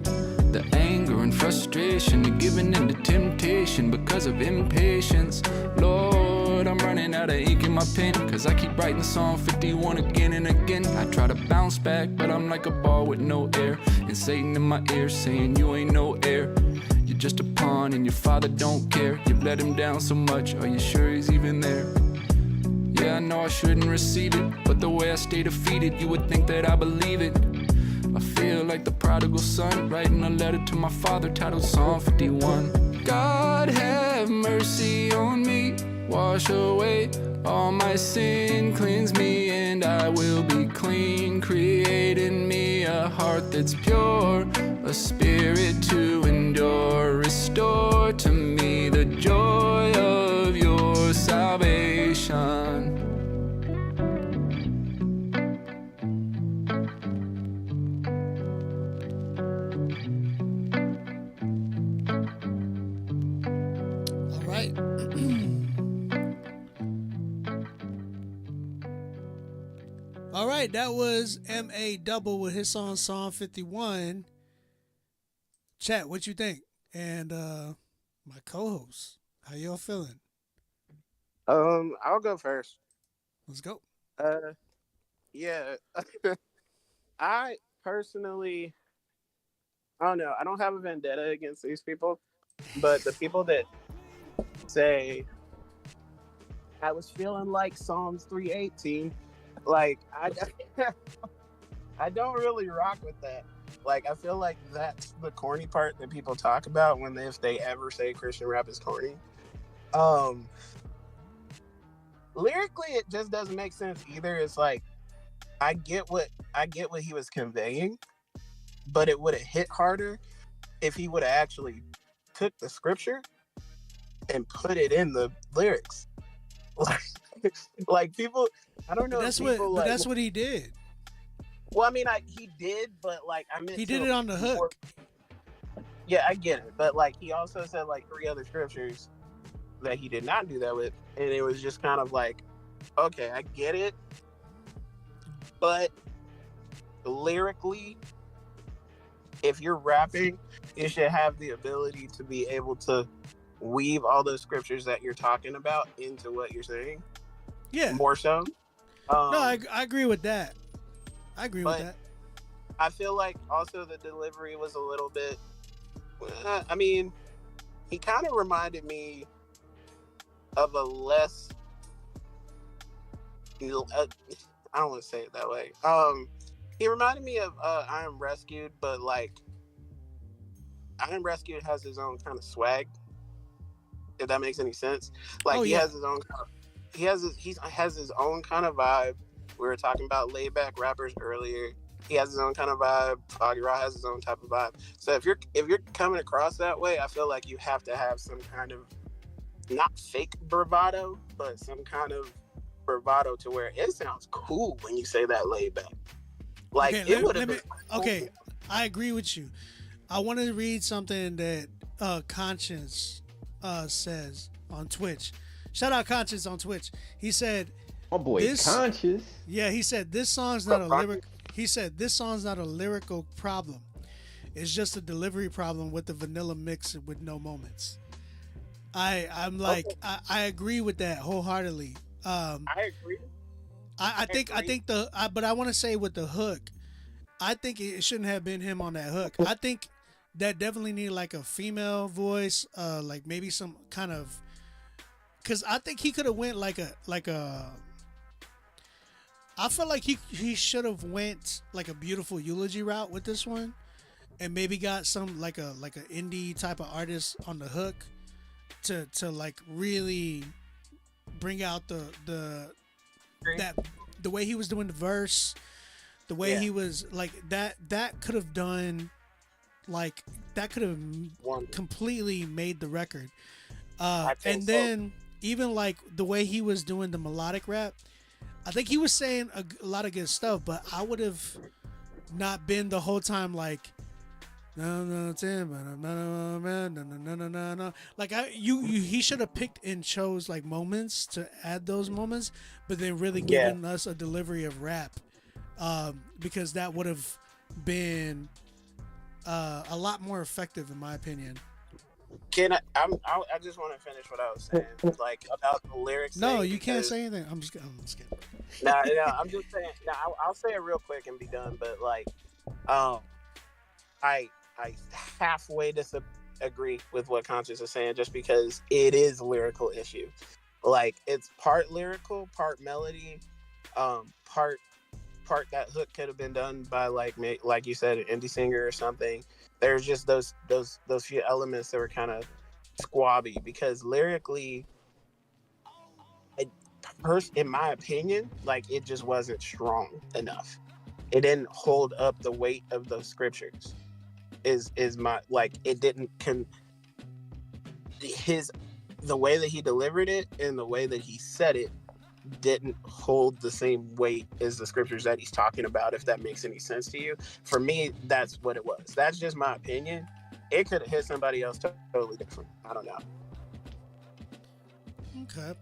The anger and frustration, the giving in to temptation because of impatience. Lord, I'm running out of ink in my pen, cause I keep writing Psalm 51 again and again. I try to bounce back, but I'm like a ball with no air, and Satan in my ear saying you ain't no heir. You're just a pawn and your father don't care. You've let him down so much, are you sure he's even there? Yeah, I know I shouldn't receive it, but the way I stay defeated, you would think that I believe it. I feel like the prodigal son, writing a letter to my father titled Psalm 51. God have mercy on me, wash away all my sin, cleanse me and I will be clean. Create in me a heart that's pure, a spirit to endure. Restore to me the joy of your salvation. All right, that was MA Double with his song Psalm 51. Chat, what you think? And my co-host, how y'all feeling? I'll go first. Let's go. Yeah. I personally, I don't know. I don't have a vendetta against these people, but the people that say I was feeling like Psalms 3:18, like I don't really rock with that. Like, I feel like that's the corny part that people talk about if they ever say Christian rap is corny. Lyrically, it just doesn't make sense either. It's like, I get what he was conveying, but it would have hit harder if he would have actually took the scripture and put it in the lyrics. Like people, I don't know. That's people, what. That's what he did. Well, I mean, he did, but like I meant he did it on the hook. Yeah, I get it, but like he also said like 3 other scriptures that he did not do that with, and it was just kind of like, okay, I get it, but lyrically, if you're rapping, you should have the ability to be able to weave all those scriptures that you're talking about into what you're saying. Yeah, more so. No, I agree with that. I agree with that. I feel like also the delivery was a little bit. I mean, he kind of reminded me of a less. I don't want to say it that way. He reminded me of I Am Rescued, but like I Am Rescued has his own kind of swag. If that makes any sense, like he has his own. He has his own kind of vibe. We were talking about laid back rappers earlier. He has his own kind of vibe. Foggy Raw has his own type of vibe. So if you're coming across that way, I feel like you have to have some kind of not fake bravado, but some kind of bravado to where it sounds cool when you say that laid back. Like okay, it would have been. Okay, I agree with you. I want to read something that Conscience says on Twitch. Shout out Conscience on Twitch. He said, "Oh boy, Conscious." Yeah, he said this song's not a lyric. He said this song's not a lyrical problem. It's just a delivery problem with the vanilla mix with no moments. I'm like I agree with that wholeheartedly. I agree. I think but I want to say with the hook, I think it shouldn't have been him on that hook. I think that definitely needed like a female voice, like maybe some kind of. Cause I think he could have went like a. I feel like he should have went like a Beautiful Eulogy route with this one, and maybe got some like a indie type of artist on the hook, to like really bring out the way he was doing the verse, the way he was like that could have done, like that could have completely made the record, and then. Even like the way he was doing the melodic rap, I think he was saying a lot of good stuff, but I would have not been the whole time like, no, like he should have picked and chose like moments to add those moments, but then really given us a delivery of rap, because that would have been a lot more effective in my opinion. I just want to finish what I was saying, like about the lyrics. No, you can't say anything. I'm just kidding. No, I'm just saying. No, I'll say it real quick and be done. But like, I halfway disagree with what Conscious is saying, just because it is a lyrical issue. Like it's part lyrical, part melody, part that hook could have been done by like you said, an indie singer or something. There's just those few elements that were kind of squabby, because lyrically, in my opinion, like it just wasn't strong enough. It didn't hold up the weight of those scriptures. Is my like it didn't the way that he delivered it and the way that he said it didn't hold the same weight as the scriptures that he's talking about, if that makes any sense to you. For me, that's what it was. That's just my opinion. It could have hit somebody else totally different. I don't know. Okay.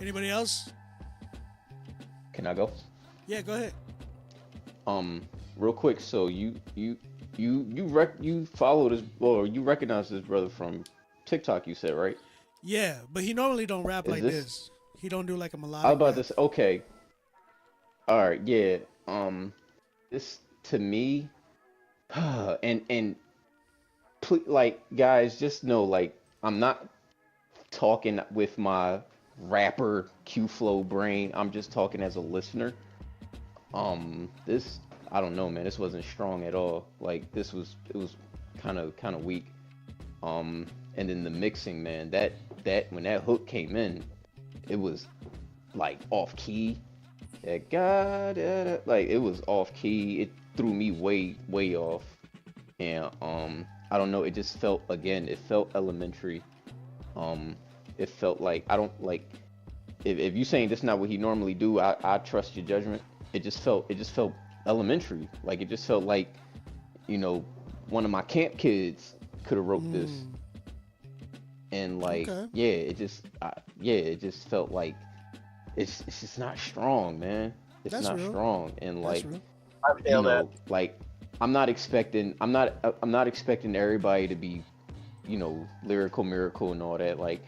Anybody else? Can I go? Yeah, go ahead. Real quick. So you follow this, or you recognize this brother from TikTok, you said, right? Yeah, but he normally don't rap like this. He don't do like a melodic. I was about rap. to say, okay. All right, yeah. This to me, and like guys, just know, like I'm not talking with my rapper Q Flow brain. I'm just talking as a listener. This I don't know, man. This wasn't strong at all. Like it was kind of weak. And then the mixing, man, that when that hook came in, it was like off key. Like it was off key. It threw me way off. and I don't know. It just felt it felt elementary. It felt like I don't like if you saying this not what he normally do. I trust your judgment. It just felt elementary. Like it just felt like, you know, one of my camp kids could have wrote this. And like, yeah, it just felt like it's just not strong, man. It's That's not real. strong, and That's like, real. I you feel know, like I'm not expecting everybody to be, you know, lyrical miracle and all that. Like,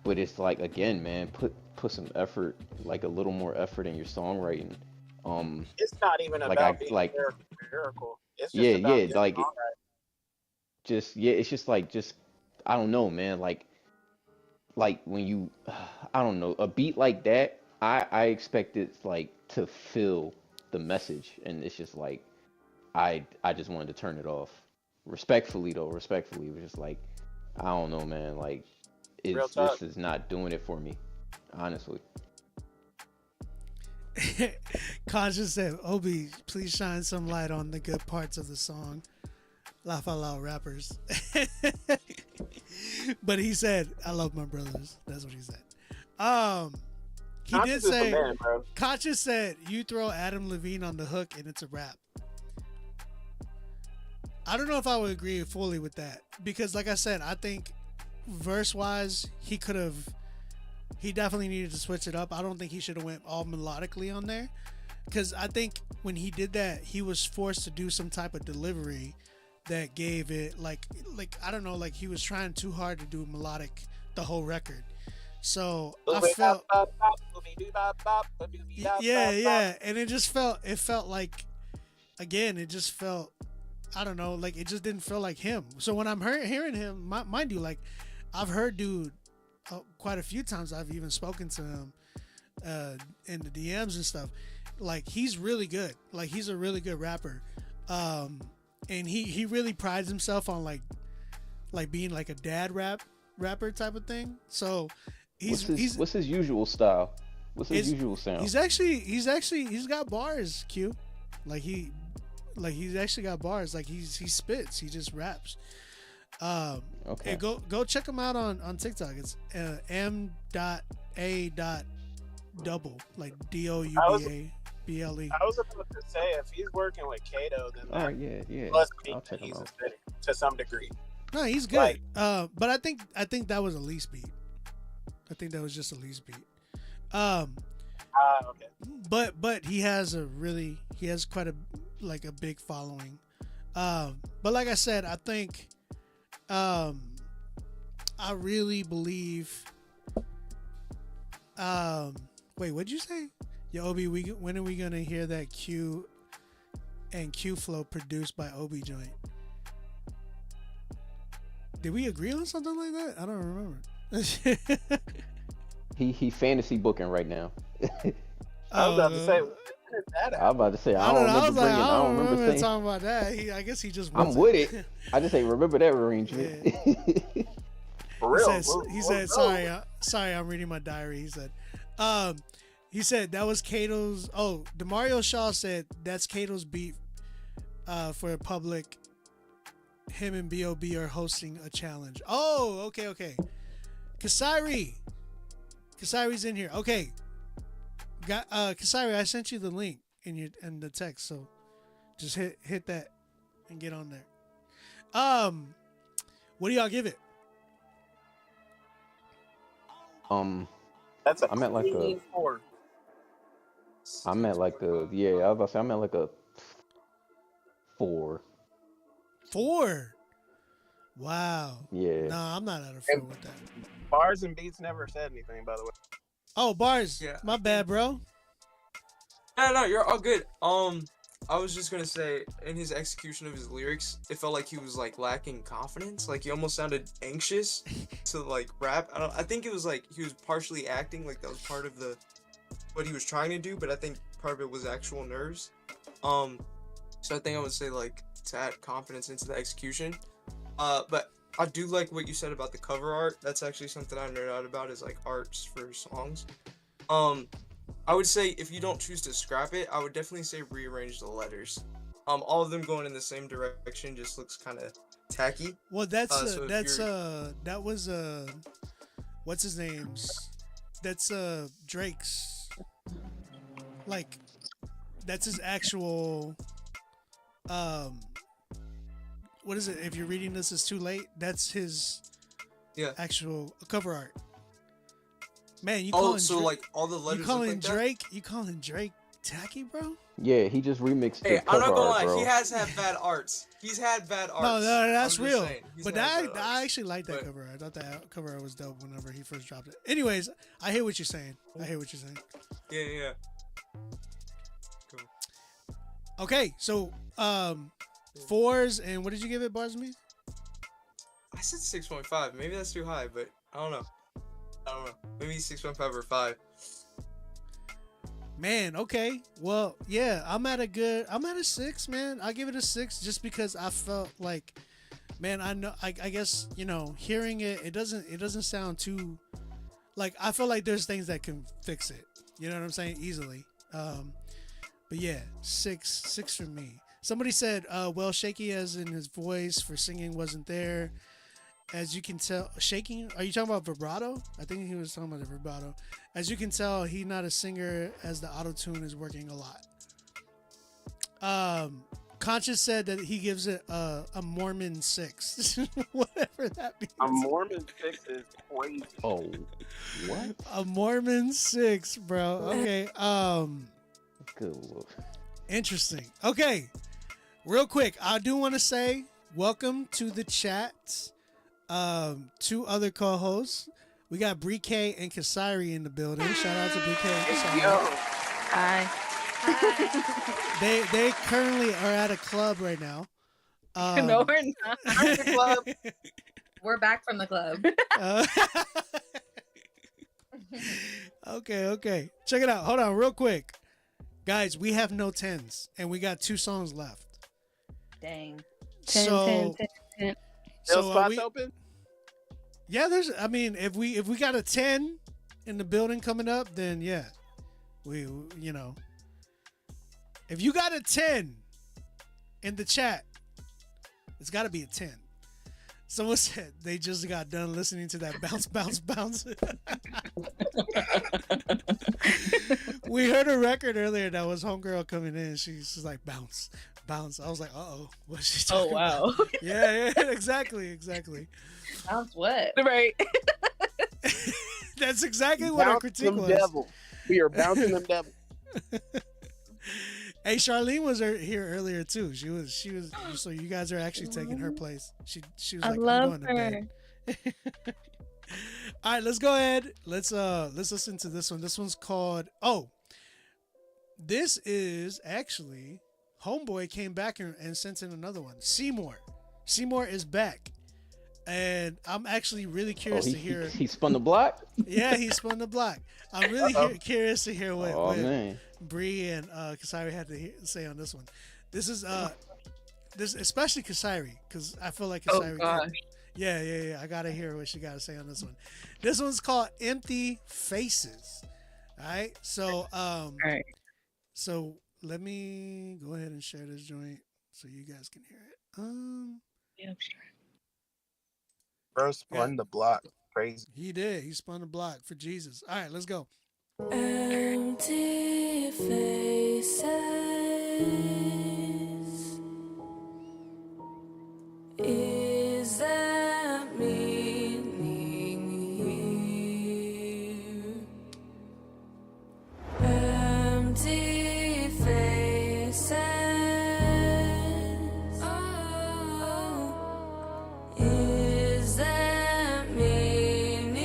but it's like again, man, put some effort, like a little more effort in your songwriting. It's not even like about I being like miracle. It's just yeah about yeah getting like songwriting. it's just like I don't know, man. Like when you I don't know, a beat like that, I expect it like to fill the message, and it's just like I just wanted to turn it off. Respectfully though, it was just like I don't know, man. Like this is not doing it for me, honestly. Conscious said, Obi, please shine some light on the good parts of the song. Laugh out loud rappers. But he said, I love my brothers. That's what he said. He Conscious did is the say, man, bro. Conscious said, you throw Adam Levine on the hook and it's a rap. I don't know if I would agree fully with that, because like I said, I think verse wise, he definitely needed to switch it up. I don't think he should have went all melodically on there, because I think when he did that, he was forced to do some type of delivery that gave it like I don't know, like he was trying too hard to do melodic the whole record. So I felt yeah, and it felt like, again, it just felt, I don't know, like it just didn't feel like him. So when I'm hearing him, mind you, like I've heard dude quite a few times. I've even spoken to him in the DMs and stuff. Like he's really good. Like he's a really good rapper. And he really prides himself on like being like a dad rapper type of thing. So what's his usual style? What's his usual sound? He's got bars, Q. He's actually got bars. Like he spits. He just raps. Okay. Go check him out on TikTok. It's m.a.double, like DOUBABLE. I was about to say, if he's working with Kato, then yeah. Must I'll be check him he's out. to some degree. No, he's good. Like, but I think that was a lease beat. I think that was just a lease beat. Okay. But he has quite a big following. But like I said, I think I really believe wait, what'd you say? Yo, Obi, when are we gonna hear that Q and Q Flow produced by Obi joint? Did we agree on something like that? I don't remember. He fantasy booking right now. I was about to say, when is that out? I'm about to say I don't remember saying talking about that. I guess he just. I'm with it. I just ain't remember that arrangement. Yeah. For real. He said, sorry, I'm reading my diary. He said that was Kato's. Oh, Demario Shaw said that's Kato's beat for a public. Him and B.O.B. are hosting a challenge. Oh, okay. Kasairi's in here. Okay. Kasairi, I sent you the link in the text, so just hit that and get on there. What do y'all give it? That's a I'm at like a 4. I'm at like a I was about to say I'm at like a 4. 4. Wow. Yeah. No, I'm not at a 4 with that. Bars and Beats never said anything, by the way. Oh, Bars. Yeah. My bad, bro. No, you're all good. I was just gonna say, in his execution of his lyrics, it felt like he was like lacking confidence. Like he almost sounded anxious to like rap. I think it was like he was partially acting, like that was part of what he was trying to do, but I think part of it was actual nerves. So I think I would say like to add confidence into the execution. But I do like what you said about the cover art. That's actually something I nerd out about, is like arts for songs. I would say if you don't choose to scrap it, I would definitely say rearrange the letters. all of them going in the same direction just looks kind of tacky. Well, so if that was what's his name's? That's Drake's. Like, that's his actual. What is it? If you're reading this, it's too late. That's his. Yeah. Actual cover art. Man, you Oh, calling so like all the letters. you calling look like Drake? You calling Drake tacky, bro? Yeah, he just remixed That? Hey, the cover I'm not gonna art, lie. bro. He has had bad arts. He's had bad arts. No, that's I'm just real. saying, he's But had I bad arts. actually like that cover art. I thought that cover art was dope whenever he first dropped it. Anyways, I hear what you're saying. Yeah. Okay, so fours, and what did you give it, Bars Me? I said 6.5. Maybe that's too high, but I don't know. Maybe 6.5 or 5. Man, okay. Well, yeah, I'm at a 6, man. I'll give it a 6 just because I felt like, man, I guess, hearing it doesn't sound too, like, I feel like there's things that can fix it. You know what I'm saying? Easily. But yeah, 6 for me. Somebody said, well, shaky as in his voice for singing wasn't there. As you can tell, shaking. Are you talking about vibrato? I think he was talking about the vibrato. As you can tell, he's not a singer, as the auto tune is working a lot. Conscious said that he gives it a Mormon 6, whatever that means. A Mormon 6 is crazy. Oh, what? A Mormon 6, bro. Okay. Good Lord. Interesting. Okay. Real quick, I do want to say welcome to the chat. 2 other co-hosts. We got Bree K and Kasari in the building. Shout out to Bree K and Kasari. Hi. They currently are at a club right now. No, we're not. The club. We're back from the club. Okay. Check it out. Hold on real quick. Guys, we have no 10s and we got 2 songs left. Dang. 10. Still So spots open? Yeah, if we got a 10 in the building coming up, then yeah. If you got a 10 in the chat, it's got to be a 10. Someone said they just got done listening to that bounce, bounce, bounce. We heard a record earlier that was homegirl coming in. She's like, bounce, bounce. I was like, uh-oh, what's she talking wow. about? Yeah, exactly. Bounce what? Right. That's exactly what our critique was. Devil. We are bouncing them devil. Hey, Charlene was here earlier too. She was. So you guys are actually taking her place. She was like, I love I'm going to bed. All right, let's go ahead. Let's listen to this one. This one's called. Oh, this is actually Homeboy came back and sent in another one. Seymour is back, and I'm actually really curious to hear. He spun the block. Yeah, he spun the block. I'm really curious to hear what man. Bree and Kasari had to say on this one. This is this especially Kasari, because I feel like Kasari. Oh gosh. Yeah. I gotta hear what she gotta say on this one. This one's called "Empty Faces." All right. So so let me go ahead and share this joint so you guys can hear it. Yeah, sure. Bro spun the block. Crazy. He did. He spun the block for Jesus. All right, let's go. Empty faces. Is there meaning here? Empty faces. Is there meaning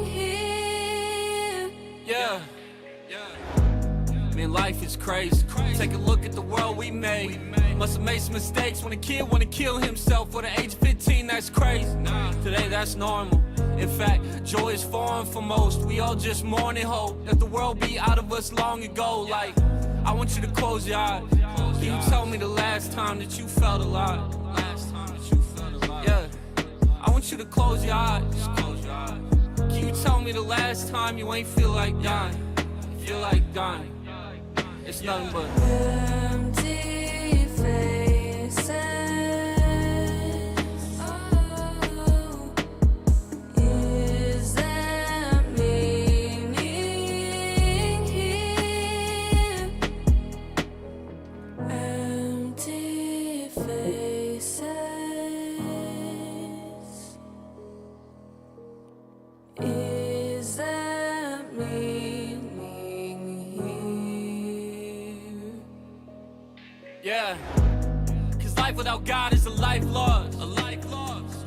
here? Yeah. Man, life is crazy. Take a look at the world we made. Must have made some mistakes when a kid wanna kill himself at the age of 15, that's crazy. Today that's normal. In fact, joy is foreign for most. We all just mourn and hope that the world be out of us long ago. Like, I want you to close your eyes. Can you tell me the last time that you felt alive? Yeah. I want you to close your eyes. Can you tell me the last time you ain't feel like dying? Feel like dying. It It's nothing but empty faces. Oh, is there meaning here? Empty faces. Is there meaning here? yeah. Cause life without God is a life lost. A life lost.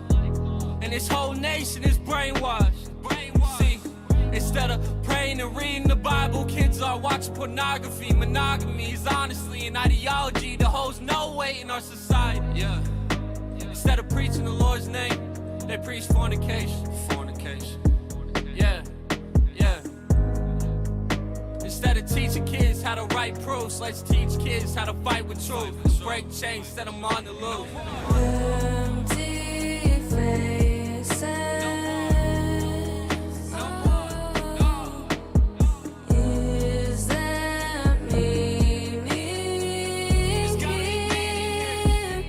And this whole nation is brainwashed. See, instead of praying and reading the Bible, kids are watching pornography. Monogamy is honestly an ideology that holds no weight in our society. Yeah. Instead of preaching the Lord's name, they preach fornication. Fornication. Yeah. Yeah. Instead of teaching kids how to write proofs, let's teach kids how to fight with truth. Break chains, set them on the loose. Empty faces. Is there meaning here?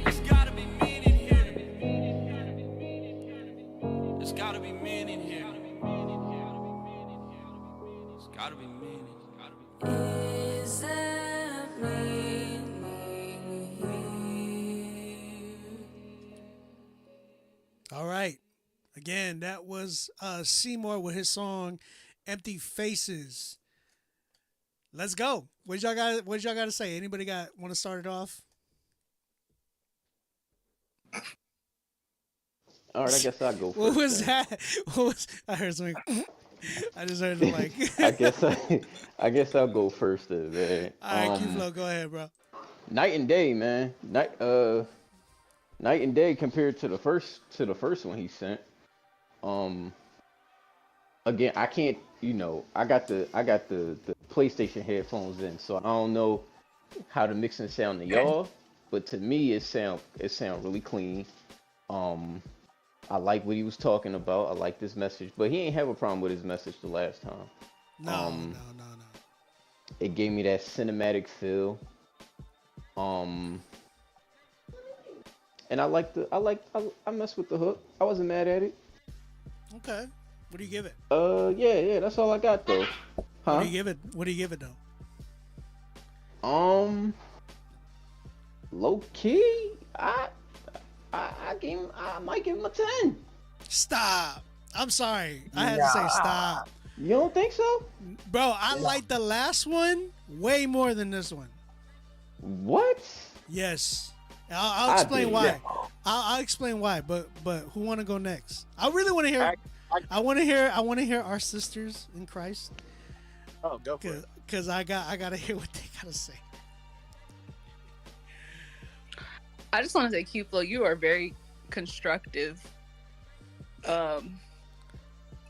There's gotta be meaning here. There's gotta be meaning here. There's gotta be meaning. Is there meaning here? All right. Again, that was Seymour with his song "Empty Faces." Let's go. What y'all got to say? Anybody want to start it off? All right, I guess I'll go first. What was then. that? What was I heard something? I just heard it like. I guess I'll go first then, man. All right, Q-Flow, go ahead, bro. Night and day, man. Night and day compared to the first one he sent. Again, I can't, I got the PlayStation headphones in, so I don't know how the mixing sound to y'all, but to me it sound really clean. I like what he was talking about. I like this message, but he ain't have a problem with his message the last time. No. It gave me that cinematic feel. And I messed with the hook. I wasn't mad at it. Okay. What do you give it? Yeah, that's all I got though. Huh? What do you give it though? Low key, I might give him a 10. Stop. I'm sorry. I had to say stop. You don't think so? Bro, I like the last one way more than this one. What? Yes. I'll explain why. I'll explain why, but who want to go next? I really want to hear I want to hear our sisters in Christ. Oh, go for it. Cuz I got to hear what they got to say. I just want to say, Q-Flow, you are very constructive, and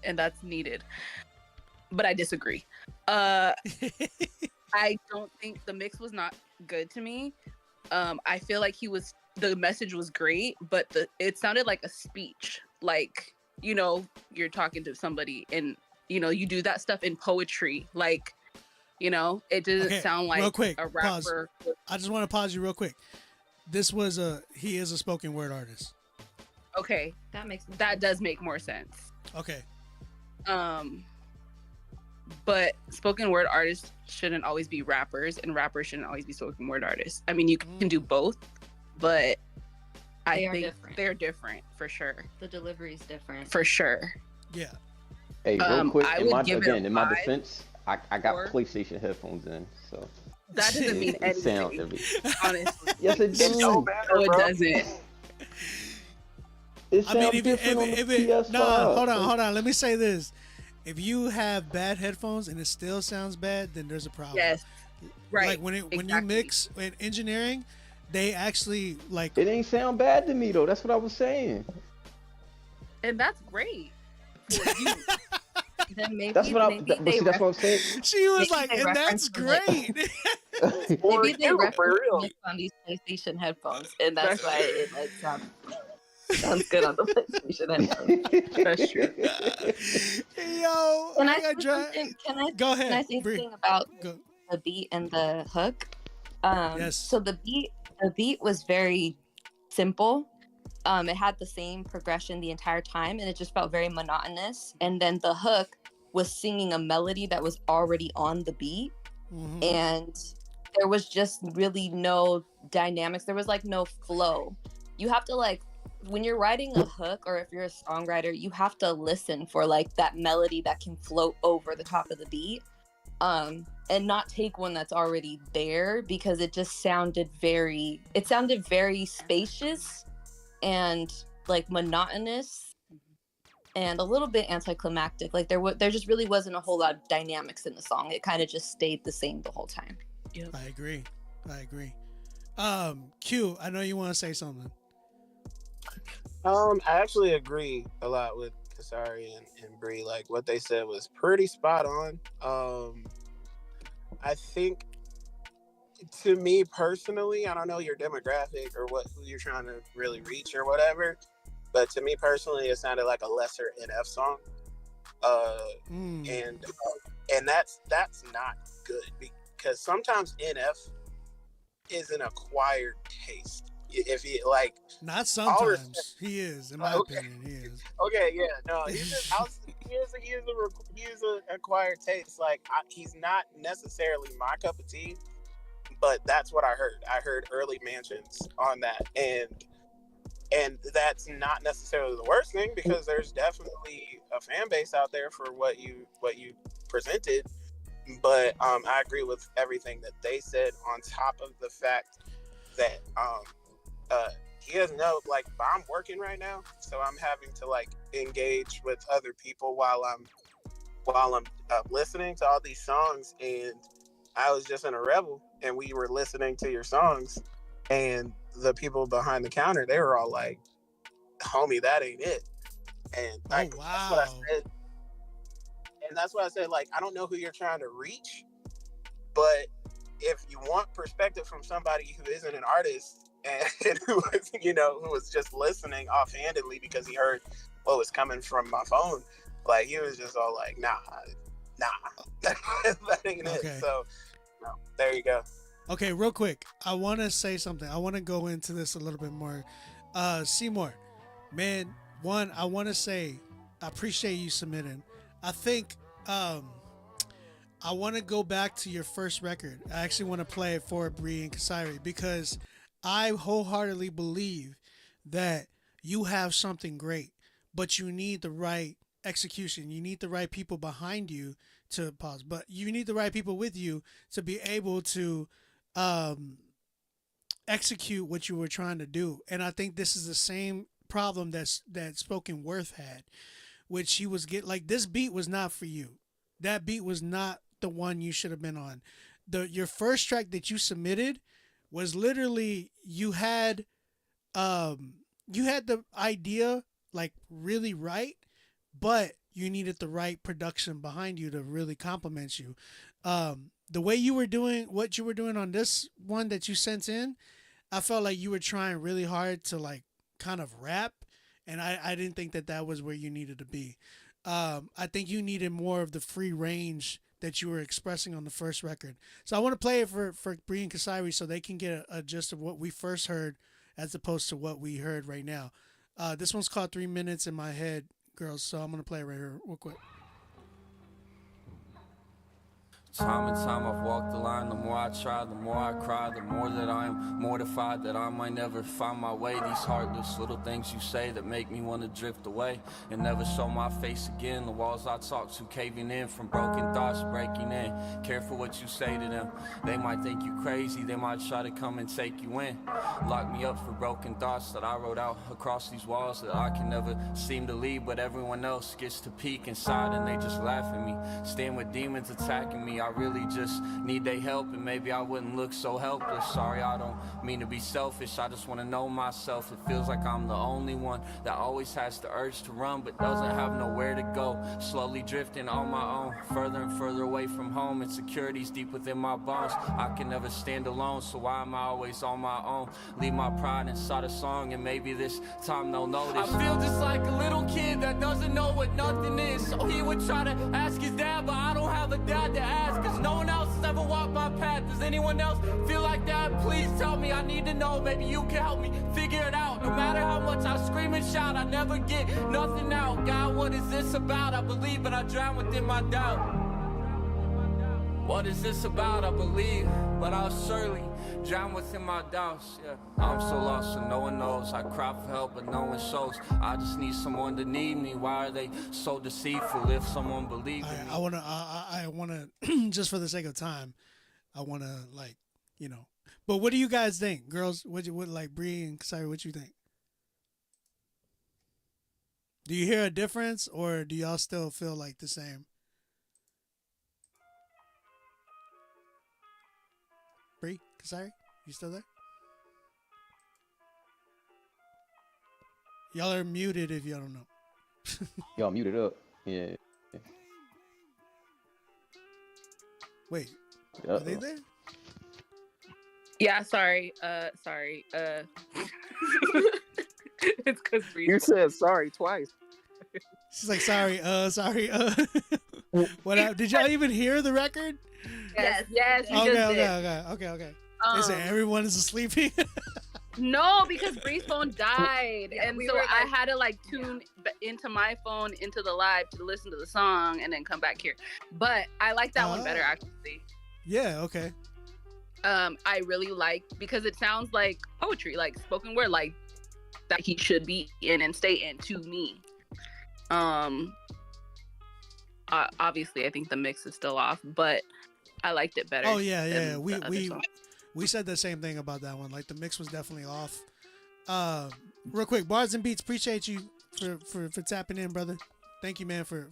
that's needed. But I disagree. I don't think the mix was not good to me. I feel like the message was great, but it sounded like a speech. Like, you're talking to somebody, and you do that stuff in poetry. Like, it doesn't sound like real quick, a rapper. Pause. I just want to pause you real quick. He is a spoken word artist. Okay, that does make more sense. Okay. But spoken word artists shouldn't always be rappers, and rappers shouldn't always be spoken word artists. I mean, you can do both, but I think they're different for sure. The delivery is different. For sure. Yeah. Hey, real quick, I in would my give it a five, defense, I got PlayStation headphones in, so that doesn't mean it sound anything. every. Honestly. Yes, it does. No, it doesn't. It I mean, sounds different on the PS5. no, hold on. Let me say this: if you have bad headphones and it still sounds bad, then there's a problem. Yes, right. Like when you mix in engineering, they actually like. It ain't sound bad to me though. That's what I was saying. And that's great. Then maybe That's what that's what I'm saying. She was like, they and that's reference great. Maybe they reference on these PlayStation headphones, and that's why it sounds good on the PlayStation headphones. That's true. Yo, Can I say something? Go ahead. Can I say Bree. something about the beat and the hook. Yes. So the beat was very simple. It had the same progression the entire time, and it just felt very monotonous. And then the hook was singing a melody that was already on the beat, and there was just really no dynamics. There was like no flow. You have to like, when you're writing a hook, or if you're a songwriter, you have to listen for like that melody that can float over the top of the beat, and not take one that's already there, because it just sounded very spacious and like monotonous and a little bit anticlimactic. Like there just really wasn't a whole lot of dynamics in the song. It kind of just stayed the same the whole time. Yep. I agree. Q, I know you want to say something. I actually agree a lot with Kasari and Bree. Like what they said was pretty spot on. I think, to me personally, I don't know your demographic or who you're trying to really reach or whatever, but to me personally, it sounded like a lesser NF song. And that's not good, because sometimes NF is an acquired taste. If he like, not sometimes, he is, in my opinion, he is. Okay, yeah, no, he's an acquired taste. Like he's not necessarily my cup of tea, but that's what I heard. I heard early Mansions on that, and that's not necessarily the worst thing, because there's definitely a fan base out there for what you presented. But I agree with everything that they said, on top of the fact that he doesn't know, like, I'm working right now, so I'm having to like engage with other people while I'm listening to all these songs. And I was just in a Rebel, and we were listening to your songs, and the people behind the counter, they were all like, homie, that ain't it. And like, that's what I said. And that's why I said, like, I don't know who you're trying to reach, but if you want perspective from somebody who isn't an artist and who was just listening offhandedly because he heard what was coming from my phone, like, he was just all like, nah, that ain't it. So, no, there you go. Okay, real quick, I want to say something. I want to go into this a little bit more. Seymour, man, I want to say I appreciate you submitting. I think I want to go back to your first record. I actually want to play it for Bree and Kasari, because I wholeheartedly believe that you have something great, but you need the right execution. You need the right people behind you to pause, but you need the right people with you to be able to execute what you were trying to do. And I think this is the same problem that Spoken Worth had, which he was like, this beat was not for you. That beat was not the one you should have been on. Your first track that you submitted was literally, you had the idea like really right, but you needed the right production behind you to really complement you. The way you were doing what you were doing on this one that you sent in, I felt like you were trying really hard to like kind of rap, and I didn't think that was where you needed to be. I think you needed more of the free range that you were expressing on the first record. So I want to play it for Bree and Kasari so they can get a gist of what we first heard as opposed to what we heard right now. This one's called 3 Minutes in My Head, girls, so I'm going to play it right here real quick. Time and time I've walked the line. The more I try, the more I cry. The more that I am mortified that I might never find my way. These heartless little things you say that make me want to drift away and never show my face again. The walls I talk to caving in from broken thoughts breaking in. Careful what you say to them. They might think you crazy. They might try to come and take you in. Lock me up for broken thoughts that I wrote out across these walls that I can never seem to leave. But everyone else gets to peek inside and they just laugh at me. Stand with demons attacking me. I really just need their help, and maybe I wouldn't look so helpless. Sorry, I don't mean to be selfish. I just want to know myself. It feels like I'm the only one that always has the urge to run but doesn't have nowhere to go. Slowly drifting on my own, further and further away from home. Insecurities deep within my bones. I can never stand alone, so why am I always on my own? Leave my pride inside a song, and maybe this time they'll notice. I feel just like a little kid that doesn't know what nothing is. So he would try to ask his dad, but I don't have a dad to ask. Cause no one else has ever walked my path. Does anyone else feel like that? Please tell me, I need to know. Maybe you can help me figure it out. No matter how much I scream and shout, I never get nothing out. God, what is this about? I believe, but I drown within my doubt. What is this about? I believe, but I'll surely drown within my doubts. Yeah, I'm so lost and no one knows. I cry for help, but no one shows. I just need someone to need me. Why are they so deceitful? If someone believes in me. I wanna, just for the sake of time, I wanna like, you know. But what do you guys think, girls? What like Bree and Kasari? What you think? Do you hear a difference, or do y'all still feel like the same? Bree, Kasari, you still there? Y'all are muted if y'all don't know. Y'all muted up. Yeah. Wait, Uh-oh. are they there? Yeah, sorry. It's because You said sorry twice. She's like, sorry. What? Did y'all even hear the record? Yes, you just did. Okay. They say everyone is sleeping. No, because Bree's phone died, Yeah, and we so were I like- had to like tune into my phone into the live to listen to the song and then come back here. But I like that one better actually. Yeah. Okay. I really like because it sounds like poetry, like spoken word, like that he should be in and stay in to me. Obviously, I think the mix is still off, but I liked it better. Oh yeah. than the other song. We said the same thing about that one. Like the mix was definitely off. Real quick, Bars and Beats, appreciate you for tapping in, brother. Thank you, man, for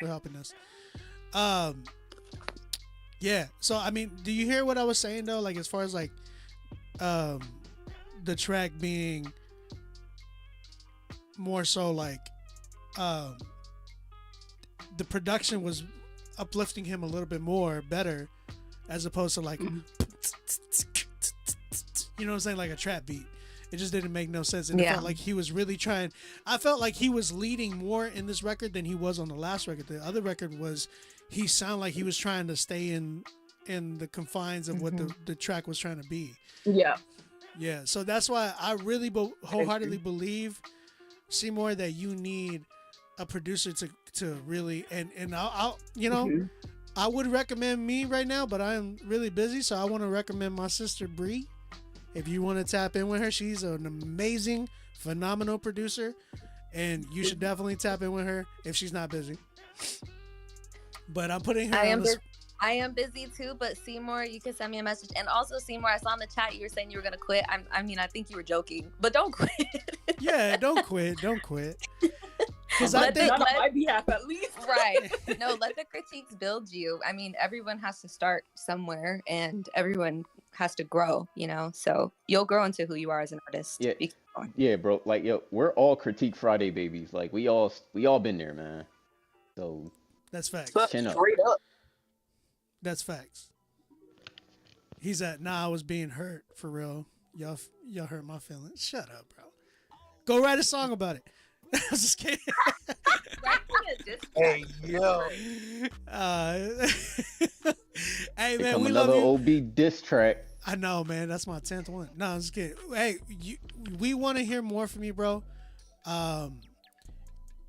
helping us. Yeah. So I mean, do you hear what I was saying though? Like as far as like the track being more so like the production was uplifting him a little bit more better as opposed to like you know what I'm saying, like a trap beat. It just didn't make no sense, and it felt like he was really trying. I felt like he was leading more in this record than he was on the last record. The other record was he sounded like he was trying to stay in the confines of what the track was trying to be. Yeah, so that's why I really wholeheartedly believe, Seymour, that you need a producer to really and I'll you know I would recommend me right now, but I'm really busy, so I want to recommend my sister Bree. If you want to tap in with her, she's an amazing, phenomenal producer, and you should definitely tap in with her if she's not busy. But I'm putting her on the I am busy too, but Seymour, you can send me a message. And also, Seymour, I saw in the chat you were saying you were gonna quit. I mean, I think you were joking, but don't quit. Yeah, don't quit. Because Let I think the- on my behalf, at least. Right. No, let the critiques build you. I mean, everyone has to start somewhere, and everyone has to grow. You know, so you'll grow into who you are as an artist. Yeah. Keep going. Yeah, bro. Like, yo, we're all Critique Friday babies. Like, we all been there, man. So that's facts. chin up. Straight up. That's facts. He's at I was being hurt for real. Y'all hurt my feelings. Shut up, bro. Go write a song about it. I was just kidding. Hey, yo. Hey, Here man, come we another love you. OB diss track. I know, man. That's my 10th one. No, I'm just kidding. Hey, we want to hear more from you, bro.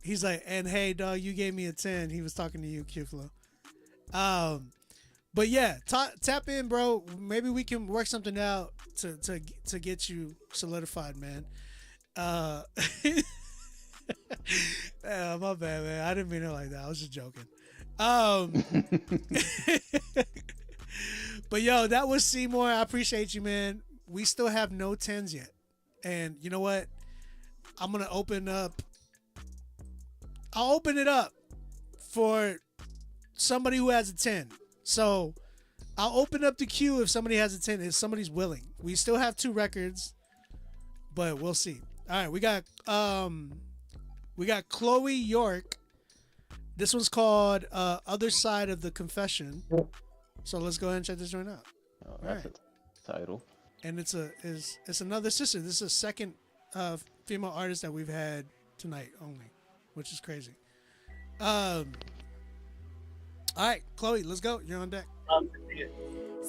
He's like, and hey, dog, you gave me a 10. He was talking to you, Q-Flow. But yeah, tap in, bro. Maybe we can work something out to get you solidified, man. My bad, man. I didn't mean it like that. I was just joking. But yo, that was Seymour. I appreciate you, man. We still have no 10s yet. And you know what? I'm going to I'll open it up for somebody who has a 10. So I'll open up the queue if somebody has a 10, if somebody's willing. We still have 2 records, but we'll see. All right, we got Chloe York. This one's called Other Side of the Confession. So let's go ahead and check this joint out. Oh, that's a title. And it's another sister. This is a second female artist that we've had tonight only, which is crazy. All right, Chloe, let's go. You're on deck.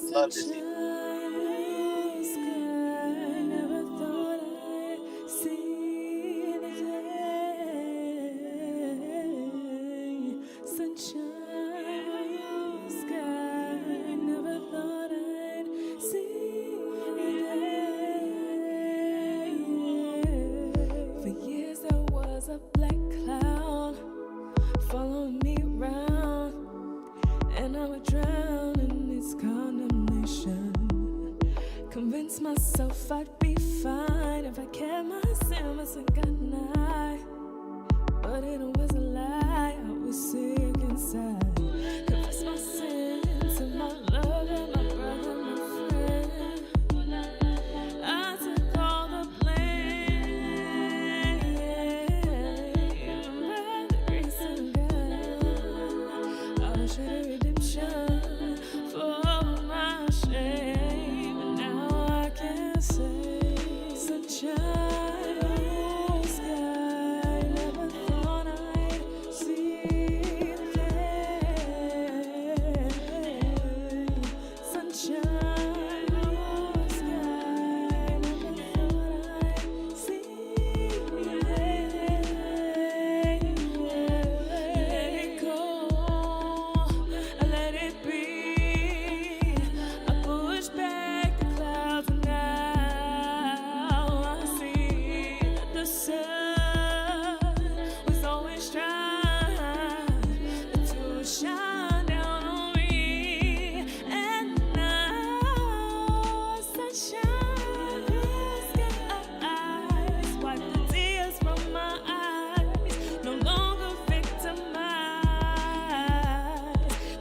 Love this. Never thought I'd see the day. Sunshine, blue sky. Never thought I'd see the day. For years there was a black cloud following me around, and I would drown in its condemnation. Convinced myself I'd be fine if I kept my semblance and got nigh. But it was a lie, I was sick inside. Confessed my sins to my lover, my brother, my friend. I took all the blame. By the grace of God, I wish I had redemption for my shame. But now I can say, sunshine, blue sky. Never thought I'd see the day. Sunshine, blue sky. Never thought I'd see the day. Let it go, I let it be. I push back the clouds and now I see that the sun was always trying to shine down on me. And now sunshine, blue skies, wipe the tears from my eyes, no longer victimized.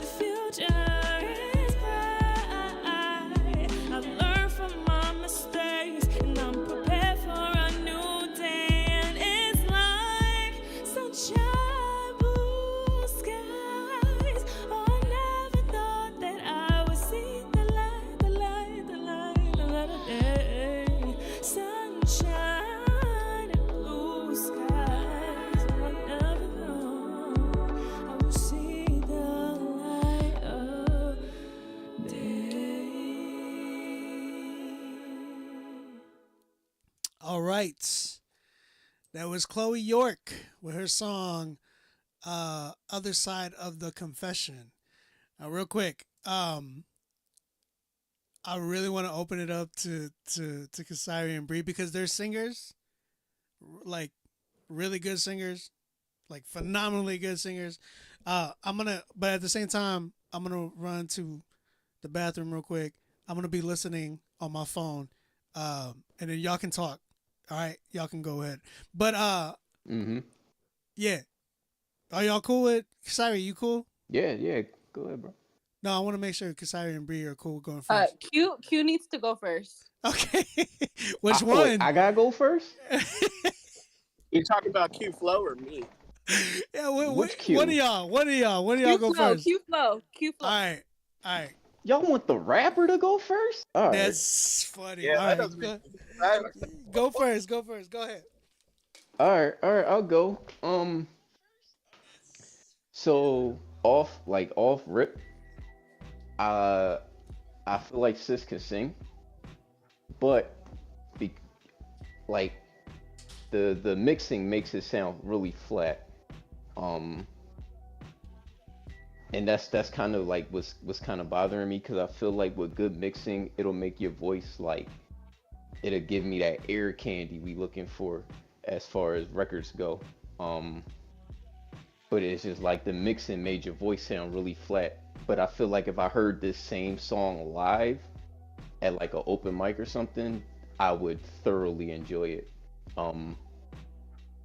The future is bright. I've learned from my mistakes, and I'm prepared for a new day. And it's like sunshine, blue skies. Oh, I never thought that I would see the light, the light, the light, the light of day. Sunshine and blue skies. Oh, I never thought I would see the light of day. All right. That was Chloe York with her song Other Side of the Confession. Now, real quick, I really want to open it up to Kasari and Bree because they're singers, like really good singers, like phenomenally good singers. But at the same time, I'm gonna run to the bathroom real quick. I'm gonna be listening on my phone, and then y'all can talk. All right, y'all can go ahead. But yeah, are y'all cool with Kasari? You cool? Yeah, go ahead, bro. No, I want to make sure Kasari and Bree are cool going first. Q needs to go first. Okay, which Wait, one? I gotta go first? You talking about Q Flow or me? Yeah, Which Q? One of y'all go first. Q flow. All right. Y'all want the rapper to go first? All right. That's funny. Yeah, All that right, doesn't go first. Go ahead. All right, I'll go. So off rip, I feel like Sis can sing, but the mixing makes it sound really flat. And that's kind of like what's kind of bothering me, because I feel like with good mixing, it'll make your voice like, it'll give me that ear candy we looking for as far as records go. But it's just like the mixing made your voice sound really flat. But I feel like if I heard this same song live at like an open mic or something, I would thoroughly enjoy it.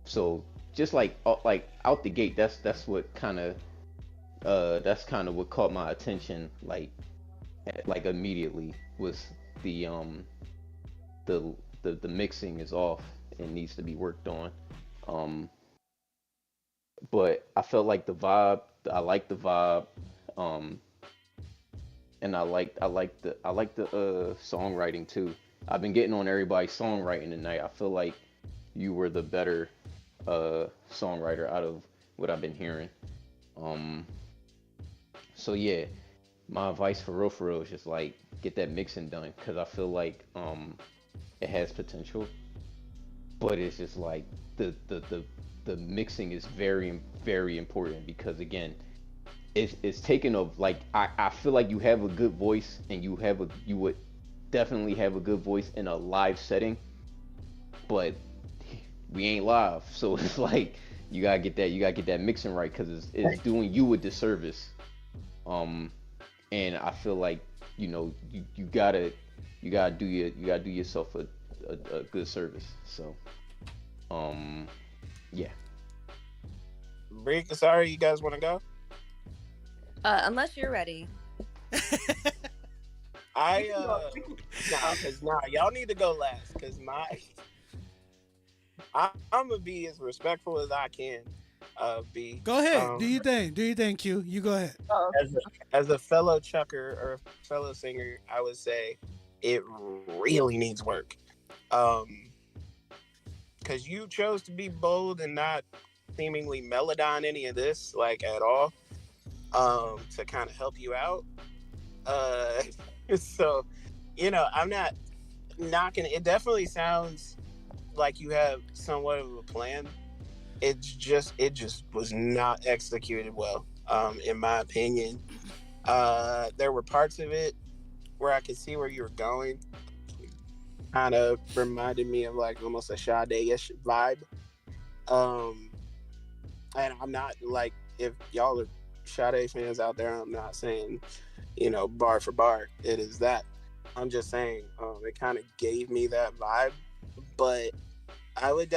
So just like out the gate, that's what kind of what caught my attention, like immediately, was the mixing is off and needs to be worked on. But I felt like the vibe, I like the vibe, and I like the songwriting too. I've been getting on everybody's songwriting tonight. I feel like you were the better songwriter out of what I've been hearing. So yeah, my advice for real is just like get that mixing done because I feel like it has potential, but it's just like the mixing is very important because again, it's taken of like I feel like you have a good voice and you would definitely have a good voice in a live setting, but we ain't live, so it's like you gotta get that mixing right because it's doing you a disservice. And I feel like you gotta do yourself a good service. So yeah. Bree, sorry, you guys want to go? Unless you're ready. Y'all need to go last because I'm gonna be as respectful as I can. Be. Go ahead. Do you think, Q? You go ahead. As a fellow chucker or a fellow singer, I would say it really needs work. Because you chose to be bold and not seemingly Melodyne any of this, like at all, to kind of help you out. So, I'm not knocking. It definitely sounds like you have somewhat of a plan. It just was not executed well, in my opinion. There were parts of it where I could see where you were going. Kind of reminded me of like almost a Sade-ish vibe. And I'm not like, if y'all are Sade fans out there, I'm not saying, bar for bar, it is that. I'm just saying it kind of gave me that vibe, but I would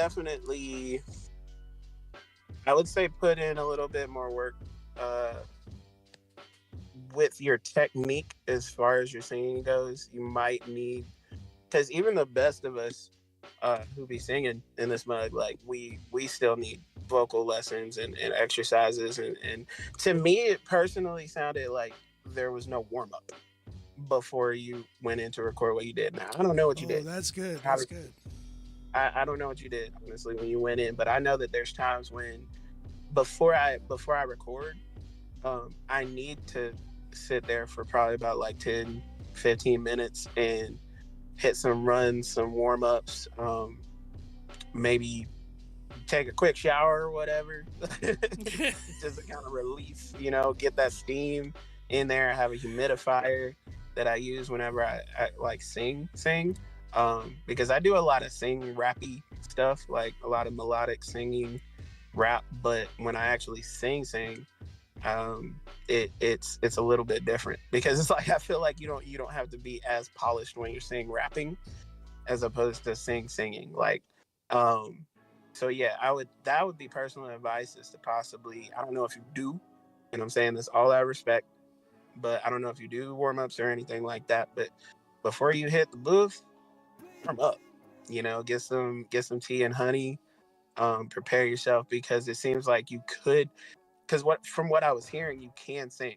say put in a little bit more work with your technique as far as your singing goes. You might need, because even the best of us who be singing in this mug, like we still need vocal lessons and exercises. And to me, it personally sounded like there was no warm up before you went in to record what you did. Now, I don't know what you did. That's good. That's good. I don't know what you did, honestly, when you went in, but I know that there's times when before I record, I need to sit there for probably about like 10, 15 minutes and hit some runs, some warm-ups, maybe take a quick shower or whatever, just to kind of release, get that steam in there. I have a humidifier that I use whenever I like sing, because I do a lot of rappy stuff, like a lot of melodic singing, rap, but when I actually sing, it's a little bit different because it's like I feel like you don't have to be as polished when you're rapping as opposed to singing. Like, so yeah, that would be personal advice, is to possibly, I don't know if you do, and I'm saying this all out of respect, but I don't know if you do warm-ups or anything like that, but before you hit the booth, warm up, get some tea and honey, prepare yourself, because it seems like you could, because from what I was hearing, you can sing,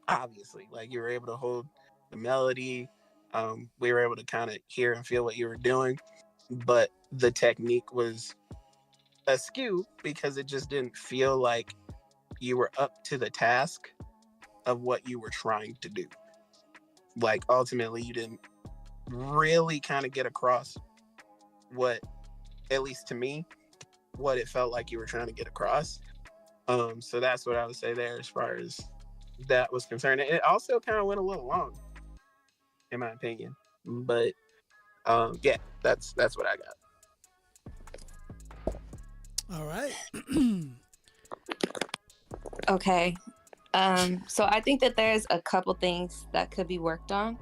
obviously, like you were able to hold the melody, we were able to kind of hear and feel what you were doing, but the technique was askew because it just didn't feel like you were up to the task of what you were trying to do. Like, ultimately, you didn't really kind of get across what, at least to me, what it felt like you were trying to get across. So that's what I would say there as far as that was concerned. It also kind of went a little long, in my opinion. But yeah, that's what I got. All right. Okay. So I think that there's a couple things that could be worked on.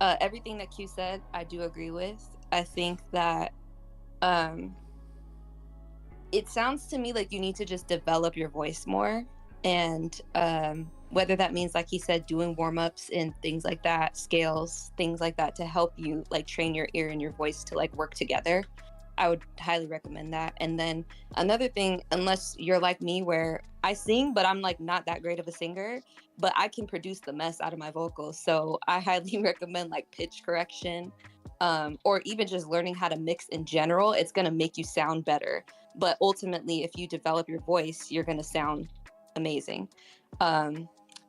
Everything that Q said, I do agree with. I think that it sounds to me like you need to just develop your voice more. And whether that means, like he said, doing warm-ups and things like that, scales, things like that, to help you like train your ear and your voice to like work together. I would highly recommend that. And then another thing, unless you're like me where I sing, but I'm like not that great of a singer, but I can produce the mess out of my vocals. So I highly recommend like pitch correction, or even just learning how to mix in general. It's going to make you sound better. But ultimately, if you develop your voice, you're going to sound amazing.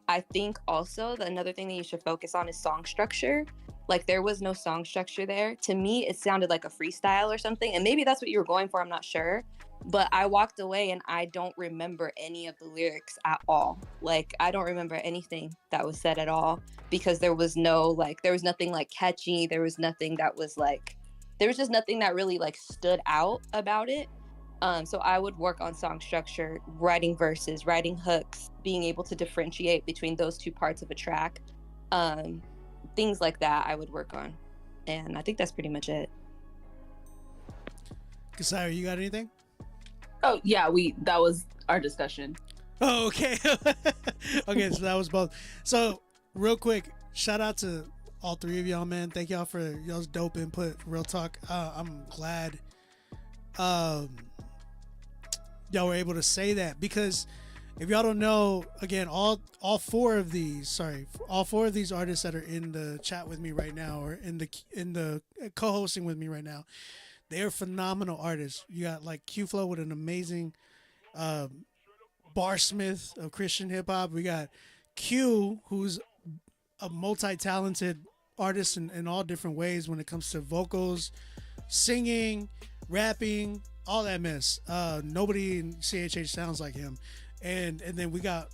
I think also that another thing that you should focus on is song structure. Like there was no song structure there. To me, it sounded like a freestyle or something. And maybe that's what you were going for, I'm not sure. But I walked away and I don't remember any of the lyrics at all. Like I don't remember anything that was said at all because there was nothing like catchy. There was nothing that was like, there was just nothing that really like stood out about it. So I would work on song structure, writing verses, writing hooks, being able to differentiate between those two parts of a track. Things like that I would work on. And I think that's pretty much it. Kasira, you got anything? Oh yeah, that was our discussion. Oh, okay. Okay, so that was both. So real quick, shout out to all three of y'all, man. Thank y'all for y'all's dope input. Real talk. I'm glad y'all were able to say that, because if y'all don't know, again, all four of these artists that are in the chat with me right now, or in the co-hosting with me right now, they're phenomenal artists. You got like Q Flow with an amazing barsmith of Christian hip hop. We got Q, who's a multi-talented artist in all different ways when it comes to vocals, singing, rapping, all that mess. Nobody in CHH sounds like him. And then we got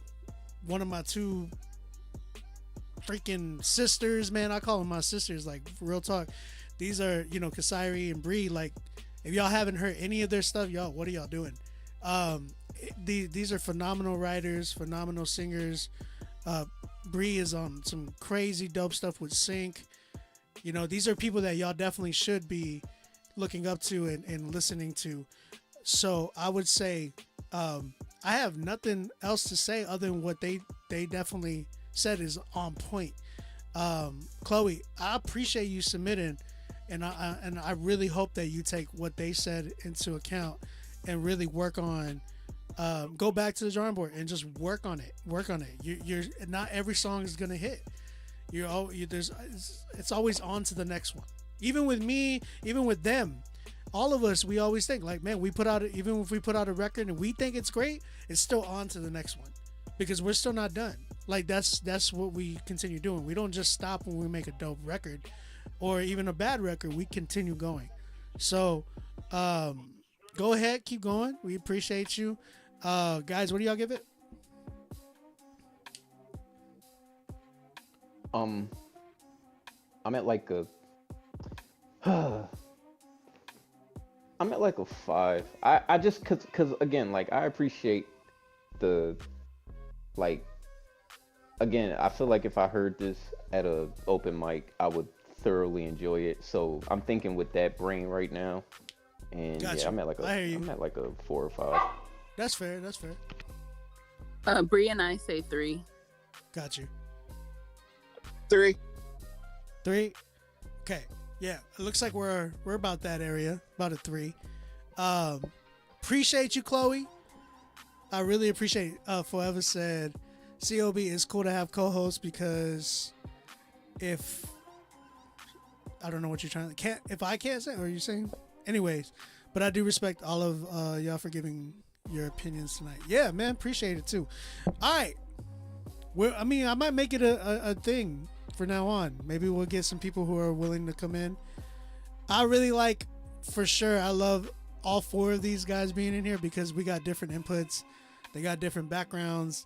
one of my two freaking sisters, man. I call them my sisters, like, real talk. These are, Kasiri and Bree. Like, if y'all haven't heard any of their stuff, y'all, what are y'all doing? These are phenomenal writers, phenomenal singers. Bree is on some crazy dope stuff with Sync. These are people that y'all definitely should be looking up to and listening to. So I would say, I have nothing else to say other than what they definitely said is on point. Chloe, I appreciate you submitting, and I really hope that you take what they said into account and really work on, go back to the drawing board and just work on it. You're not every song is gonna hit. It's always on to the next one. Even with me, even with them, all of us, we always think like, man, even if we put out a record and we think it's great, it's still on to the next one, because we're still not done. Like that's what we continue doing. We don't just stop when we make a dope record or even a bad record. We continue going. So go ahead, keep going. We appreciate you. Guys, what do y'all give it? I'm at like a I'm at like a 5. I just cause again, like, I appreciate the, like, again, I feel like if I heard this at a open mic, I would thoroughly enjoy it. So I'm thinking with that brain right now, and Gotcha. yeah, I'm at like a 4 or 5. That's fair. Bree and I say 3. Got you. 3. Okay. Yeah, it looks like we're about that area, about a 3. Appreciate you, Chloe. I really appreciate. Forever said, COB, it's cool to have co-hosts, because if I don't know what you're trying to, if I can't say, or you're saying, anyways, but I do respect all of y'all for giving your opinions tonight. Yeah, man, appreciate it too. All right, I might make it a thing for now on. Maybe we'll get some people who are willing to come in. I really like, for sure, I love all 4 of these guys being in here, because we got different inputs, they got different backgrounds,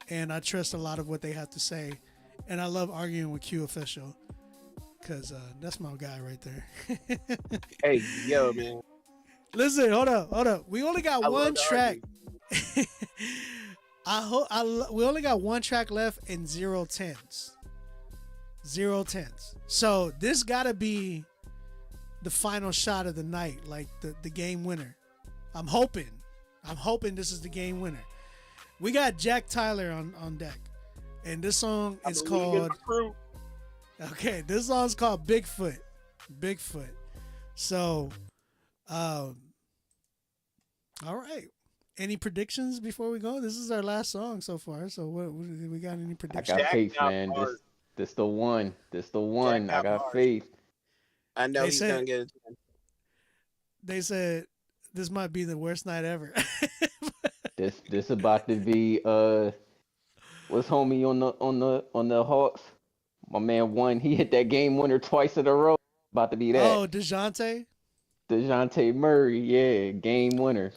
and I trust a lot of what they have to say. And I love arguing with Q Official, because that's my guy right there. Hey, yo, man. Listen, hold up. We only got one track. We only got one track left in 0 10s. 0 10s. So this gotta be the final shot of the night, like the game winner. I'm hoping this is the game winner. We got Jack Tyler on deck, and this song is called, okay, this song's called Bigfoot. So all right, any predictions before we go? This is our last song so far, so what we got? Any predictions? I got faith, man. This the one. I got faith. I know he's gonna get it. They said this might be the worst night ever. This about to be was homie on the Hawks. My man won. He hit that game winner twice in a row. About to be that. Oh, DeJounte Murray, yeah, game winner.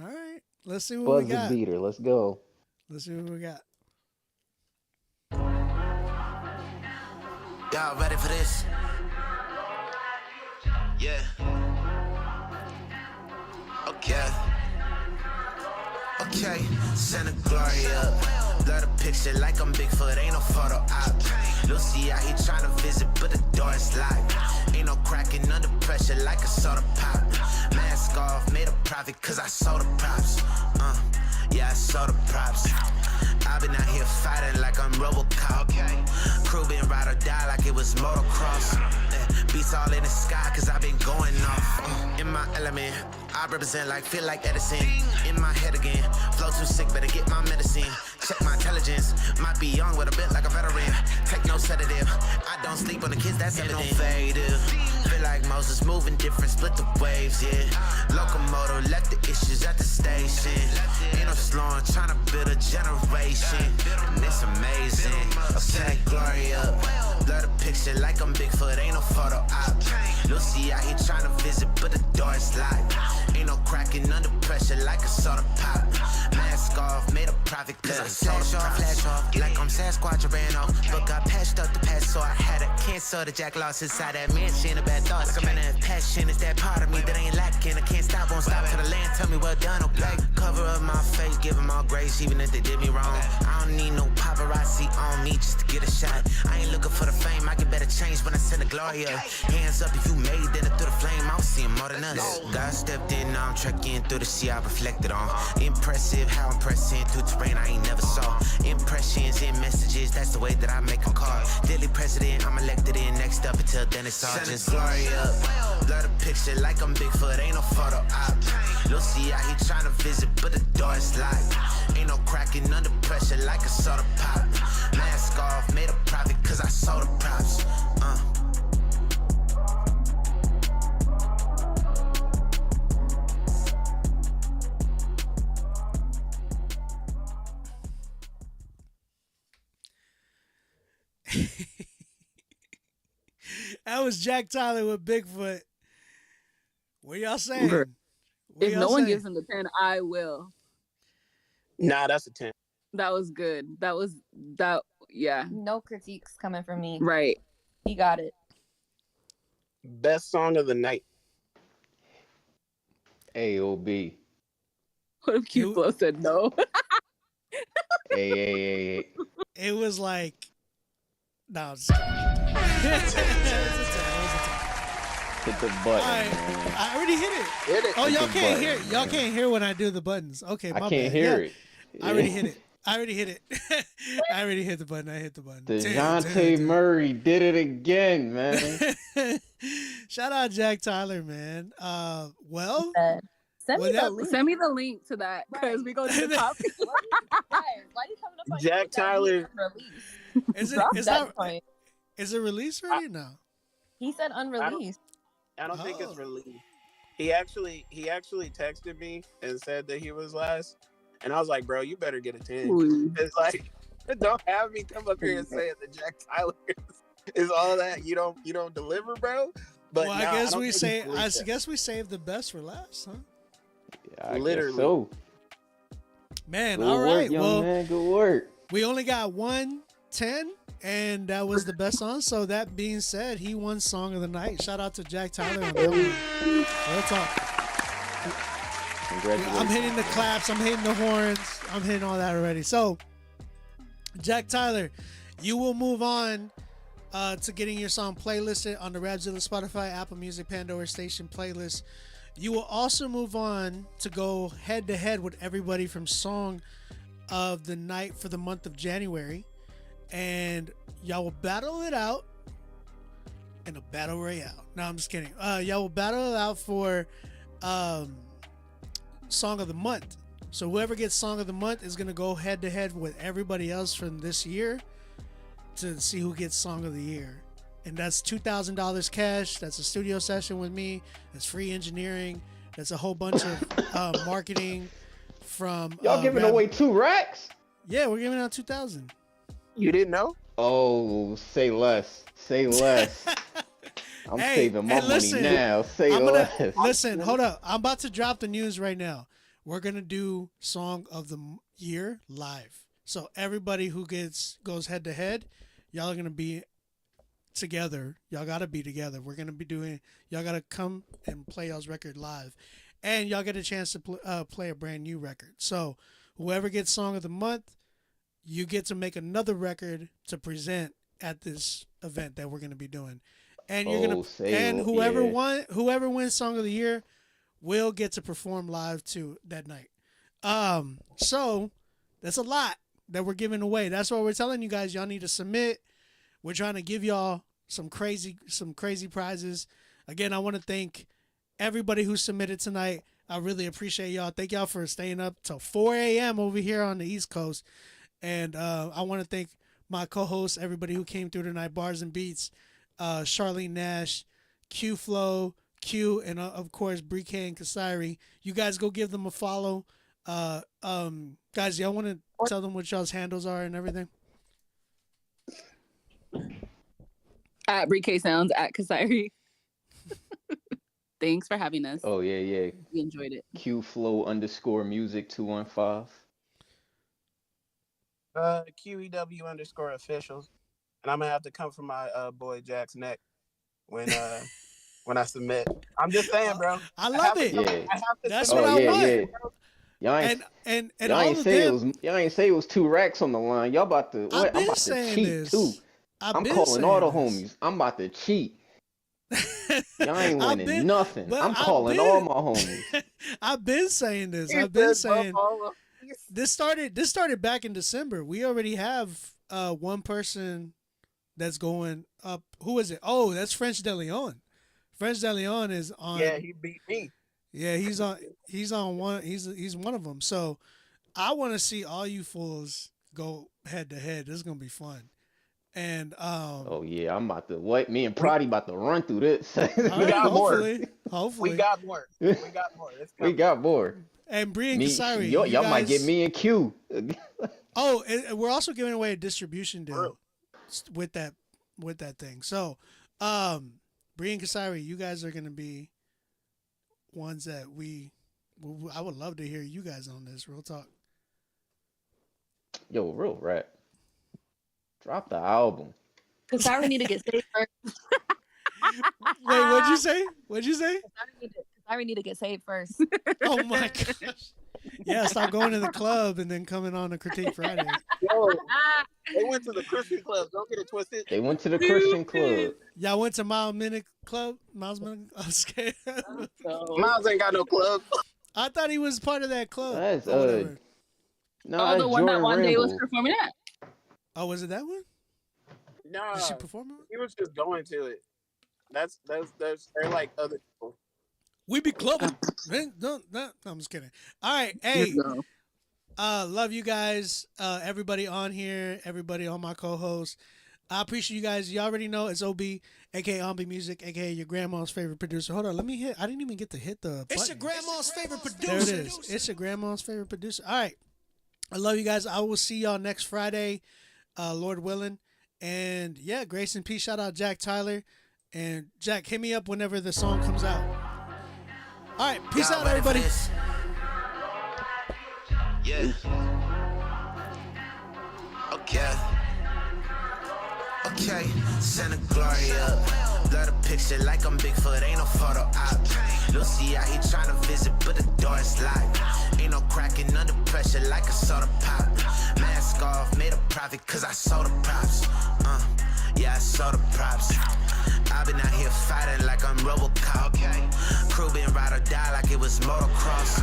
All right, let's see what we Buzzer got. beater. Let's go. Let's see what we got. Y'all ready for this? Yeah. Okay. Okay. Send a glory up. Blur the picture like I'm Bigfoot. Ain't no photo op. Lucy out here tryna visit, but the door is locked. Ain't no cracking under pressure like a soda pop. Mask off, made a profit cause I sold the props. Yeah, I sold the props. I've been out here fighting like I'm Robocop. Okay. Crew been ride or die like it was motocross. Beats all in the sky cause I've been going off. In my element, I represent like, feel like Edison. In my head again, flow too sick, better get my medicine. Check my intelligence, might be young with a bit like a veteran. Take no sedative, I don't sleep on the kids, that's innovative. Feel like Moses moving different, split the waves, yeah. Locomotive, left the issues at the station. Ain't no slowing, tryna build a generation. And it's amazing. Okay, glory up. Blur the picture like I'm Bigfoot, ain't no photo op. Lucy out here tryna visit, but the door is locked. Ain't no cracking under pressure like a soda pop. Mask off, made a profit cause I sold a flash off, like I'm Sasquatch, I ran off. But got patched up the past, so I had to cancel the jack lost inside that mansion. The bad thoughts, like I'm in that passion. It's that part of me that ain't lacking. I can't stop, won't stop till the land tell me well done, okay. Cover up my face, give them all grace, even if they did me wrong. I don't need no paparazzi on me just to get a shot. I ain't looking for the fame, I get better change when I send the glory up. Hands up if you made it through the flame, I was seeing more than us. God stepped in, now I'm trekking through the sea I reflected on. Impressive how I'm pressing through terrain I ain't never saw. Impressions and messages, that's the way that I make a call. Daily president, I'm elected in, next up until then it's all just glory up. Blur the picture like I'm Bigfoot, ain't no photo op. Lucy out here tryna visit, but the door is locked. Ain't no cracking under pressure like a soda pop. Mask off, made a profit cause I sold the props. That was Jack Tyler with Bigfoot. What y'all saying? What If y'all no one saying? gives him the 10, I will. Nah, that's a 10. That was good. Yeah. No critiques coming from me. Right. He got it. Best song of the night. AOB. What if Q Flow said no? Hey. It was like, no, I'm just kidding. Hit the button. I already hit it. Hit it. Oh, Hit y'all the can't button, hear. Y'all can't hear when I do the buttons. Okay, my I bad. can't hear Yeah. it. I already hit it. I already hit it. I already hit the button. I hit the button. DeJounte Murray did it again, man. Shout out Jack Tyler, man. Well, Send me well, the that- link. Send me the link to that because we go to the top. Guys, why you coming up on Jack Tyler. is it? Drop Is that that? point. Is it released already? No. He said unreleased. I don't think Oh. it's released. He actually texted me and said that he was last, and I was like, bro, you better get a 10. Ooh. It's like, don't have me come up here and say that Jack Tyler is all that. You don't deliver, bro. But Well, nah, I guess don't we think say. it's I released yet. guess we saved the best for last, huh? Yeah, I Literally. guess so. Man, Good all work, right. young Well, man. Good work. we only got 110, and that was the best song. So that being said, he won Song of the Night. Shout out to Jack Tyler on that one. Real talk. Congratulations. I'm hitting the claps. I'm hitting the horns. I'm hitting all that already. So, Jack Tyler, you will move on to getting your song playlisted on the Rapzilla, Spotify, Apple Music, Pandora Station playlist. You will also move on to go head to head with everybody from Song of the Night for the month of January. And y'all will battle it out in a battle royale. No, I'm just kidding. Y'all will battle it out for Song of the Month. So whoever gets Song of the Month is going to go head to head with everybody else from this year to see who gets Song of the Year. And that's $2,000 cash. That's a studio session with me. That's free engineering. That's a whole bunch of marketing from Y'all giving away 2 racks? Yeah, we're giving out 2,000. You didn't know? Oh, say less. Say less. I'm saving my money now. Say less. Listen, hold up. I'm about to drop the news right now. We're gonna do Song of the Year live. So everybody who goes head to head, y'all are gonna be together. Y'all gotta be together. We're gonna be doing. Y'all gotta come and play y'all's record live, and y'all get a chance to play a brand new record. So whoever gets Song of the Month, you get to make another record to present at this event that we're gonna be doing. And you're whoever wins Song of the Year will get to perform live too that night. So that's a lot that we're giving away. That's why we're telling you guys y'all need to submit. We're trying to give y'all some crazy prizes. Again, I want to thank everybody who submitted tonight. I really appreciate y'all. Thank y'all for staying up till 4 a.m. over here on the East Coast. And I want to thank my co-hosts, everybody who came through tonight, Bars and Beats, Charlene Nash, Q Flow, Q, and of course Bree K and Kasiri. You guys go give them a follow. Guys, y'all want to tell them what y'all's handles are and everything? At Bree K Sounds, at Kasiri. Thanks for having us. Oh yeah. We enjoyed it. QFlow_music 215. QEW_officials. And I'm gonna have to come for my boy Jack's neck when I submit. I'm just saying, bro. I love it. That's what I want. Yeah. Y'all ain't say it was 2 racks on the line. Y'all about to what? I'm about to cheat too. I'm calling all the homies. I'm about to cheat. Y'all ain't winning nothing. I'm calling all my homies. I've been saying this. I've been saying this started back in December. We already have one person that's going up. Who is it? Oh, that's French De Leon. French De Leon is on. Yeah, he beat me. Yeah, he's on one. He's one of them. So I want to see all you fools go head to head. This is gonna be fun. And oh yeah, I'm about to me and Proddy about to run through this. We got more. Hopefully, we got more. We got more. And Bree and Kasiri, y'all might get me and Q. Oh, and we're also giving away a distribution deal with that thing. So, Bree and Kasiri, you guys are gonna be ones that I would love to hear you guys on this. Real talk. Yo, real rap. Drop the album. Kasiri need to get saved first. Wait, what'd you say? Kasiri need to get saved first. Oh my gosh. Yeah, stop going to the club and then coming on a Critique Friday. Yo, they went to the Christian club. Don't get it twisted. They went to the Christian club. Y'all went to Miles Minute Club? Miles Minute? I'm scared. Miles ain't got no club. I thought he was part of that club. That's the one that one day was performing at. Oh, was it that one? No. Did she perform it? He was just going to it. They're like other people. We be clubbing. No, I'm just kidding. All right, hey, love you guys. Everybody on here, everybody on my co-host. I appreciate you guys. You already know it's OB, aka Ombi Music, aka your grandma's favorite producer. Hold on, let me hit. I didn't even get to hit the button. It's your grandma's favorite producer. There it is. It's your grandma's favorite producer. All right, I love you guys. I will see y'all next Friday, Lord willing. And yeah, grace and peace. Shout out Jack Tyler. And Jack, hit me up whenever the song comes out. All right, peace out, everybody. Yeah. Okay. Santa Gloria. Blur the picture like I'm Bigfoot. Ain't no photo op. Lucy out here trying to visit, but the door is locked. Ain't no cracking under pressure like a soda pop. Mask off, made a profit cause I sold the props. Yeah, I sold the props. I've been out here fighting like I'm Robocop. Crew been ride or die like it was motocross.